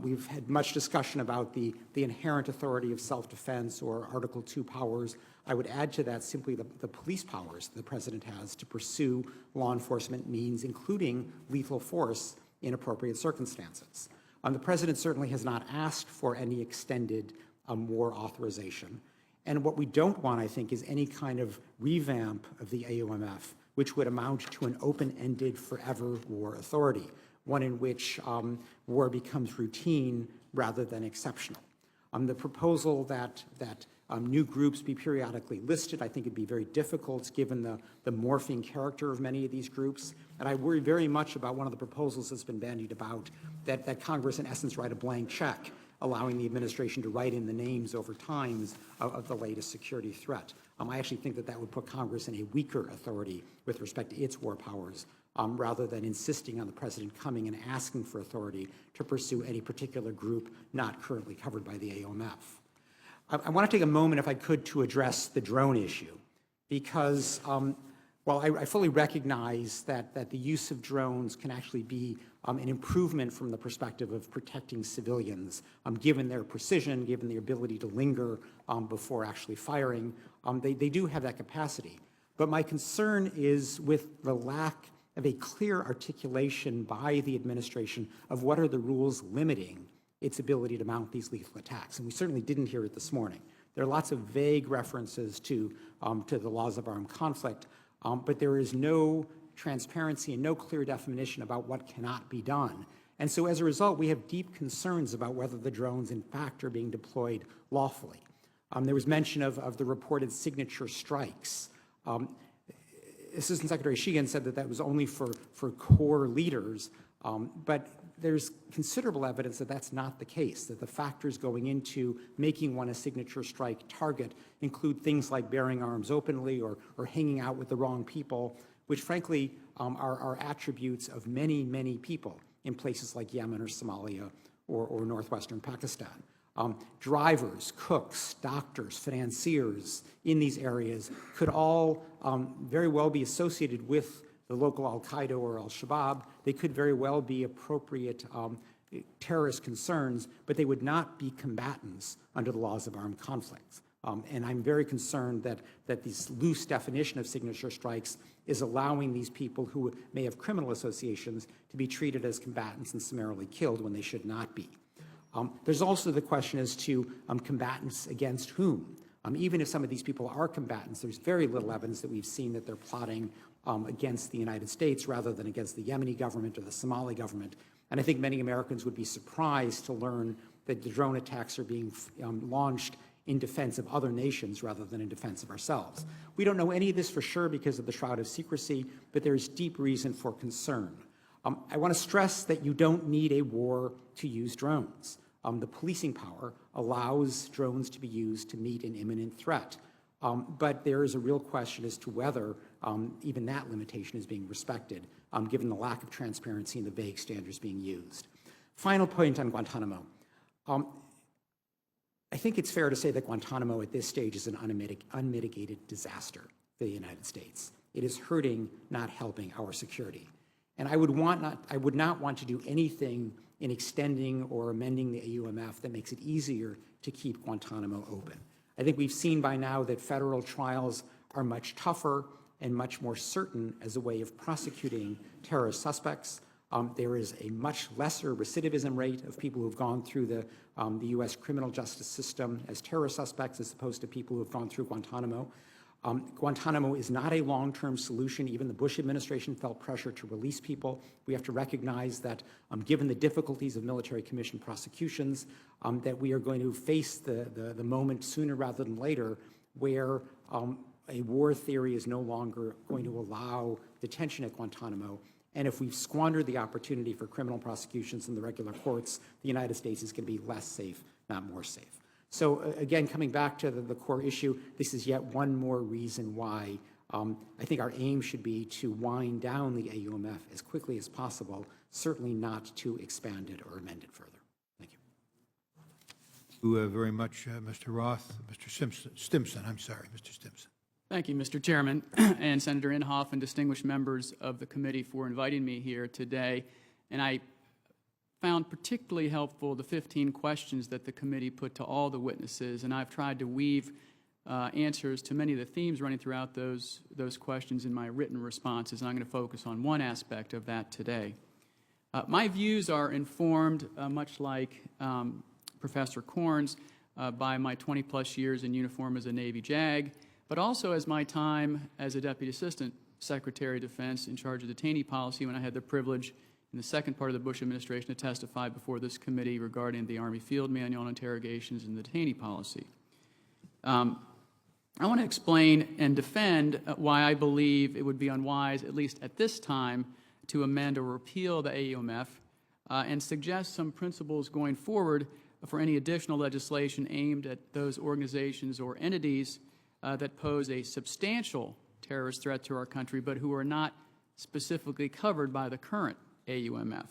We've had much discussion about the inherent authority of self-defense or Article II powers. I would add to that simply the police powers the President has to pursue law enforcement means, including lethal force in appropriate circumstances. The President certainly has not asked for any extended war authorization. And what we don't want, I think, is any kind of revamp of the AUMF, which would amount to an open-ended forever war authority, one in which war becomes routine rather than exceptional. The proposal that new groups be periodically listed, I think it'd be very difficult given the morphing character of many of these groups. And I worry very much about one of the proposals that's been bandied about, that Congress in essence write a blank check, allowing the administration to write in the names over time of the latest security threat. I actually think that would put Congress in a weaker authority with respect to its war powers, rather than insisting on the President coming and asking for authority to pursue any particular group not currently covered by the AUMF. I want to take a moment, if I could, to address the drone issue, because while I fully recognize that the use of drones can actually be an improvement from the perspective of protecting civilians, given their precision, given their ability to linger before actually firing, they do have that capacity. But my concern is with the lack of a clear articulation by the administration of what are the rules limiting its ability to mount these lethal attacks. And we certainly didn't hear it this morning. There are lots of vague references to the laws of armed conflict, but there is no transparency and no clear definition about what cannot be done. And so as a result, we have deep concerns about whether the drones in fact are being deployed lawfully. There was mention of the reported signature strikes. Assistant Secretary Sheehan said that was only for core leaders, but there's considerable evidence that that's not the case, that the factors going into making one a signature strike target include things like bearing arms openly or hanging out with the wrong people, which frankly are attributes of many, many people in places like Yemen or Somalia or northwestern Pakistan. Drivers, cooks, doctors, financiers in these areas could all very well be associated with the local al-Qaeda or al-Shabaab. They could very well be appropriate terrorist concerns, but they would not be combatants under the laws of armed conflicts. And I'm very concerned that this loose definition of signature strikes is allowing these people who may have criminal associations to be treated as combatants and summarily killed when they should not be. There's also the question as to combatants against whom. Even if some of these people are combatants, there's very little evidence that we've seen that they're plotting against the United States rather than against the Yemeni government or the Somali government. And I think many Americans would be surprised to learn that the drone attacks are being launched in defense of other nations rather than in defense of ourselves. We don't know any of this for sure because of the shroud of secrecy, but there is deep reason for concern. I want to stress that you don't need a war to use drones. The policing power allows drones to be used to meet an imminent threat. But there is a real question as to whether even that limitation is being respected, given the lack of transparency and the vague standards being used. Final point on Guantanamo. I think it's fair to say that Guantanamo at this stage is an unmitigated disaster for the United States. It is hurting, not helping our security. And I would not want to do anything in extending or amending the AUMF that makes it easier to keep Guantanamo open. I think we've seen by now that federal trials are much tougher and much more certain as a way of prosecuting terrorist suspects. There is a much lesser recidivism rate of people who have gone through the U.S. criminal justice system as terrorist suspects as opposed to people who have gone through Guantanamo. Guantanamo is not a long-term solution. Even the Bush administration felt pressure to release people. We have to recognize that given the difficulties of military commission prosecutions, that we are going to face the moment sooner rather than later where a war theory is no longer going to allow detention at Guantanamo. And if we've squandered the opportunity for criminal prosecutions in the regular courts, the United States is going to be less safe, not more safe. So again, coming back to the core issue, this is yet one more reason why I think our aim should be to wind down the AUMF as quickly as possible, certainly not to expand it or amend it further. Thank you. Thank you very much, Mr. Roth. Mr. Stimson, I'm sorry, Mr. Stimson. Thank you, Mr. Chairman, and Senator Inhofe and distinguished members of the committee for inviting me here today. And I found particularly helpful the 15 questions that the committee put to all the witnesses, and I've tried to weave answers to many of the themes running throughout those questions in my written responses, and I'm going to focus on one aspect of that today. My views are informed, much like Professor Korn's, by my 20-plus years in uniform as a Navy JAG, but also as my time as a Deputy Assistant Secretary of Defense in charge of detainee policy when I had the privilege in the second part of the Bush administration to testify before this committee regarding the Army Field Manual on interrogations and the detainee policy. I want to explain and defend why I believe it would be unwise, at least at this time, to amend or repeal the AUMF and suggest some principles going forward for any additional legislation aimed at those organizations or entities that pose a substantial terrorist threat to our country, but who are not specifically covered by the current AUMF.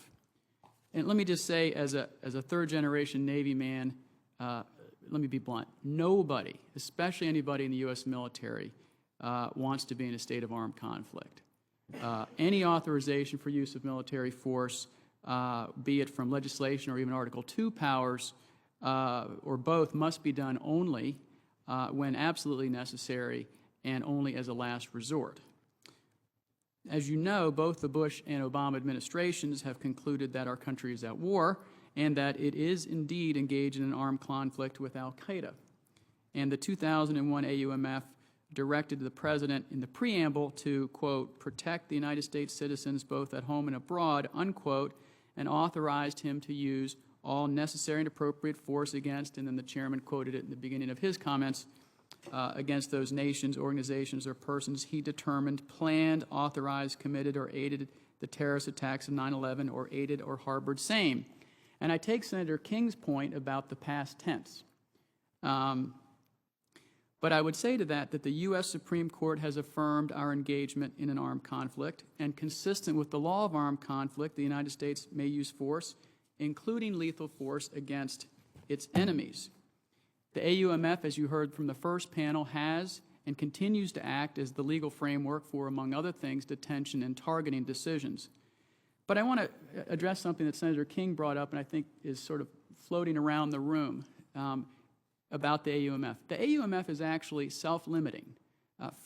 And let me just say, as a third-generation Navy man, let me be blunt. Nobody, especially anybody in the U.S. military, wants to be in a state of armed conflict. Any authorization for use of military force, be it from legislation or even Article II powers, or both, must be done only when absolutely necessary and only as a last resort. As you know, both the Bush and Obama administrations have concluded that our country is at war and that it is indeed engaged in an armed conflict with al-Qaeda. And the 2001 AUMF directed the President in the preamble to, quote, protect the United States citizens both at home and abroad, unquote, and authorized him to use all necessary and appropriate force against, and then the Chairman quoted it in the beginning of his comments, against those nations, organizations, or persons he determined planned, authorized, committed, or aided the terrorist attacks of 9/11 or aided or harbored same. And I take Senator King's point about the past tense. But I would say to that the U.S. Supreme Court has affirmed our engagement in an armed conflict, and consistent with the law of armed conflict, the United States may use force, including lethal force, against its enemies. The AUMF, as you heard from the first panel, has and continues to act as the legal framework for, among other things, detention and targeting decisions. But I want to address something that Senator King brought up and I think is sort of floating around the room about the AUMF. The AUMF is actually self-limiting.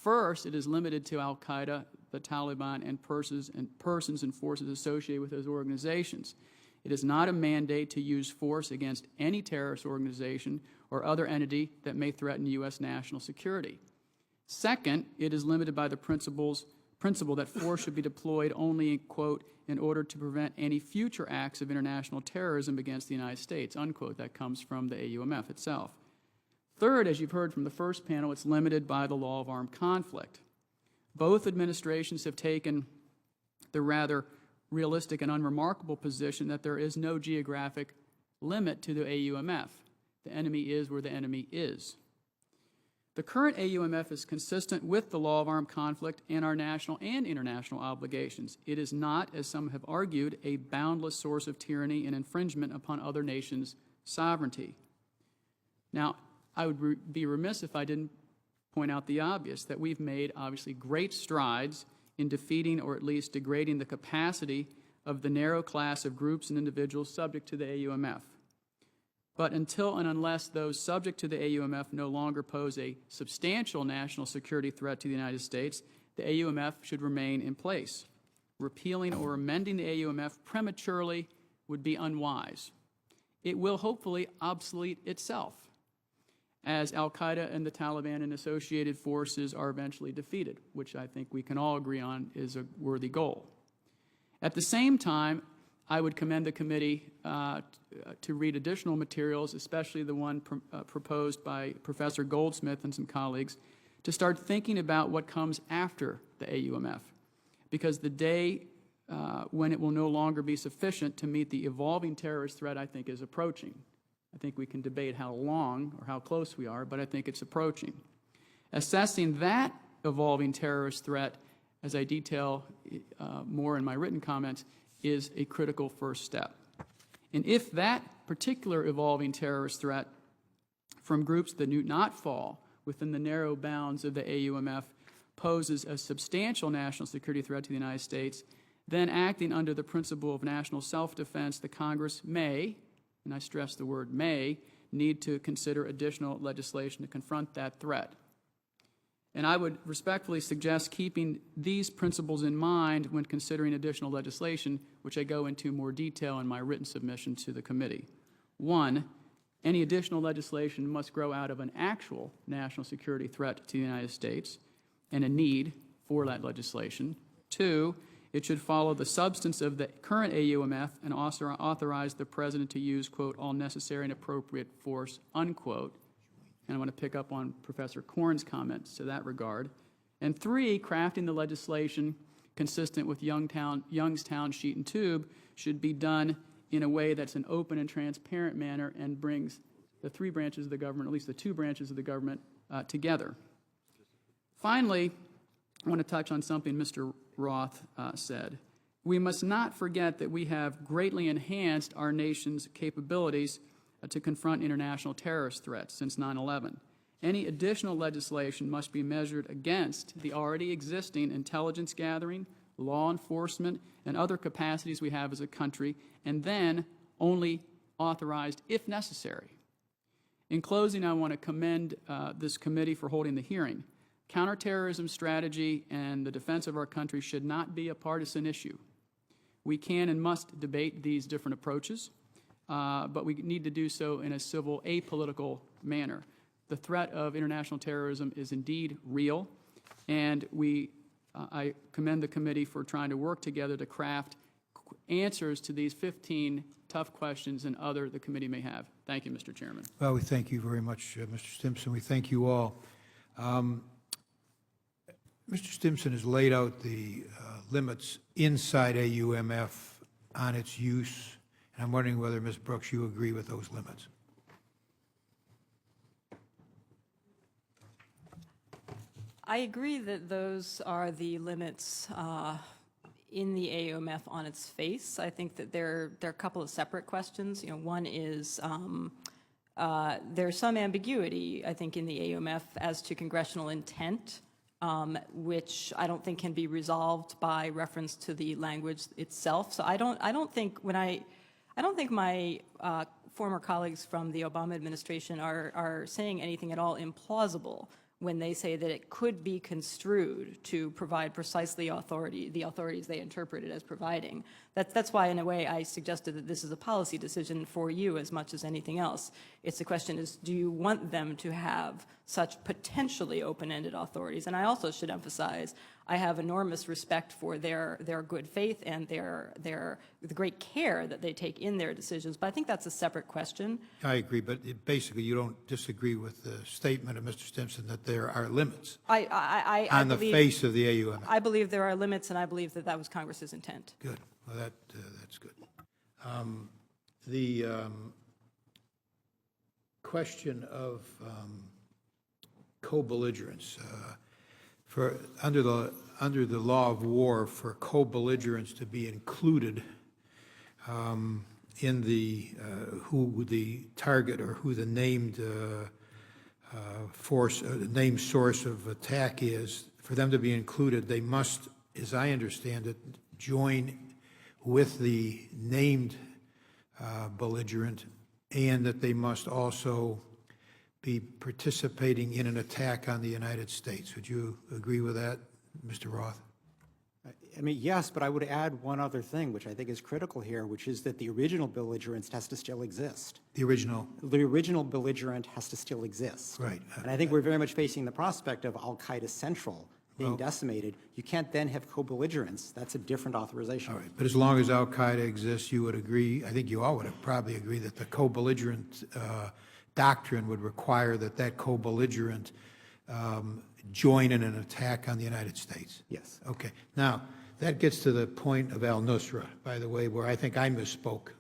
First, it is limited to al-Qaeda, the Taliban, and persons and forces associated with those organizations. It is not a mandate to use force against any terrorist organization or other entity that may threaten U.S. national security. Second, it is limited by the principle that force should be deployed only, quote, in order to prevent any future acts of international terrorism against the United States, unquote. That comes from the AUMF itself. Third, as you've heard from the first panel, it's limited by the law of armed conflict. Both administrations have taken the rather realistic and unremarkable position that there is no geographic limit to the AUMF. The enemy is where the enemy is. The current AUMF is consistent with the law of armed conflict and our national and international obligations. It is not, as some have argued, a boundless source of tyranny and infringement upon other nations' sovereignty. Now, I would be remiss if I didn't point out the obvious, that we've made, obviously, great strides in defeating or at least degrading the capacity of the narrow class of groups and individuals subject to the AUMF. But until and unless those subject to the AUMF no longer pose a substantial national security threat to the United States, the AUMF should remain in place. Repealing or amending the AUMF prematurely would be unwise. It will hopefully obsolete itself as al-Qaeda and the Taliban and associated forces are eventually defeated, which I think we can all agree on is a worthy goal. At the same time, I would commend the committee to read additional materials, especially the one proposed by Professor Goldsmith and some colleagues, to start thinking about what comes after the AUMF, because the day when it will no longer be sufficient to meet the evolving terrorist threat, I think, is approaching. I think we can debate how long or how close we are, but I think it's approaching. Assessing that evolving terrorist threat, as I detail more in my written comments, is a critical first step. And if that particular evolving terrorist threat from groups that do not fall within the narrow bounds of the AUMF poses a substantial national security threat to the United States, then acting under the principle of national self-defense, the Congress may, and I stress the word may, need to consider additional legislation to confront that threat. And I would respectfully suggest keeping these principles in mind when considering additional legislation, which I go into more detail in my written submission to the committee. One, any additional legislation must grow out of an actual national security threat to the United States and a need for that legislation. Two, it should follow the substance of the current AUMF and also authorize the President to use, quote, all necessary and appropriate force, unquote. And I want to pick up on Professor Korn's comments to that regard. And three, crafting the legislation consistent with Youngstown Sheet and Tube should be done in a way that's an open and transparent manner and brings the three branches of the government, at least the two branches of the government, together. Finally, I want to touch on something Mr. Roth said. We must not forget that we have greatly enhanced our nation's capabilities to confront international terrorist threats since 9/11. Any additional legislation must be measured against the already existing intelligence gathering, law enforcement, and other capacities we have as a country, and then only authorized if necessary. In closing, I want to commend this committee for holding the hearing. Counterterrorism strategy and the defense of our country should not be a partisan issue. We can and must debate these different approaches, but we need to do so in a civil, apolitical manner. The threat of international terrorism is indeed real, and I commend the committee for trying to work together to craft answers to these 15 tough questions and other the committee may have. Thank you, Mr. Chairman. Well, we thank you very much, Mr. Stimson. We thank you all. Mr. Stimson has laid out the limits inside AUMF on its use, and I'm wondering whether, Ms. Brooks, you agree with those limits. I agree that those are the limits in the AUMF on its face. I think that there are a couple of separate questions. One is there's some ambiguity, I think, in the AUMF as to congressional intent, which I don't think can be resolved by reference to the language itself. So I don't think my former colleagues from the Obama administration are saying anything at all implausible when they say that it could be construed to provide precisely the authorities they interpret it as providing. That's why, in a way, I suggested that this is a policy decision for you as much as anything else. It's the question is, do you want them to have such potentially open-ended authorities? And I also should emphasize, I have enormous respect for their good faith and the great care that they take in their decisions, but I think that's a separate question. I agree, but basically you don't disagree with the statement of Mr. Stimson that there are limits I on the believe, face of the AUMF. I believe there are limits, and I believe that that was Congress's intent. Good. Well, that's good. The question of co-belligerents, for under the law of war, for co-belligerents to be included in the who the target or who the named force, named source of attack is, for them to be included, they must, as I understand it, join with the named belligerent, and that they must also be participating in an attack on the United States. Would you agree with that, Mr. Roth? I mean, yes, but I would add one other thing, which I think is critical here, which is that the original belligerent has to still exist. The original? The original belligerent has to still exist. Right. And I think we're very much facing the prospect of Al-Qaeda Central being decimated. You can't then have co-belligerents. That's a different authorization. All right, but as long as Al-Qaeda exists, you would agree, I think you all would probably agree, that the co-belligerent doctrine would require that co-belligerent join in an attack on the United States. Yes. Okay. Now, that gets to the point of al-Nusra, by the way, where I think I misspoke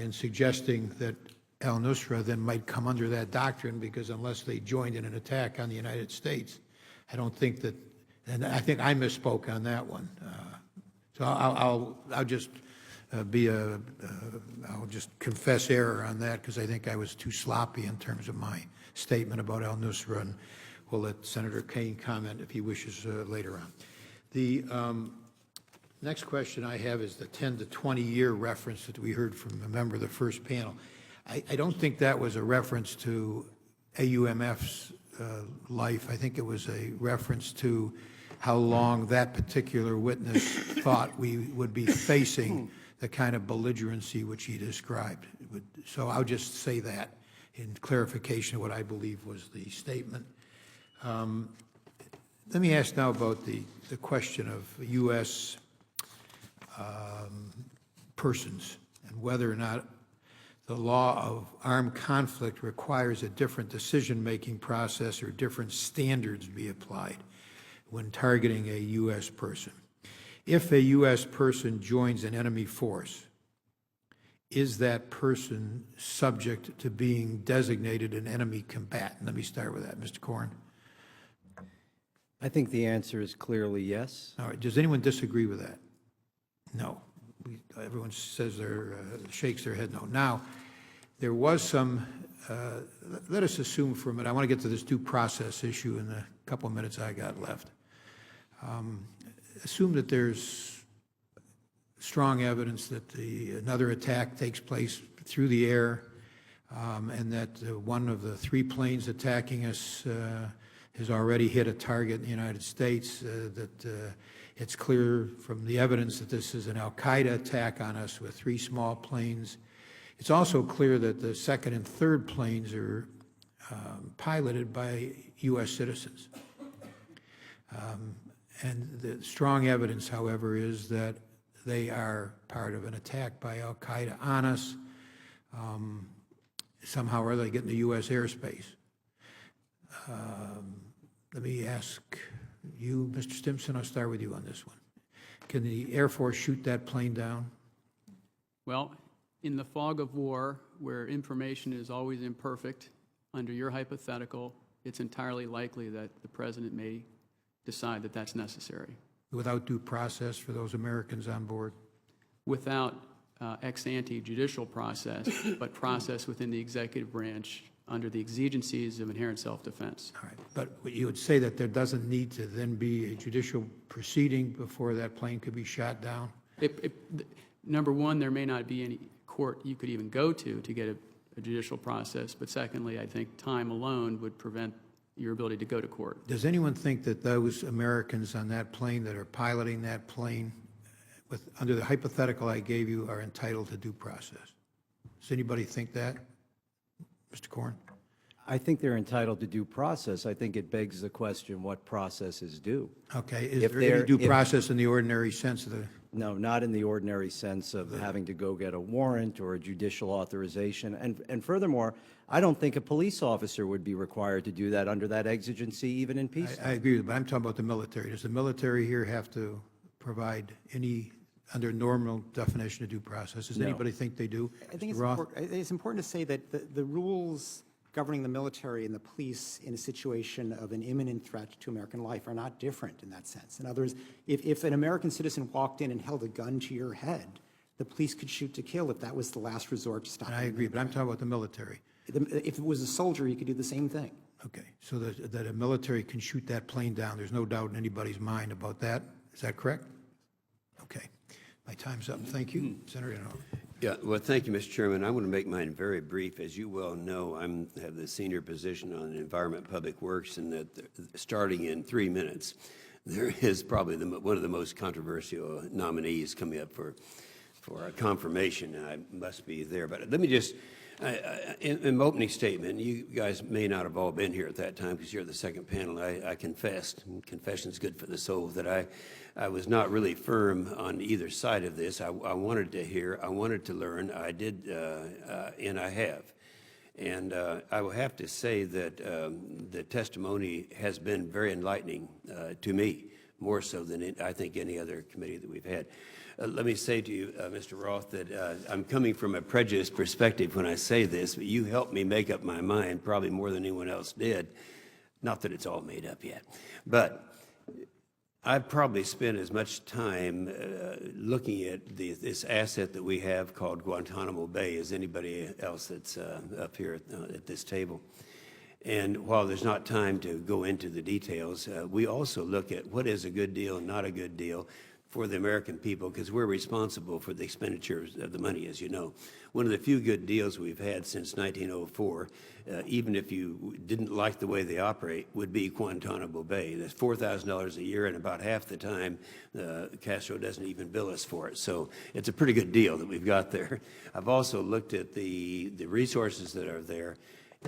in suggesting that al-Nusra then might come under that doctrine, because unless they joined in an attack on the United States, I don't think that, and I think I misspoke on that one. So I'll just I'll just confess error on that, because I think I was too sloppy in terms of my statement about al-Nusra, and we'll let Senator Kaine comment if he wishes later on. The next question I have is the 10 to 20 year reference that we heard from a member of the first panel. I don't think that was a reference to AUMF's life. I think it was a reference to how long that particular witness thought we would be facing the kind of belligerency which he described. So I'll just say that in clarification of what I believe was the statement. Let me ask now about the question of U.S. Persons and whether or not the law of armed conflict requires a different decision-making process or different standards be applied when targeting a U.S. person. If a U.S. person joins an enemy force, is that person subject to being designated an enemy combatant? Let me start with that, Mr. Corn. I think the answer is clearly yes. All right. Does anyone disagree with that? No. Everyone says shakes their head no. Now, there was some, let us assume for a minute, I want to get to this due process issue in the couple of minutes I got left. Assume that there's strong evidence that another attack takes place through the air, and that one of the three planes attacking us has already hit a target in the United States, that it's clear from the evidence that this is an al-Qaeda attack on us with three small planes. It's also clear that the second and third planes are piloted by U.S. citizens. And the strong evidence, however, is that they are part of an attack by al-Qaeda on us. Somehow or other they get into U.S. airspace. Let me ask you, Mr. Stimson, I'll start with you on this one. Can the Air Force shoot that plane down? Well, in the fog of war, where information is always imperfect, under your hypothetical, it's entirely likely that the president may decide that that's necessary. Without due process for those Americans on board? Without ex-ante judicial process, but process within the executive branch under the exigencies of inherent self-defense. All right, but you would say that there doesn't need to then be a judicial proceeding before that plane could be shot down? Number one, there may not be any court you could even go to get a judicial process, but secondly, I think time alone would prevent your ability to go to court. Does anyone think that those Americans on that plane that are piloting that plane under the hypothetical I gave you, are entitled to due process. Does anybody think that? Mr. Corn? I think they're entitled to due process. I think it begs the question, what process is due? Okay, is If there any they're- due if- process in the ordinary sense of the, No, not in the ordinary sense of having to go get a warrant or a judicial authorization. And furthermore, I don't think a police officer would be required to do that under that exigency, even in peace. I agree with you, but I'm talking about the military. Does the military here have to provide any, under normal definition of due process? Does anybody think they do? I think Mr. Roth? it's important to say that the rules governing the military and the police in a situation of an imminent threat to American life are not different in that sense. In other words, if an American citizen walked in and held a gun to your head, the police could shoot to kill if that was the last resort to stop. And I agree, but I'm talking about the military. If it was a soldier, you could do the same thing. Okay, so that a military can shoot that plane down, there's no doubt in anybody's mind about that. Is that correct? Okay. My time's up. Thank you, Senator Inhofe. Yeah, well, thank you, Mr. Chairman. I want to make mine very brief. As you well know, I have the senior position on Environment Public Works, and that starting in 3 minutes, there is probably one of the most controversial nominees coming up for a confirmation, and I must be there. But let me just, in my opening statement, you guys may not have all been here at that time because you're the second panel. I confessed, and confession's good for the soul, that I was not really firm on either side of this. I wanted to hear, I wanted to learn, I did, and I have. And I will have to say that the testimony has been very enlightening to me, more so than I think any other committee that we've had. Let me say to you, Mr. Roth, that I'm coming from a prejudiced perspective when I say this, but you helped me make up my mind probably more than anyone else did. Not that it's all made up yet. But I've probably spent as much time looking at this asset that we have called Guantanamo Bay as anybody else that's up here at this table. And while there's not time to go into the details, we also look at what is a good deal and not a good deal for the American people, because we're responsible for the expenditures of the money, as you know. One of the few good deals we've had since 1904, even if you didn't like the way they operate, would be Guantanamo Bay. That's $4,000 a year, and about half the time, Castro doesn't even bill us for it. So it's a pretty good deal that we've got there. I've also looked at the resources that are there,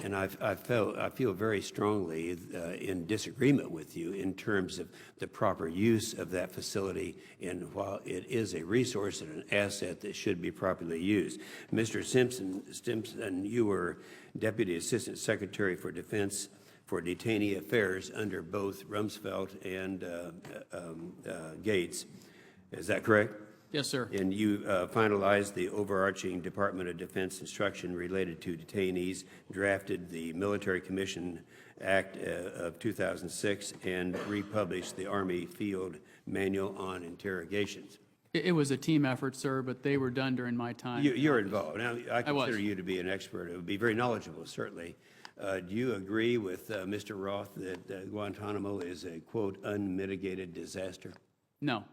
and I feel very strongly in disagreement with you in terms of the proper use of that facility, and while it is a resource and an asset that should be properly used. Mr. Stimson, you were Deputy Assistant Secretary for Defense for Detainee Affairs under both Rumsfeld and Gates. Is that correct? Yes, sir. And you finalized the overarching Department of Defense instruction related to detainees, drafted the Military Commission Act of 2006, and republished the Army Field Manual on Interrogations. It was a team effort, sir, but they were done during my time. You're involved. Now, I was. consider you to be an expert. It would be very knowledgeable, certainly. Do you agree with Mr. Roth that Guantanamo is a, quote, unmitigated disaster? No.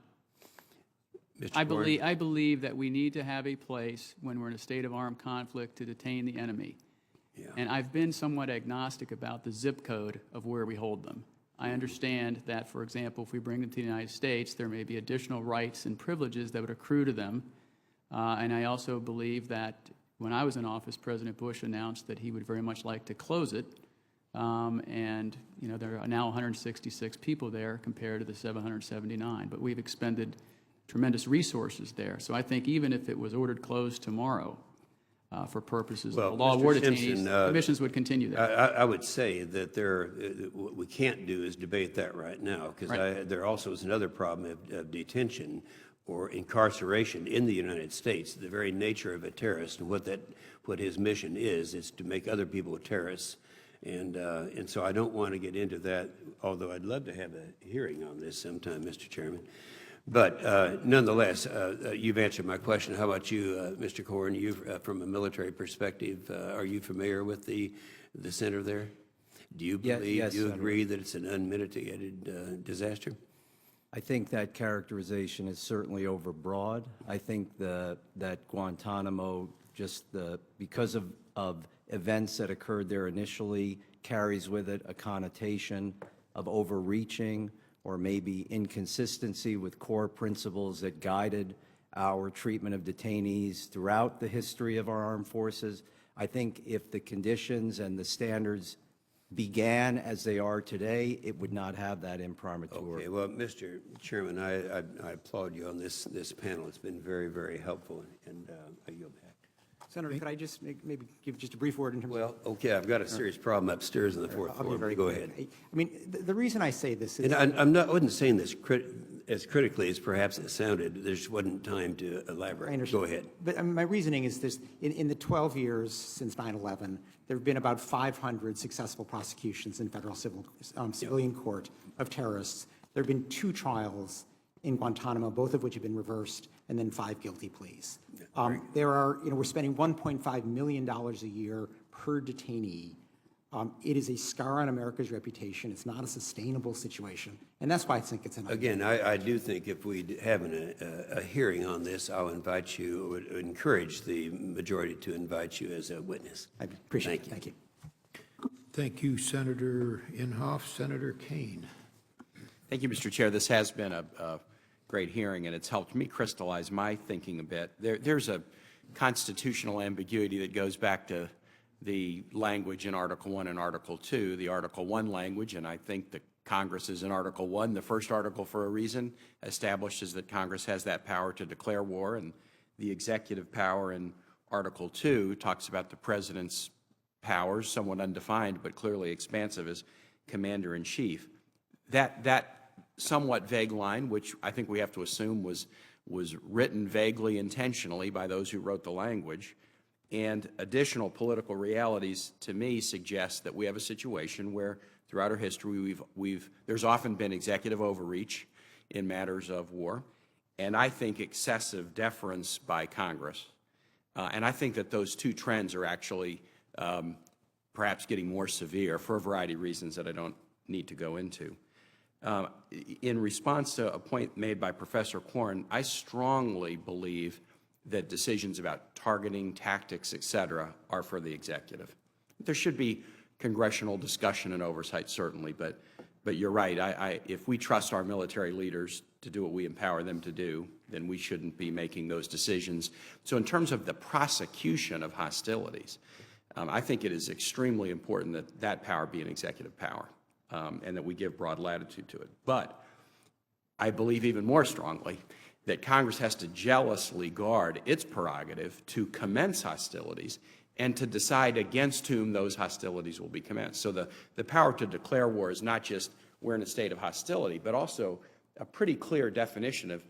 Mr. I Corn? believe that we need to have a place when we're in a state of armed conflict to detain the enemy. Yeah. And I've been somewhat agnostic about the zip code of where we hold them. I understand that, for example, if we bring them to the United States, there may be additional rights and privileges that would accrue to them. And I also believe that when I was in office, President Bush announced that he would very much like to close it. And, you know, there are now 166 people there compared to the 779. But we've expended tremendous resources there. So I think even if it was ordered closed tomorrow for purposes of the law of war detainees, missions would continue there. I would say that what we can't do is debate that right now, because Right. there also is another problem of detention or incarceration in the United States. The very nature of a terrorist and what his mission is to make other people terrorists. And so I don't want to get into that, although I'd love to have a hearing on this sometime, Mr. Chairman. But nonetheless, you've answered my question. How about you, Mr. Corn? You, from a military perspective, are you familiar with the center there? Do you believe, yes, you Senator. agree that it's an unmitigated disaster? I think that characterization is certainly overbroad. I think that Guantanamo, because of events that occurred there initially, carries with it a connotation of overreaching or maybe inconsistency with core principles that guided our treatment of detainees throughout the history of our armed forces. I think if the conditions and the standards began as they are today, it would not have that imprimatur. Okay, well, Mr. Chairman, I applaud you on this panel. It's been very, very helpful, and I yield back. Senator, could I just maybe give just a brief word in terms Well, okay, I've got a serious problem upstairs on the fourth I'll be floor. very Go quick. ahead. I mean, the reason I say this is... And I wasn't saying this as critically as perhaps it sounded. There just wasn't time to elaborate. I understand. Go ahead. But my reasoning is this: in the 12 years since 9/11, there have been about 500 successful prosecutions in federal civilian court of terrorists. There have been 2 trials in Guantanamo, both of which have been reversed, and then 5 guilty pleas. There are, we're spending $1.5 million a year per detainee. It is a scar on America's reputation. It's not a sustainable situation, and that's why I think it's an... Again, I do think if we have a hearing on this, I'll invite you, would encourage the majority to invite you as a witness. I appreciate it. Thank you. Thank you, Senator Inhofe. Senator Kane. Thank you, Mr. Chair. This has been a great hearing, and it's helped me crystallize my thinking a bit. There's a constitutional ambiguity that goes back to the language in Article 1 and Article 2. The Article 1 language, and I think that Congress is in Article 1, the first article for a reason, establishes that Congress has that power to declare war, and the executive power in Article 2 talks about the President's powers, somewhat undefined but clearly expansive, as Commander-in-Chief. That somewhat vague line, which I think we have to assume was written vaguely intentionally by those who wrote the language, and additional political realities, to me, suggest that we have a situation where throughout our history there's often been executive overreach in matters of war, and I think excessive deference by Congress. And I think that those 2 trends are actually perhaps getting more severe for a variety of reasons that I don't need to go into. In response to a point made by Professor Korn, I strongly believe that decisions about targeting, tactics, et cetera, are for the executive. There should be congressional discussion and oversight, certainly, but you're right. If we trust our military leaders to do what we empower them to do, then we shouldn't be making those decisions. So in terms of the prosecution of hostilities, I think it is extremely important that that power be an executive power, and that we give broad latitude to it. But I believe even more strongly that Congress has to jealously guard its prerogative to commence hostilities and to decide against whom those hostilities will be commenced. So the power to declare war is not just we're in a state of hostility, but also a pretty clear definition of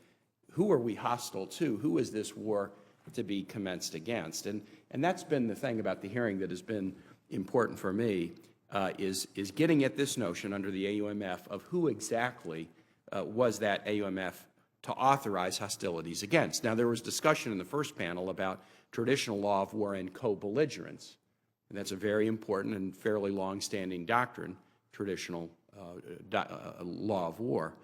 who are we hostile to, who is this war to be commenced against. And that's been the thing about the hearing that has been important for me, is getting at this notion under the AUMF of who exactly was that AUMF to authorize hostilities against. Now, there was discussion in the first panel about traditional law of war and co-belligerents, and that's a very important and fairly long-standing doctrine, traditional law of war.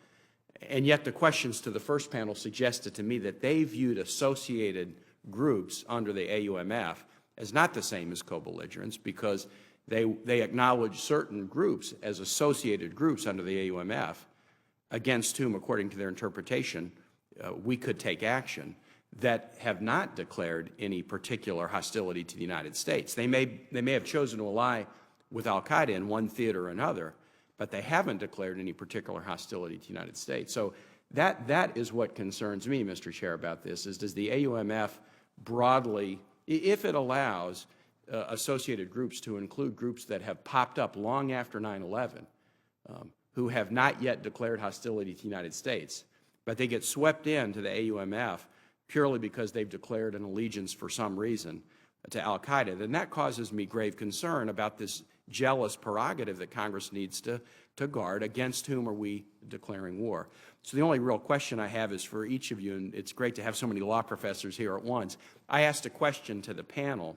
And yet the questions to the first panel suggested to me that they viewed associated groups under the AUMF as not the same as co-belligerents, because they acknowledge certain groups as associated groups under the AUMF against whom, according to their interpretation, we could take action, that have not declared any particular hostility to the United States. They may have chosen to ally with al-Qaeda in one theater or another, but they haven't declared any particular hostility to the United States. So that is what concerns me, Mr. Chair, about this, is does the AUMF broadly, if it allows associated groups to include groups that have popped up long after 9/11, who have not yet declared hostility to the United States, but they get swept into the AUMF purely because they've declared an allegiance for some reason to al-Qaeda, then that causes me grave concern about this jealous prerogative that Congress needs to guard. Against whom are we declaring war? So the only real question I have is for each of you, and it's great to have so many law professors here at once. I asked a question to the panel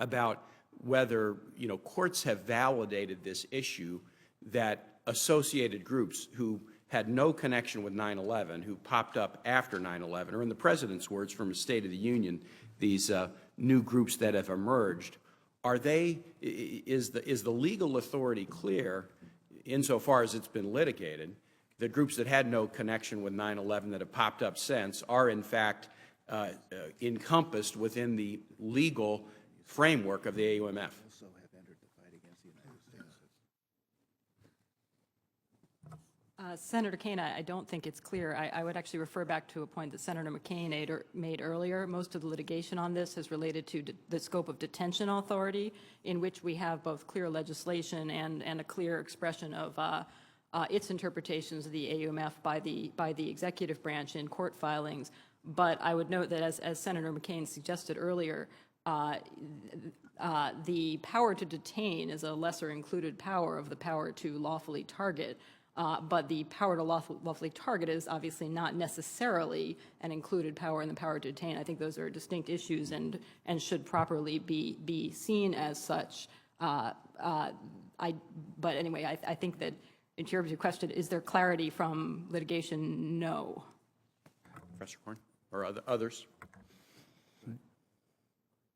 about whether, courts have validated this issue that associated groups who had no connection with 9/11, who popped up after 9/11, or in the President's words from his State of the Union, these new groups that have emerged, is the legal authority clear, insofar as it's been litigated, the groups that had no connection with 9/11 that have popped up since are in fact encompassed within the legal framework of the AUMF. Senator Kane, I don't think it's clear. I would actually refer back to a point that Senator McCain made earlier. Most of the litigation on this is related to the scope of detention authority, in which we have both clear legislation and a clear expression of its interpretations of the AUMF by the executive branch in court filings. But I would note that, as Senator McCain suggested earlier, the power to detain is a lesser included power of the power to lawfully target. But the power to lawfully target is obviously not necessarily an included power in the power to detain. I think those are distinct issues and should properly be seen as such. But anyway, I think that in terms of your question, is there clarity from litigation? No. Professor Korn or others?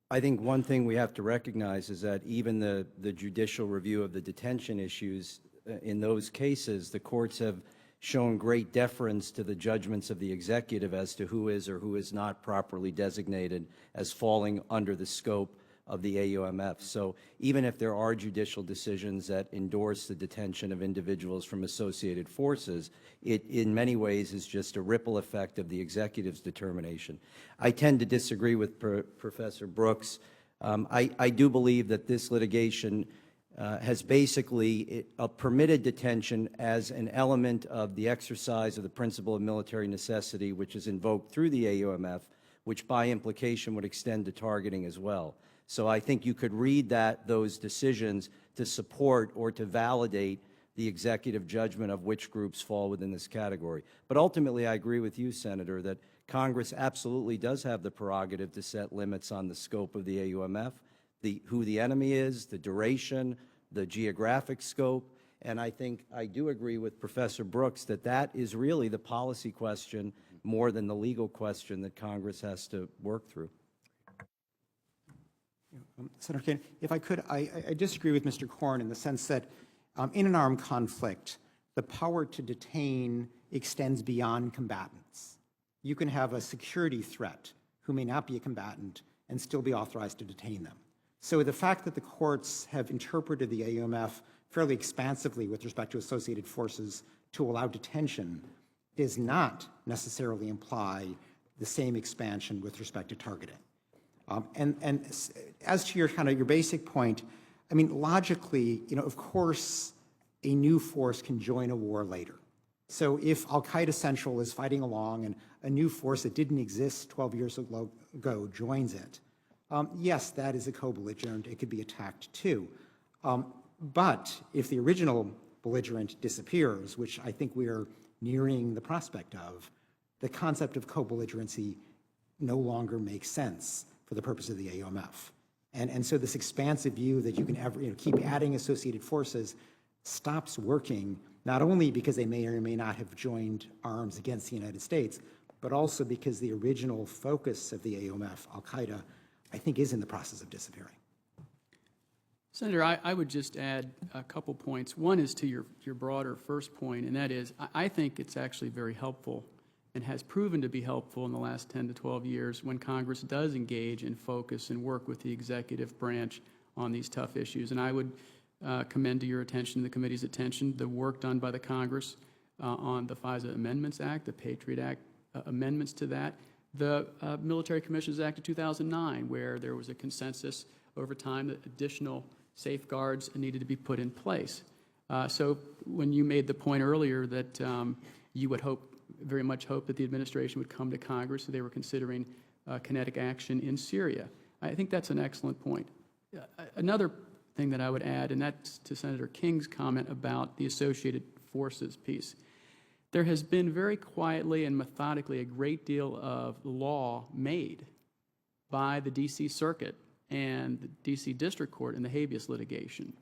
I think one thing we have to recognize is that even the judicial review of the detention issues, in those cases, the courts have shown great deference to the judgments of the executive as to who is or who is not properly designated as falling under the scope of the AUMF. So even if there are judicial decisions that endorse the detention of individuals from associated forces, it in many ways is just a ripple effect of the executive's determination. I tend to disagree with Professor Brooks. I do believe that this litigation has basically permitted detention as an element of the exercise of the principle of military necessity, which is invoked through the AUMF, which by implication would extend to targeting as well. So I think you could read those decisions to support or to validate the executive judgment of which groups fall within this category. But ultimately, I agree with you, Senator, that Congress absolutely does have the prerogative to set limits on the scope of the AUMF, who the enemy is, the duration, the geographic scope, and I think I do agree with Professor Brooks that that is really the policy question more than the legal question that Congress has to work through. Senator Kane, if I could, I disagree with Mr. Korn in the sense that in an armed conflict, the power to detain extends beyond combatants. You can have a security threat who may not be a combatant and still be authorized to detain them. So the fact that the courts have interpreted the AUMF fairly expansively with respect to associated forces to allow detention does not necessarily imply the same expansion with respect to targeting. And as to your basic point, I mean, logically, of course, a new force can join a war later. So if Al-Qaeda Central is fighting along and a new force that didn't exist 12 years ago joins it, yes, that is a co-belligerent. It could be attacked too. But if the original belligerent disappears, which I think we are nearing the prospect of, the concept of co-belligerency no longer makes sense for the purpose of the AUMF. And so this expansive view that you can keep adding associated forces stops working, not only because they may or may not have joined arms against the United States, but also because the original focus of the AUMF, Al-Qaeda, I think is in the process of disappearing. Senator, I would just add a couple points. One is to your broader first point, and that is I think it's actually very helpful and has proven to be helpful in the last 10 to 12 years when Congress does engage and focus and work with the executive branch on these tough issues. And I would commend to your attention, the committee's attention, the work done by the Congress on the FISA Amendments Act, the Patriot Act amendments to that, the Military Commissions Act of 2009, where there was a consensus over time that additional safeguards needed to be put in place. So when you made the point earlier that you would very much hope that the administration would come to Congress if they were considering kinetic action in Syria, I think that's an excellent point. Another thing that I would add, and that's to Senator King's comment about the associated forces piece. There has been very quietly and methodically a great deal of law made by the D.C. Circuit and the D.C. District Court in the habeas litigation,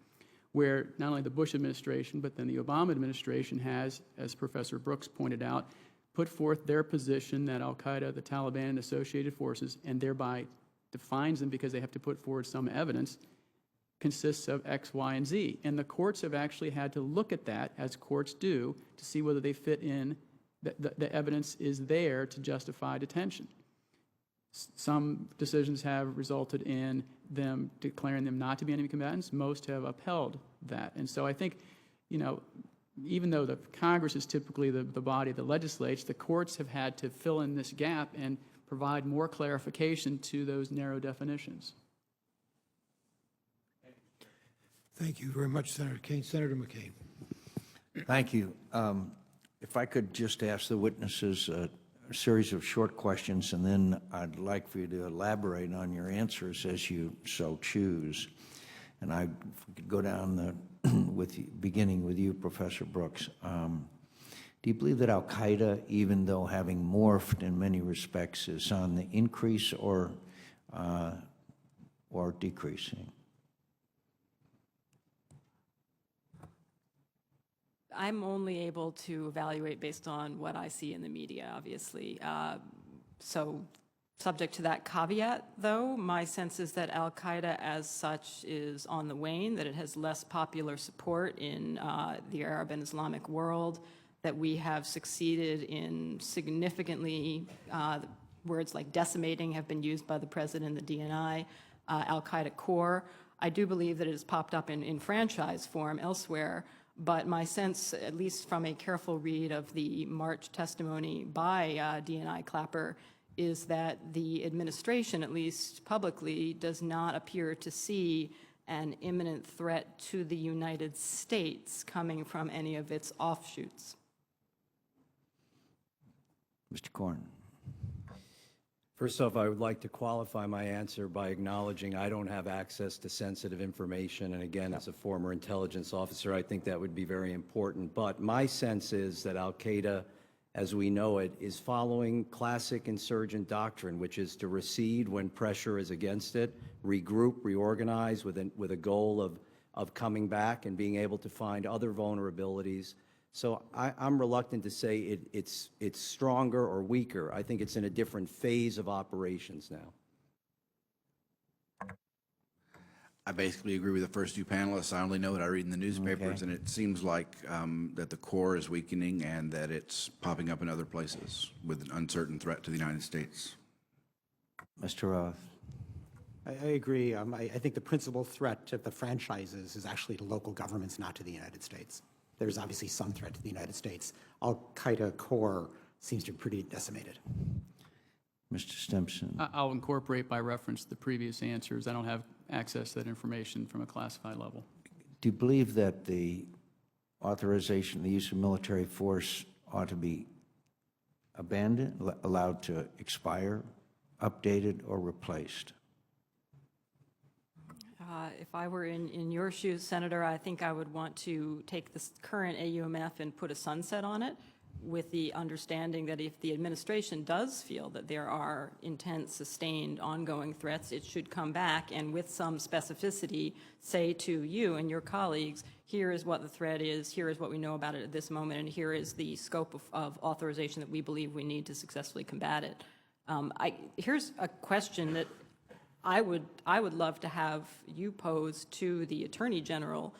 where not only the Bush administration, but then the Obama administration has, as Professor Brooks pointed out, put forth their position that Al-Qaeda, the Taliban, and associated forces, and thereby defines them because they have to put forward some evidence, consists of X, Y, and Z. And the courts have actually had to look at that, as courts do, to see whether they fit in, the evidence is there to justify detention. Some decisions have resulted in them declaring them not to be enemy combatants. Most have upheld that. And so I think, you know, even though the Congress is typically the body that legislates, the courts have had to fill in this gap and provide more clarification to those narrow definitions. Thank you very much, Senator Kane. Senator McCain. Thank you. If I could just ask the witnesses a series of short questions, and then I'd like for you to elaborate on your answers as you so choose. And if we could go down beginning with you, Professor Brooks. Do you believe that al-Qaeda, even though having morphed in many respects, is on the increase or decreasing? I'm only able to evaluate based on what I see in the media, obviously. So subject to that caveat, though, my sense is that al-Qaeda as such is on the wane, that it has less popular support in the Arab and Islamic world, that we have succeeded in significantly, words like decimating have been used by the president, the DNI, al-Qaeda core. I do believe that it has popped up in franchise form elsewhere, but my sense, at least from a careful read of the March testimony by DNI Clapper, is that the administration, at least publicly, does not appear to see an imminent threat to the United States coming from any of its offshoots. Mr. Corn. First off, I would like to qualify my answer by acknowledging I don't have access to sensitive information. And again, as a former intelligence officer, I think that would be very important. But my sense is that al-Qaeda, as we know it, is following classic insurgent doctrine, which is to recede when pressure is against it, regroup, reorganize with a goal of coming back and being able to find other vulnerabilities. So I'm reluctant to say it's stronger or weaker. I think it's in a different phase of operations now. I basically agree with the first two panelists. I only know what I read in the newspapers, and it seems like that the core is weakening and that it's popping up in other places with an uncertain threat to the United States. Mr. Roth. I agree. I think the principal threat to the franchises is actually to local governments, not to the United States. There's obviously some threat to the United States. Al-Qaeda core seems to be pretty decimated. Mr. Stimson. I'll incorporate by reference the previous answers. I don't have access to that information from a classified level. Do you believe that the authorization, the use of military force ought to be abandoned, allowed to expire, updated, or replaced? If I were in your shoes, Senator, I think I would want to take this current AUMF and put a sunset on it, with the understanding that if the administration does feel that there are intense, sustained, ongoing threats, it should come back and with some specificity say to you and your colleagues, here is what the threat is, here is what we know about it at this moment, and here is the scope of authorization that we believe we need to successfully combat it. Here's a question that I would love to have you pose to the Attorney General,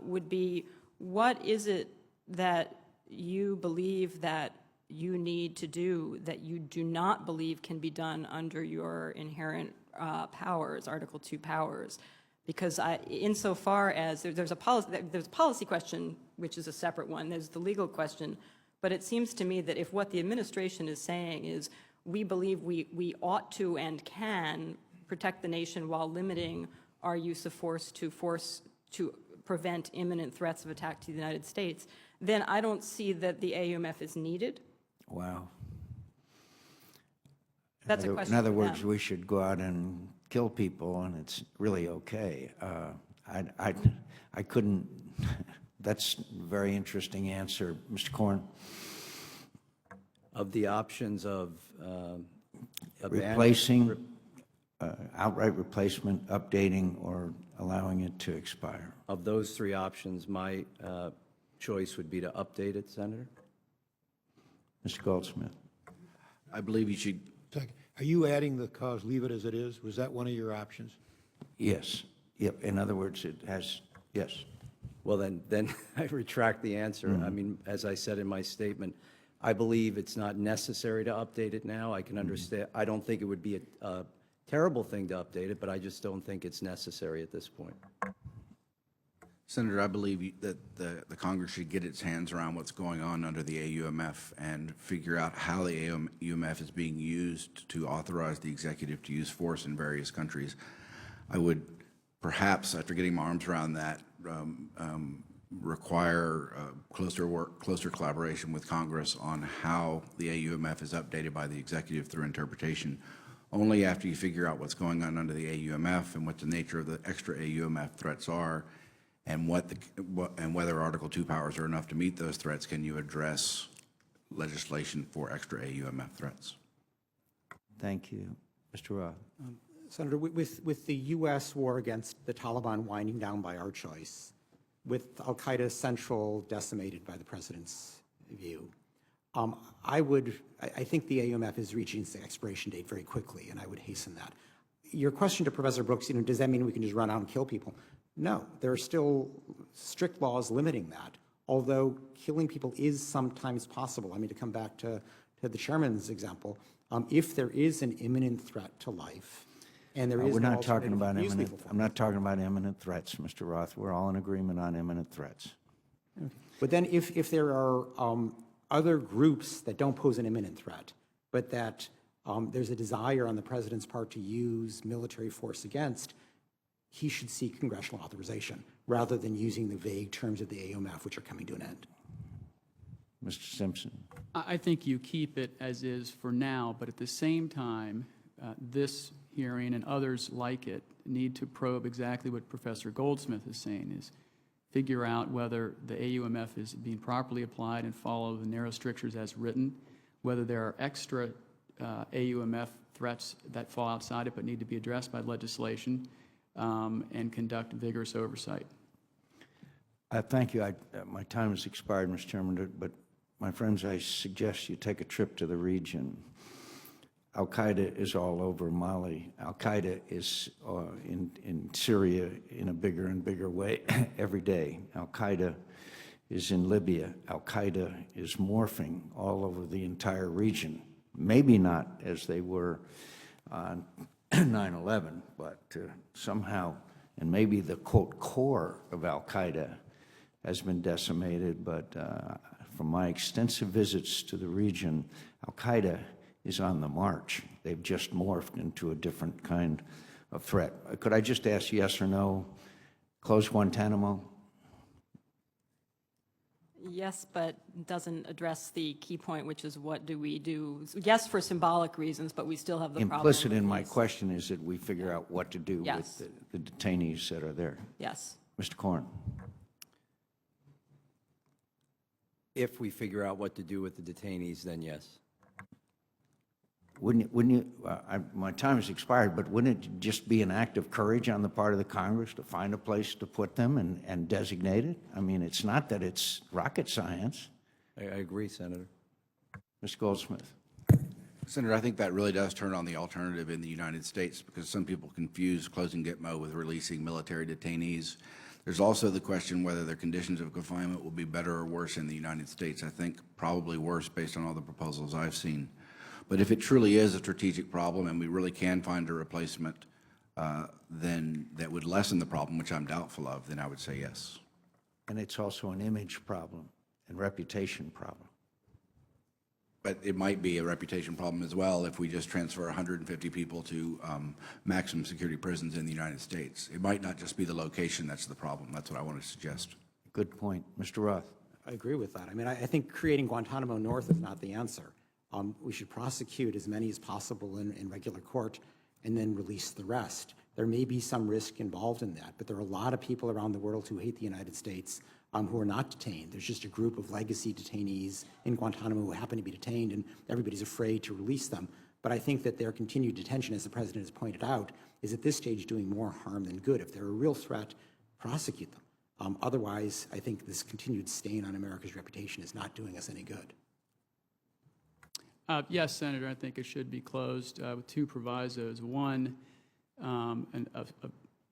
would be, what is it that you believe that you need to do that you do not believe can be done under your inherent powers, Article 2 powers? Because insofar as there's a policy question, which is a separate one, there's the legal question, but it seems to me that if what the administration is saying is we believe we ought to and can protect the nation while limiting our use of force to prevent imminent threats of attack to the United States, then I don't see that the AUMF is needed. Wow. That's a question. In other for words, them. we should go out and kill people, and it's really okay. I couldn't. That's a very interesting answer, Mr. Corn. Of the options of Replacing, outright replacement, updating, or allowing it to expire. Of those three options, my choice would be to update it, Senator. Mr. Goldsmith. I believe you should. Are you adding the cause leave it as it is? Was that one of your options? Yes, Yep, in other words, it has, yes. Well, then I retract the answer. I mean, as I said in my statement, I believe it's not necessary to update it now. I can understand. I don't think it would be a terrible thing to update it, but I just don't think it's necessary at this point. Senator, I believe that the Congress should get its hands around what's going on under the AUMF and figure out how the AUMF is being used to authorize the executive to use force in various countries. I would perhaps, after getting my arms around that, require closer collaboration with Congress on how the AUMF is updated by the executive through interpretation. Only after you figure out what's going on under the AUMF and what the nature of the extra AUMF threats are, and whether Article 2 powers are enough to meet those threats, can you address legislation for extra AUMF threats? Thank you. Mr. Roth. Senator, with the U.S. war against the Taliban winding down by our choice, with al-Qaeda Central decimated by the president's view, I think the AUMF is reaching its expiration date very quickly, and I would hasten that. Your question to Professor Brooks, does that mean we can just run out and kill people? No, there are still strict laws limiting that, although killing people is sometimes possible. I mean, to come back to the chairman's example, if there is an imminent threat to life, and there is We're no not talking alternative about to use imminent, lethal force. I'm not talking about imminent threats, Mr. Roth. We're all in agreement on imminent threats. But then if there are other groups that don't pose an imminent threat, but that there's a desire on the president's part to use military force against, he should seek congressional authorization rather than using the vague terms of the AUMF, which are coming to an end. Mr. Simpson. I think you keep it as is for now, but at the same time, this hearing and others like it need to probe exactly what Professor Goldsmith is saying, is figure out whether the AUMF is being properly applied and follow the narrow strictures as written, whether there are extra AUMF threats that fall outside it but need to be addressed by legislation, and conduct vigorous oversight. Thank you. My time has expired, Mr. Chairman, but my friends, I suggest you take a trip to the region. Al-Qaeda is all over Mali. Al-Qaeda is in Syria in a bigger and bigger way every day. Al-Qaeda is in Libya. Al-Qaeda is morphing all over the entire region. Maybe not as they were on 9/11, but somehow, and maybe the, quote, core of Al-Qaeda has been decimated, but from my extensive visits to the region, Al-Qaeda is on the march. They've just morphed into a different kind of threat. Could I just ask yes or no, close Guantanamo? Yes, but doesn't address the key point, which is what do we do? Yes, for symbolic reasons, but we still have the problem. Implicit in with my these. question is that we figure out what to do Yes. with the detainees that are there. Yes. Mr. Corn. If we figure out what to do with the detainees, then yes. Wouldn't you, my time has expired, but wouldn't it just be an act of courage on the part of the Congress to find a place to put them and designate it? I mean, it's not that it's rocket science. I agree, Senator. Ms. Goldsmith. Senator, I think that really does turn on the alternative in the United States, because some people confuse closing Gitmo with releasing military detainees. There's also the question whether their conditions of confinement will be better or worse in the United States. I think probably worse based on all the proposals I've seen. But if it truly is a strategic problem and we really can find a replacement, then that would lessen the problem, which I'm doubtful of, then I would say yes. And it's also an image problem and reputation problem. But it might be a reputation problem as well if we just transfer 150 people to maximum security prisons in the United States. It might not just be the location that's the problem. That's what I want to suggest. Good point. Mr. Roth. I agree with that. I mean, I think creating Guantanamo North is not the answer. We should prosecute as many as possible in regular court and then release the rest. There may be some risk involved in that, but there are a lot of people around the world who hate the United States who are not detained. There's just a group of legacy detainees in Guantanamo who happen to be detained, and everybody's afraid to release them. But I think that their continued detention, as the President has pointed out, is at this stage doing more harm than good. If they're a real threat, prosecute them. Otherwise, I think this continued stain on America's reputation is not doing us any good. Yes, Senator, I think it should be closed with two provisos. One, a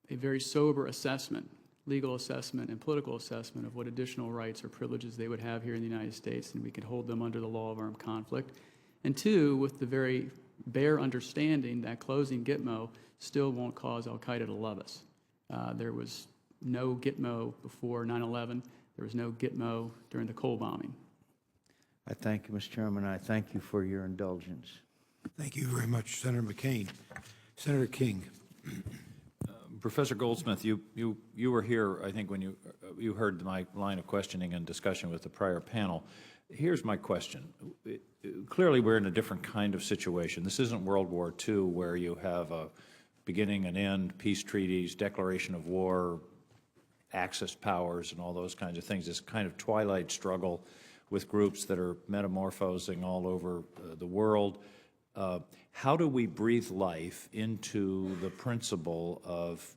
a very sober assessment, legal assessment and political assessment of what additional rights or privileges they would have here in the United States, and we could hold them under the law of armed conflict. And two, with the very bare understanding that closing Gitmo still won't cause al-Qaeda to love us. There was no Gitmo before 9/11. There was no Gitmo during the Cole bombing. I thank you, Mr. Chairman. I thank you for your indulgence. Thank you very much, Senator McCain. Senator King. Professor Goldsmith, you were here, I think, when you heard my line of questioning and discussion with the prior panel. Here's my question. Clearly, we're in a different kind of situation. This isn't World War II, where you have a beginning and end, peace treaties, declaration of war, Axis powers, and all those kinds of things. This kind of twilight struggle with groups that are metamorphosing all over the world. How do we breathe life into the principle of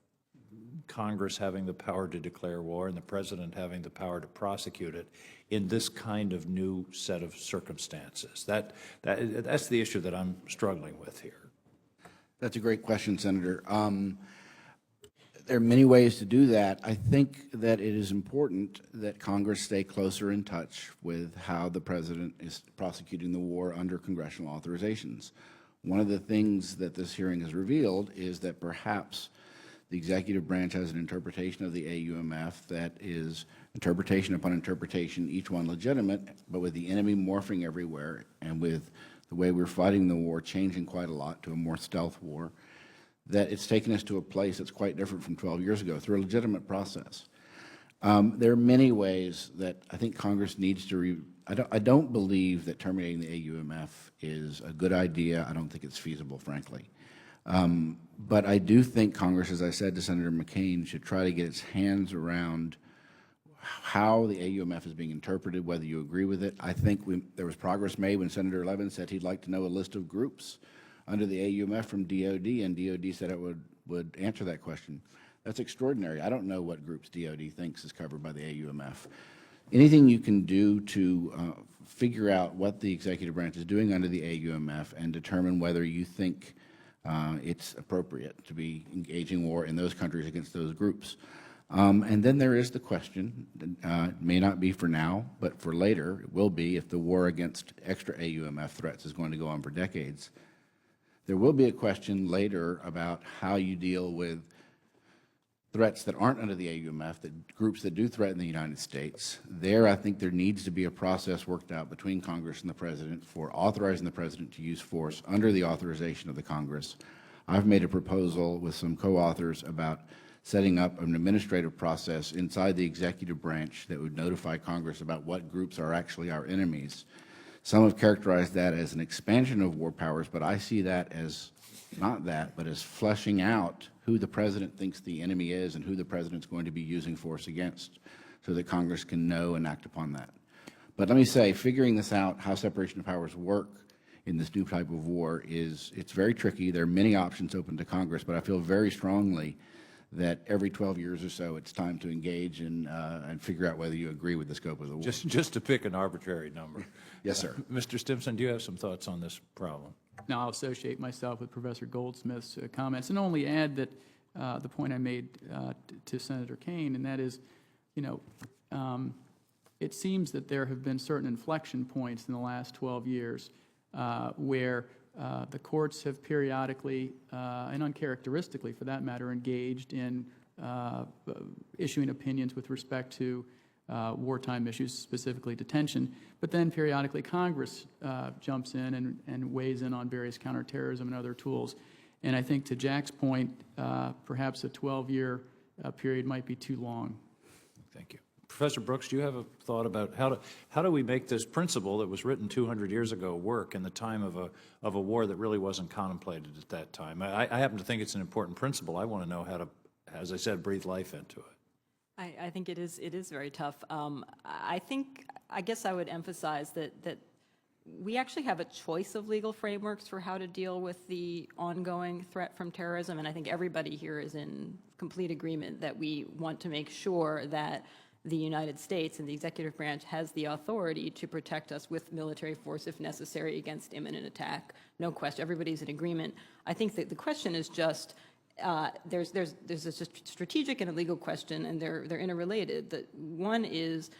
Congress having the power to declare war and the President having the power to prosecute it in this kind of new set of circumstances? That's the issue that I'm struggling with here. That's a great question, Senator. There are many ways to do that. I think that it is important that Congress stay closer in touch with how the President is prosecuting the war under congressional authorizations. One of the things that this hearing has revealed is that perhaps the executive branch has an interpretation of the AUMF that is interpretation upon interpretation, each one legitimate, but with the enemy morphing everywhere and with the way we're fighting the war changing quite a lot to a more stealth war, that it's taken us to a place that's quite different from 12 years ago through a legitimate process. There are many ways that I think Congress needs to I don't believe that terminating the AUMF is a good idea. I don't think it's feasible, frankly. But I do think Congress, as I said to Senator McCain, should try to get its hands around how the AUMF is being interpreted, whether you agree with it. I think there was progress made when Senator Levin said he'd like to know a list of groups under the AUMF from DoD, and DoD said it would answer that question. That's extraordinary. I don't know what groups DoD thinks is covered by the AUMF. Anything you can do to figure out what the executive branch is doing under the AUMF and determine whether you think it's appropriate to be engaging war in those countries against those groups. And then there is the question, it may not be for now, but for later, it will be if the war against extra AUMF threats is going to go on for decades. There will be a question later about how you deal with threats that aren't under the AUMF, that groups that do threaten the United States. There, I think there needs to be a process worked out between Congress and the President for authorizing the President to use force under the authorization of the Congress. I've made a proposal with some co-authors about setting up an administrative process inside the executive branch that would notify Congress about what groups are actually our enemies. Some have characterized that as an expansion of war powers, but I see that as not that, but as fleshing out who the President thinks the enemy is and who the President's going to be using force against so that Congress can know and act upon that. But let me say, figuring this out, how separation of powers work in this new type of war it's very tricky. There are many options open to Congress, but I feel very strongly that every 12 years or so it's time to engage and figure out whether you agree with the scope of the war. Just to pick an arbitrary number. Yes, sir. Mr. Stimson, do you have some thoughts on this problem? Now, I'll associate myself with Professor Goldsmith's comments and only add that the point I made to Senator Kane, and that is, it seems that there have been certain inflection points in the last 12 years where the courts have periodically, and uncharacteristically for that matter, engaged in issuing opinions with respect to wartime issues, specifically detention. But then periodically Congress jumps in and weighs in on various counterterrorism and other tools. And I think to Jack's point, perhaps a 12-year period might be too long. Thank you. Professor Brooks, do you have a thought about how do we make this principle that was written 200 years ago work in the time of a war that really wasn't contemplated at that time? I happen to think it's an important principle. I want to know how to, as I said, breathe life into it. I think it is very tough. I guess I would emphasize that we actually have a choice of legal frameworks for how to deal with the ongoing threat from terrorism, and I think everybody here is in complete agreement that we want to make sure that the United States and the executive branch has the authority to protect us with military force if necessary against imminent attack. No question, everybody's in agreement. I think that the question is just, there's a strategic and a legal question, and they're interrelated. That one is,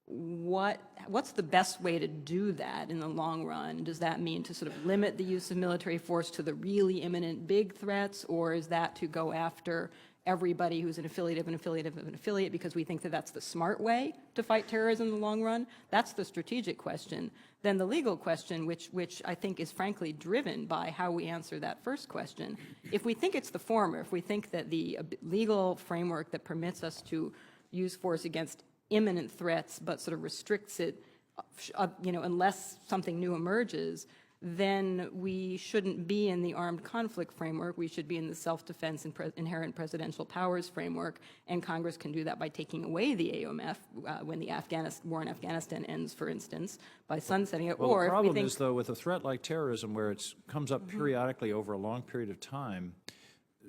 what's the best way to do that in the long run? Does that mean to sort of limit the use of military force to the really imminent big threats, or is that to go after everybody who's an affiliate of an affiliate of an affiliate because we think that that's the smart way to fight terrorism in the long run? That's the strategic question. Then the legal question, which I think is frankly driven by how we answer that first question. If we think it's the former, if we think that the legal framework that permits us to use force against imminent threats but sort of restricts it, unless something new emerges, then we shouldn't be in the armed conflict framework. We should be in the self-defense and inherent presidential powers framework, and Congress can do that by taking away the AUMF when the war in Afghanistan ends, for instance, by sunsetting it. Well, or the problem if we think, is, though, with a threat like terrorism, where it comes up periodically over a long period of time,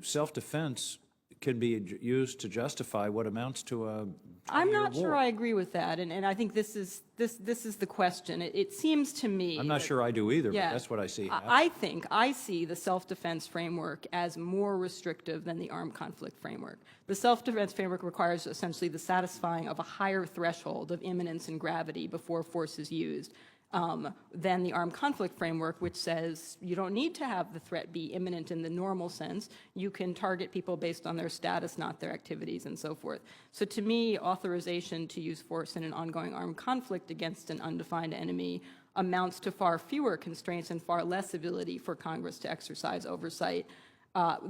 self-defense can be used to justify what amounts to a I'm not war. sure I agree with that, and I think this is the question. It seems to me I'm not sure I do either, yeah, but that's what I see happen. I think I see the self-defense framework as more restrictive than the armed conflict framework. The self-defense framework requires essentially the satisfying of a higher threshold of imminence and gravity before force is used than the armed conflict framework, which says you don't need to have the threat be imminent in the normal sense. You can target people based on their status, not their activities, and so forth. So to me, authorization to use force in an ongoing armed conflict against an undefined enemy amounts to far fewer constraints and far less ability for Congress to exercise oversight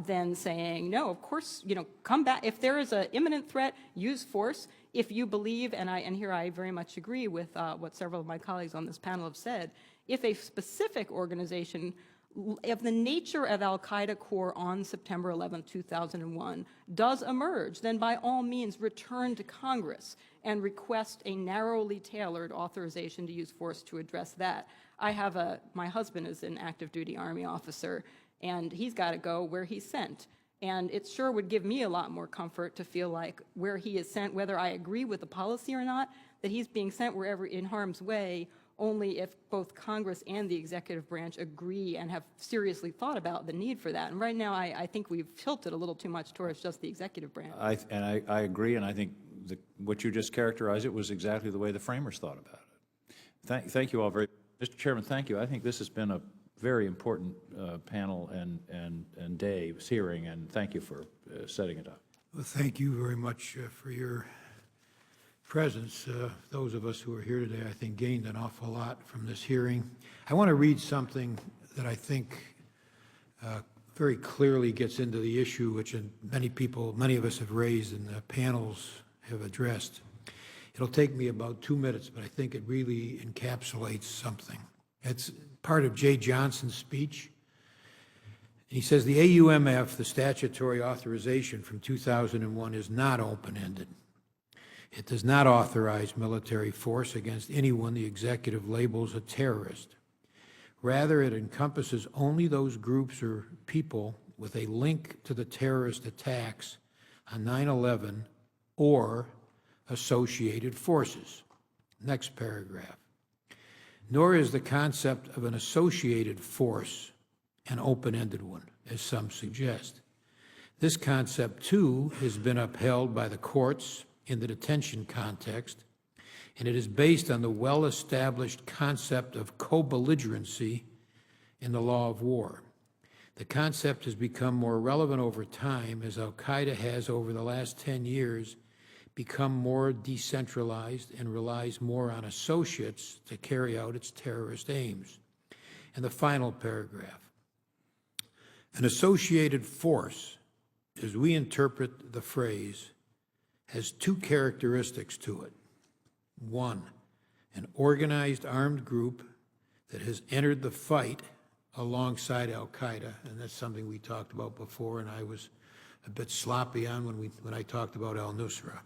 than saying, no, of course, come back. If there is an imminent threat, use force. If you believe, and here I very much agree with what several of my colleagues on this panel have said, if a specific organization of the nature of al-Qaeda core on September 11, 2001 does emerge, then by all means return to Congress and request a narrowly tailored authorization to use force to address that. My husband is an active duty Army officer, and he's got to go where he's sent. And it sure would give me a lot more comfort to feel like where he is sent, whether I agree with the policy or not, that he's being sent wherever in harm's way, only if both Congress and the executive branch agree and have seriously thought about the need for that. And right now, I think we've tilted a little too much towards just the executive branch. I agree, and I think what you just characterized, it was exactly the way the framers thought about it. Thank you all very much. Mr. Chairman, thank you. I think this has been a very important panel and day hearing, and thank you for setting it up. Well, thank you very much for your presence. Those of us who are here today, I think, gained an awful lot from this hearing. I want to read something that I think very clearly gets into the issue which many of us have raised and the panels have addressed. It'll take me about 2 minutes, but I think it really encapsulates something. It's part of Jay Johnson's speech. He says the AUMF, the statutory authorization from 2001, is not open-ended. It does not authorize military force against anyone the executive labels a terrorist. Rather, it encompasses only those groups or people with a link to the terrorist attacks on 9/11 or associated forces. Next paragraph. Nor is the concept of an associated force an open-ended one, as some suggest. This concept, too, has been upheld by the courts in the detention context, and it is based on the well-established concept of co-belligerency in the law of war. The concept has become more relevant over time as al-Qaeda has, over the last 10 years, become more decentralized and relies more on associates to carry out its terrorist aims. And the final paragraph. An associated force, as we interpret the phrase, has two characteristics to it. One, an organized armed group that has entered the fight alongside al-Qaeda, and that's something we talked about before, and I was a bit sloppy on when I talked about al-Nusra.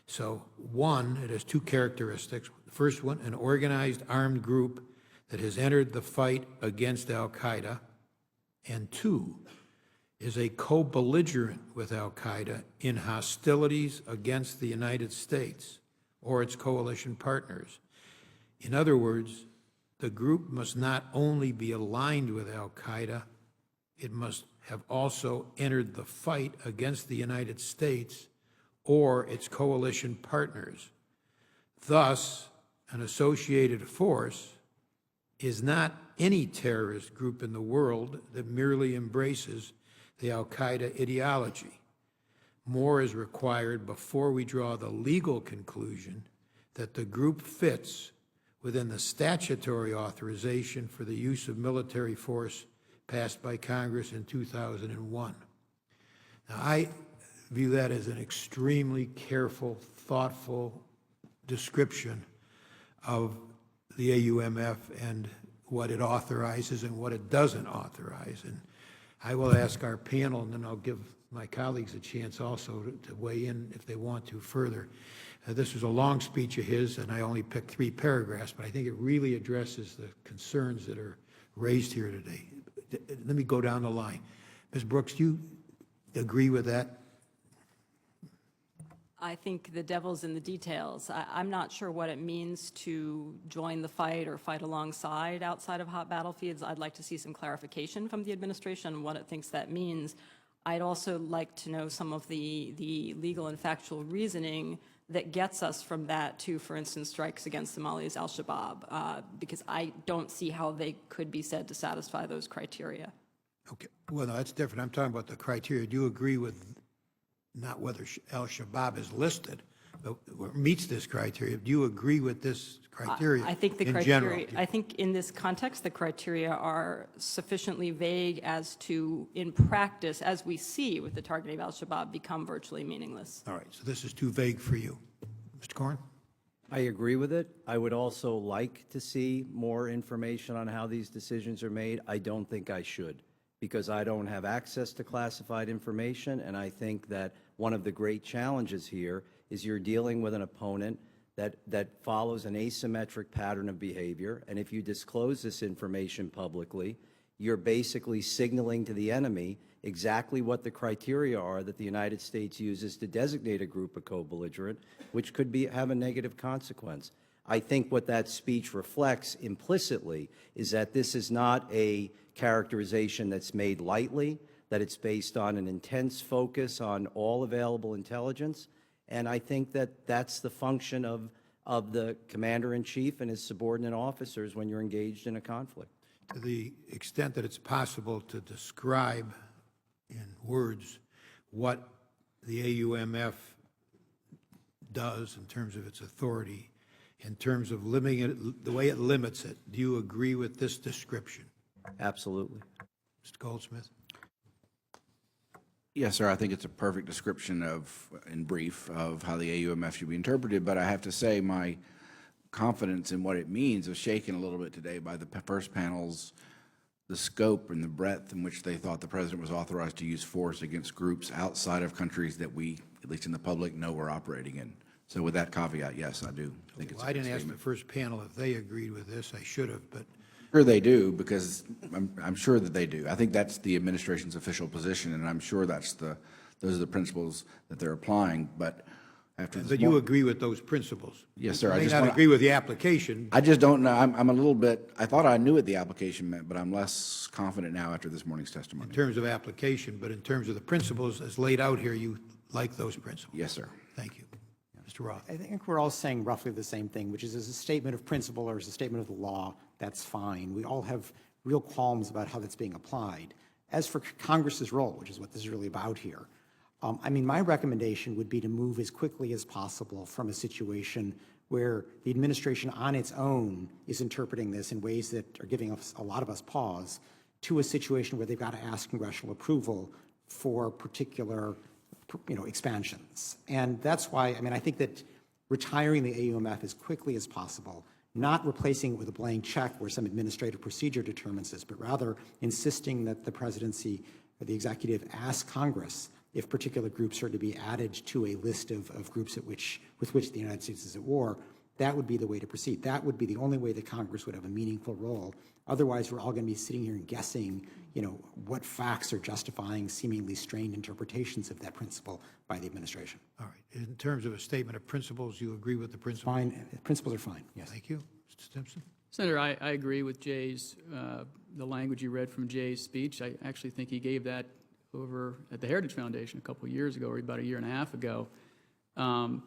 So one, it has two characteristics. The first one, an organized armed group that has entered the fight against al-Qaeda, and two, is a co-belligerent with al-Qaeda in hostilities against the United States or its coalition partners. In other words, the group must not only be aligned with al-Qaeda, it must have also entered the fight against the United States or its coalition partners. Thus, an associated force is not any terrorist group in the world that merely embraces the al-Qaeda ideology. More is required before we draw the legal conclusion that the group fits within the statutory authorization for the use of military force passed by Congress in 2001. Now, I view that as an extremely careful, thoughtful description of the AUMF and what it authorizes and what it doesn't authorize. And I will ask our panel, and then I'll give my colleagues a chance also to weigh in if they want to further. This was a long speech of his, and I only picked 3 paragraphs, but I think it really addresses the concerns that are raised here today. Let me go down the line. Ms. Brooks, do you agree with that? I think the devil's in the details. I'm not sure what it means to join the fight or fight alongside outside of hot battlefields. I'd like to see some clarification from the administration on what it thinks that means. I'd also like to know some of the legal and factual reasoning that gets us from that to, for instance, strikes against Somalia's al-Shabaab, because I don't see how they could be said to satisfy those criteria. Okay. Well, no, that's different. I'm talking about the criteria. Do you agree with not whether al-Shabaab is listed, but meets this criteria? Do you agree with this criteria I think the in criteria, general? I think in this context, the criteria are sufficiently vague as to, in practice, as we see with the targeting of al-Shabaab, become virtually meaningless. All right, so this is too vague for you. Mr. Corn? I agree with it. I would also like to see more information on how these decisions are made. I don't think I should, because I don't have access to classified information, and I think that one of the great challenges here is you're dealing with an opponent that follows an asymmetric pattern of behavior, and if you disclose this information publicly, you're basically signaling to the enemy exactly what the criteria are that the United States uses to designate a group a co-belligerent, which could have a negative consequence. I think what that speech reflects implicitly is that this is not a characterization that's made lightly, that it's based on an intense focus on all available intelligence, and I think that that's the function of the commander-in-chief and his subordinate officers when you're engaged in a conflict. To the extent that it's possible to describe in words what the AUMF does in terms of its authority, in terms of limiting it, the way it limits it, do you agree with this description? Absolutely. Mr. Goldsmith? Yes, sir. I think it's a perfect description of, in brief, of how the AUMF should be interpreted. But I have to say my confidence in what it means was shaken a little bit today by the first panel's, the scope and the breadth in which they thought the president was authorized to use force against groups outside of countries that we, at least in the public, know we're operating in. So with that caveat, yes, I do think it's a I good didn't ask the statement. first panel if they agreed with this. I should have, but Sure they do, because I'm sure that they do. I think that's the administration's official position, and I'm sure those are the principles that they're applying. But after this, but you agree with those principles? Yes, sir. You I may just not wanna- agree with the application. I just don't know. I'm a little bit. I thought I knew what the application meant, but I'm less confident now after this morning's testimony. In terms of application, but in terms of the principles as laid out here, you like those principles? Yes, sir. Thank you. Mr. Roth? I think we're all saying roughly the same thing, which is as a statement of principle or as a statement of the law, that's fine. We all have real qualms about how that's being applied. As for Congress's role, which is what this is really about here, I mean, my recommendation would be to move as quickly as possible from a situation where the administration on its own is interpreting this in ways that are giving us, a lot of us, pause, to a situation where they've got to ask congressional approval for particular expansions. And that's why, I mean, I think that retiring the AUMF as quickly as possible, not replacing it with a blank check where some administrative procedure determines this, but rather insisting that the presidency or the executive ask Congress if particular groups are to be added to a list of groups with which the United States is at war, that would be the way to proceed. That would be the only way that Congress would have a meaningful role. Otherwise, we're all going to be sitting here and guessing, what facts are justifying seemingly strained interpretations of that principle by the administration. All right. In terms of a statement of principles, you agree with the principles? Fine. Principles are fine, yes. Thank you. Mr. Simpson? Senator, I agree with Jay's, the language you read from Jay's speech. I actually think he gave that over at the Heritage Foundation a couple of years ago, or about a year and a half ago. And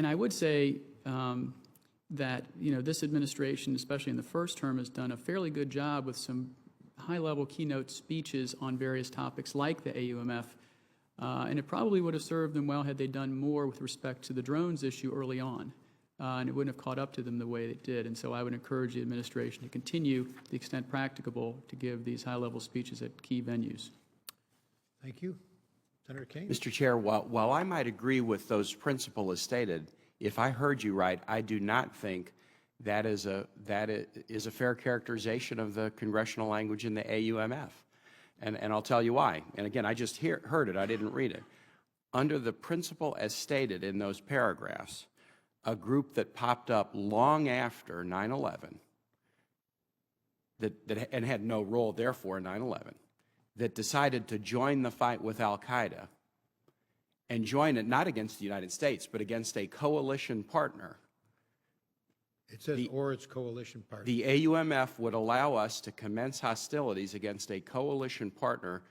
I would say that, this administration, especially in the first term, has done a fairly good job with some high-level keynote speeches on various topics like the AUMF. And it probably would have served them well had they done more with respect to the drones issue early on. And it wouldn't have caught up to them the way it did. And so I would encourage the administration to continue, to the extent practicable, to give these high-level speeches at key venues. Thank you. Senator Kane? Mr. Chair, while I might agree with those principles as stated, if I heard you right, I do not think that is a fair characterization of the congressional language in the AUMF. And I'll tell you why. And again, I just heard it. I didn't read it. Under the principle as stated in those paragraphs, a group that popped up long after 9/11 and had no role, therefore, in 9/11, that decided to join the fight with al-Qaeda and join it not against the United States, but against a coalition partner. It says, or its coalition partner. The AUMF would allow us to commence hostilities against a coalition partner,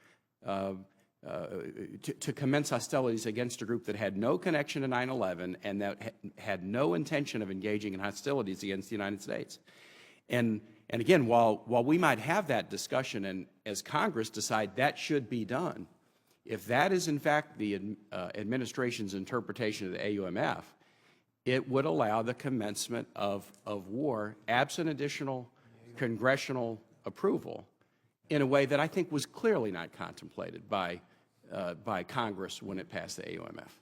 to commence hostilities against a group that had no connection to 9/11 and that had no intention of engaging in hostilities against the United States. And again, while we might have that discussion and as Congress decide that should be done, if that is in fact the administration's interpretation of the AUMF, it would allow the commencement of war absent additional congressional approval in a way that I think was clearly not contemplated by Congress when it passed the AUMF.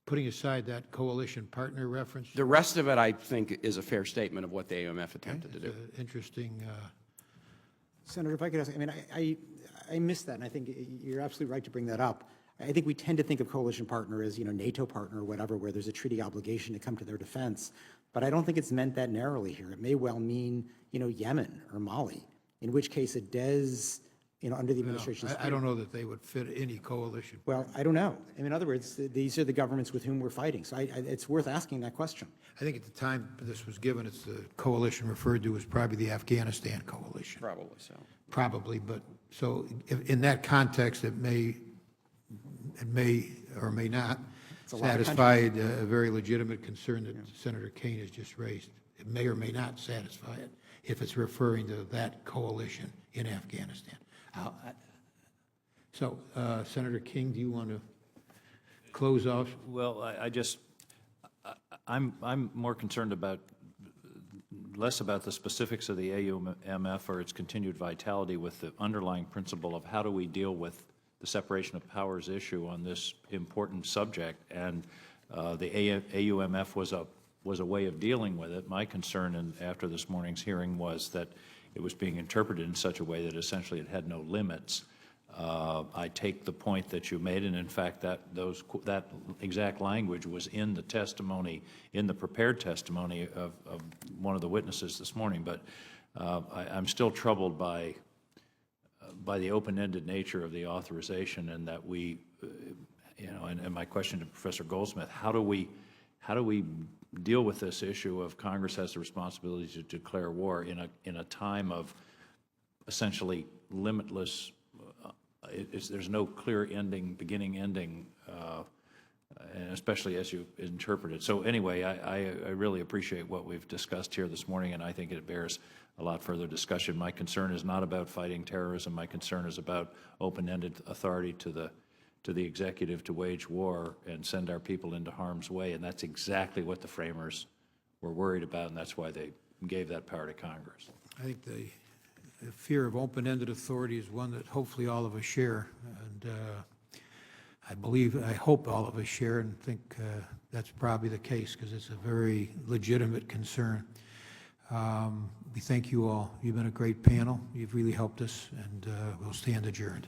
Putting aside that coalition partner reference. The rest of it, I think, is a fair statement of what the AUMF attempted to do. Interesting. Senator, if I could ask, I mean, I missed that, and I think you're absolutely right to bring that up. I think we tend to think of coalition partner as, NATO partner or whatever, where there's a treaty obligation to come to their defense. But I don't think it's meant that narrowly here. It may well mean, Yemen or Mali, in which case it does, under the administration's... I don't know that they would fit any coalition. Well, I don't know. I mean, in other words, these are the governments with whom we're fighting. So it's worth asking that question. I think at the time this was given, it's the coalition referred to as probably the Afghanistan coalition. Probably so. Probably, but so in that context, it may or may not satisfy a very legitimate concern that Senator Kane has just raised. It may or may not satisfy it if it's referring to that coalition in Afghanistan. So, Senator King, do you want to close off? Well, I'm more concerned less about the specifics of the AUMF or its continued vitality with the underlying principle of how do we deal with the separation of powers issue on this important subject, and the AUMF was a way of dealing with it. My concern after this morning's hearing was that it was being interpreted in such a way that essentially it had no limits. I take the point that you made, and in fact that exact language was in the testimony, in the prepared testimony of one of the witnesses this morning. But I'm still troubled by the open-ended nature of the authorization, and that we, and my question to Professor Goldsmith, how do we deal with this issue of Congress has the responsibility to declare war in a time of essentially limitless. There's no clear ending, beginning, ending, and especially as you interpret it. So anyway, I really appreciate what we've discussed here this morning, and I think it bears a lot further discussion. My concern is not about fighting terrorism. My concern is about open-ended authority to the executive to wage war and send our people into harm's way, and that's exactly what the framers were worried about, and that's why they gave that power to Congress. I think the fear of open-ended authority is one that hopefully all of us share, and I hope all of us share and think that's probably the case, because it's a very legitimate concern. We thank you all. You've been a great panel. You've really helped us, and we'll stand adjourned.